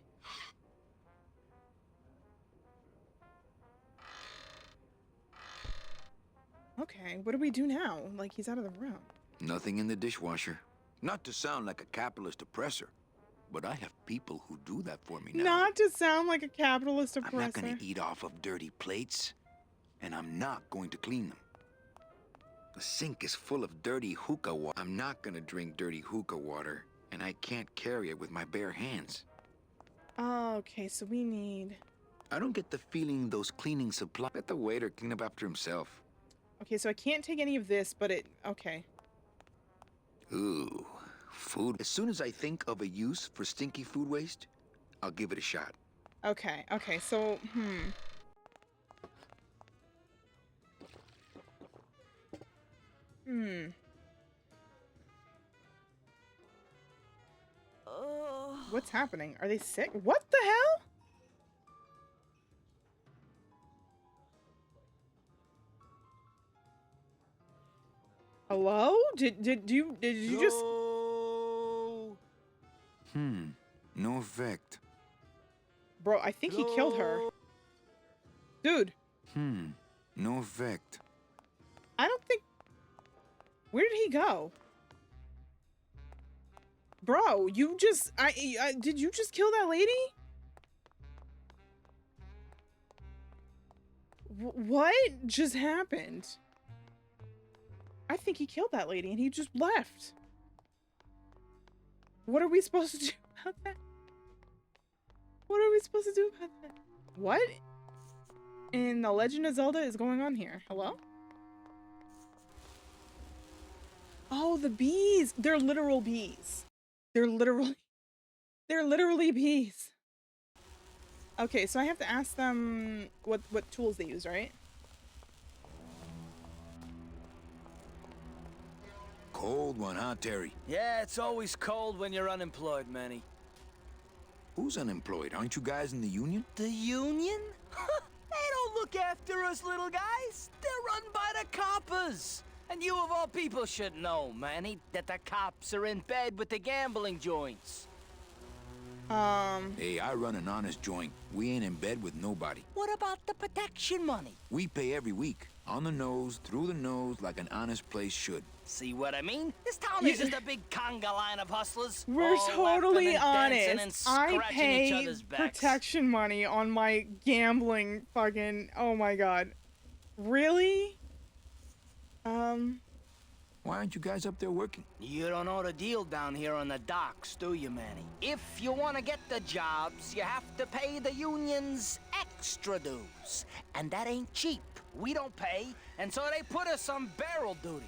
Okay, what do we do now? Like, he's out of the room. Nothing in the dishwasher. Not to sound like a capitalist oppressor, but I have people who do that for me now. Not to sound like a capitalist oppressor. I'm not going to eat off of dirty plates, and I'm not going to clean them. The sink is full of dirty hookah water. I'm not going to drink dirty hookah water, and I can't carry it with my bare hands. Oh, okay, so we need... I don't get the feeling those cleaning supplies... Let the waiter clean up after himself. Okay, so I can't take any of this, but it... Okay. Ooh, food. As soon as I think of a use for stinky food waste, I'll give it a shot. Okay, okay, so, What's happening? Are they sick? What the hell? Hello? Did you just... No effect. Bro, I think he killed her. Dude. No effect. I don't think... Where did he go? Bro, you just... did you just kill that lady? What just happened? I think he killed that lady and he just left. What are we supposed to do about that? What are we supposed to do about that? What in The Legend of Zelda is going on here? Hello? Oh, the bees. They're literal bees. They're literally bees. Okay, so I have to ask them what tools they use, right? Cold one, huh, Terry? Yeah, it's always cold when you're unemployed, Manny. Who's unemployed? Aren't you guys in the union? The union? They don't look after us little guys. They're run by the coppers. And you of all people should know, Manny, that the cops are in bed with the gambling joints. Hey, I run an honest joint. We ain't in bed with nobody. What about the protection money? We pay every week. On the nose, through the nose, like an honest place should. See what I mean? This town is just a big conga line of hustlers. We're totally honest. I each pay other's backs. protection money on my gambling fucking... Oh my god. Really? Why aren't you guys up there working? You don't know the deal down here on the docks, do you, Manny? If you want to get the jobs, you have to pay the unions extra dues. And that ain't cheap. We don't pay, and so they put us on barrel duty.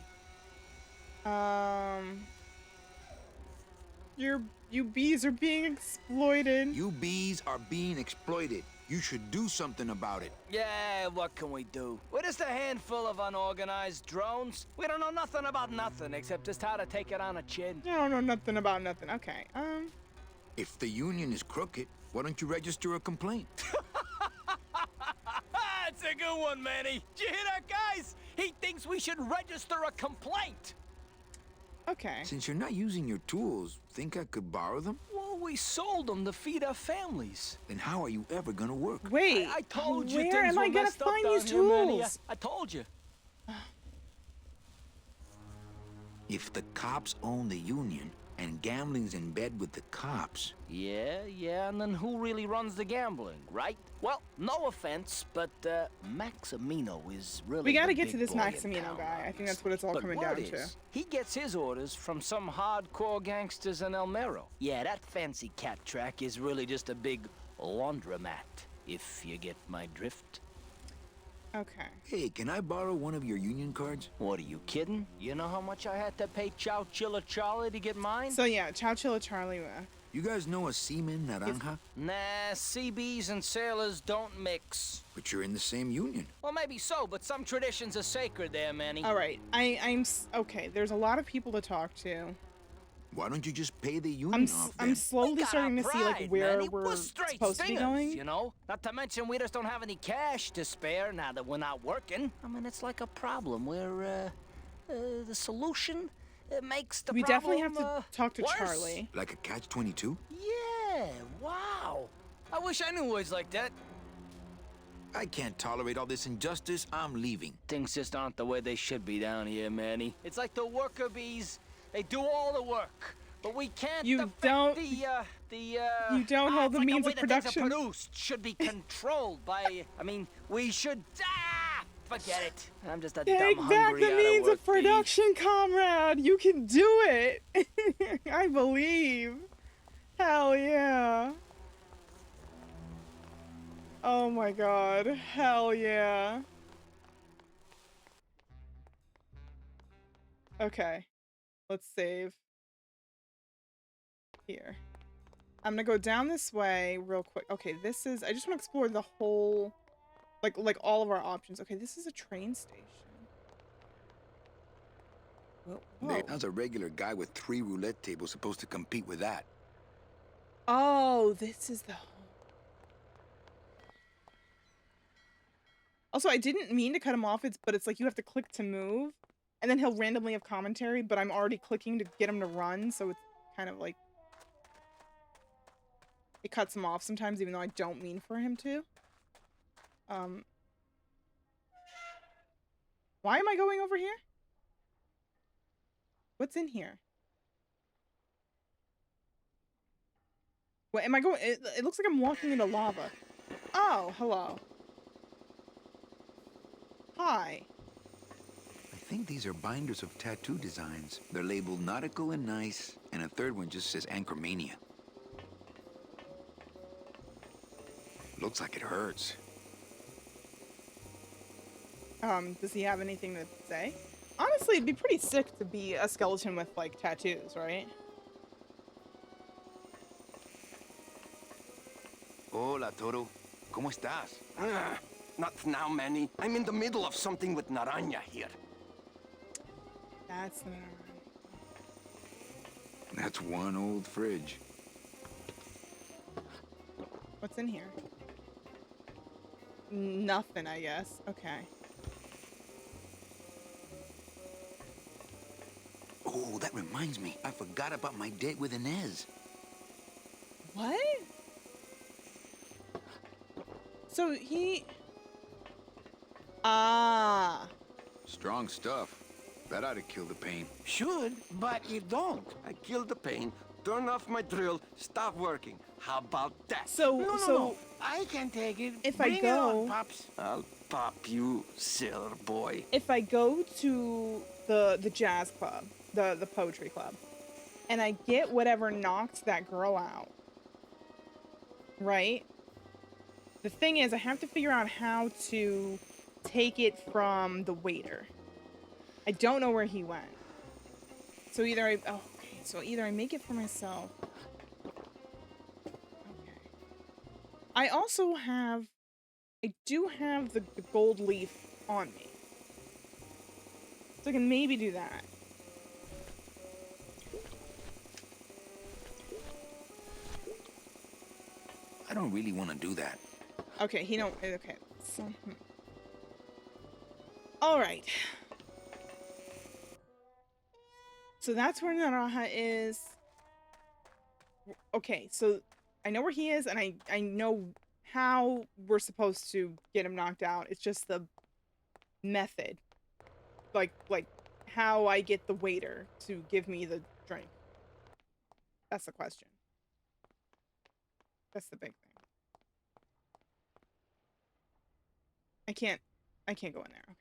You bees are being exploited. You bees are being exploited. You should do something about it. Yeah, what can we do? We're just a handful of unorganized drones. We don't know nothing about nothing except just how to take it on a chin. I don't know nothing about nothing. Okay, If the union is crooked, why don't you register a complaint? It's That's a good one, Manny. Did you hear that, guys? He thinks we should register a complaint. Okay. Since you're not using your tools, think I could borrow them? Well, we sold them to feed our families. Then how are you ever gonna work? Wait, I told you where things am were I gonna messed up find down these here, Manny. tools? I told you. If the cops own the union and gambling's in bed with the cops. Yeah, and then who really runs the gambling, right? Well, no offense, but Maximino is really We gotta the get to big this boy in Maximino town, guy. I think that's what it's all But coming word down to. is, he gets his orders from some hardcore gangsters in El Mero. Yeah, that fancy cat track is really just a big laundromat, if you get my drift. Okay. Hey, can I borrow one of your union cards? What, are you kidding? You know how much I had to pay Chow Chilla Charlie to get mine? So yeah, Chow Chilla Charlie. You guys know a seaman, Naranja? Nah, CBs and sailors don't mix. But you're in the same union. Well, maybe so, but some traditions are sacred there, Manny. All right, okay. There's a lot of people to talk to. Why don't you just pay the union off then? I'm slowly starting to see like where Manny. we're straight supposed to be stingers, going. you know? Not to mention we just don't have any cash to spare now that we're not working. I mean, it's like a problem where the solution makes the We problem definitely have to talk to worse. Charlie. Like a catch-22? Yeah, wow. I wish I knew words like that. I can't tolerate all this injustice. I'm leaving. Things just aren't the way they should be down here, Manny. It's like the worker bees. They do all the work, but we can't You don't hold the like means the way of that things production. are produced should be controlled by. I mean, we should. Forget it. I'm just a Take dumb, back hungry, the means out-of-work of production, comrade. You can do it. I believe. Hell yeah. Oh my god. Hell yeah. Okay. Let's save. Here. I'm gonna go down this way real quick. Okay, this is... I just want to explore the whole... Like all of our options. Okay, this is a train station. Whoa. How's a regular guy with 3 roulette tables supposed to compete with that? Oh, this is the... Also, I didn't mean to cut him off, but it's like you have to click to move, and then he'll randomly have commentary, but I'm already clicking to get him to run, so it's kind of like... It cuts him off sometimes, even though I don't mean for him to. Why am I going over here? What's in here? What am I going? It looks like I'm walking into lava. Oh, hello. Hi. I think these are binders of tattoo designs. They're labeled nautical and nice, and a third one just says Anchormania. Looks like it hurts. Does he have anything to say? Honestly, it'd be pretty sick to be a skeleton with, like, tattoos, right? Hola, Toro. ¿Cómo estás? Not now, Manny. I'm in the middle of something with Naranja here. That's not... That's one old fridge. What's in here? Nothing, I guess. Okay. Oh, that reminds me. I forgot about my date with Inez. What? So he... Ah. Strong stuff. That ought to kill the pain. Should, but it don't. I killed the pain, turn off my drill, stop working. How about that? No. I can take it. If Bring I it go... on, Pops. I'll pop you, sailor boy. If I go to the jazz club, the poetry club, and I get whatever knocked that girl out, right? The thing is, I have to figure out how to take it from the waiter. I don't know where he went. So either I... Oh, okay. So either I make it for myself. Okay. I also have... I do have the gold leaf on me. So I can maybe do that. I don't really want to do that. Okay, he don't... Okay. So, All right. So that's where Naraha is. Okay, so I know where he is, and I know how we're supposed to get him knocked out. It's just the method. Like how I get the waiter to give me the drink. That's the question. That's the big thing. I can't go in there. Okay.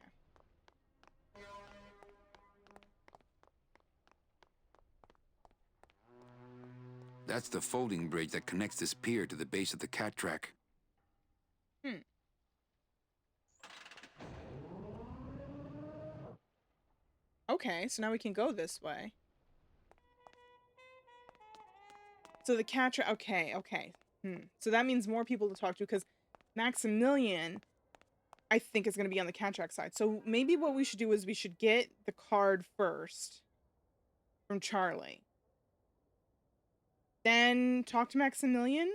That's the folding bridge that connects this pier to the base of the cat track. Okay, so now we can go this way. So the cat track. Okay. So that means more people to talk to, because Maximilian, I think, is going to be on the cat track side. So maybe what we should do is we should get the card first from Charlie. Then talk to Maximilian.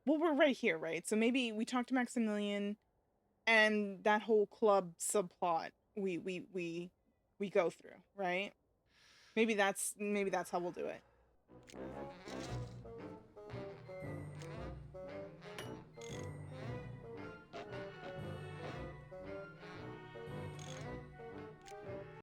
Well, we're right here, right? So maybe we talk to Maximilian, and that whole club subplot we go through, right? Maybe that's how we'll do it.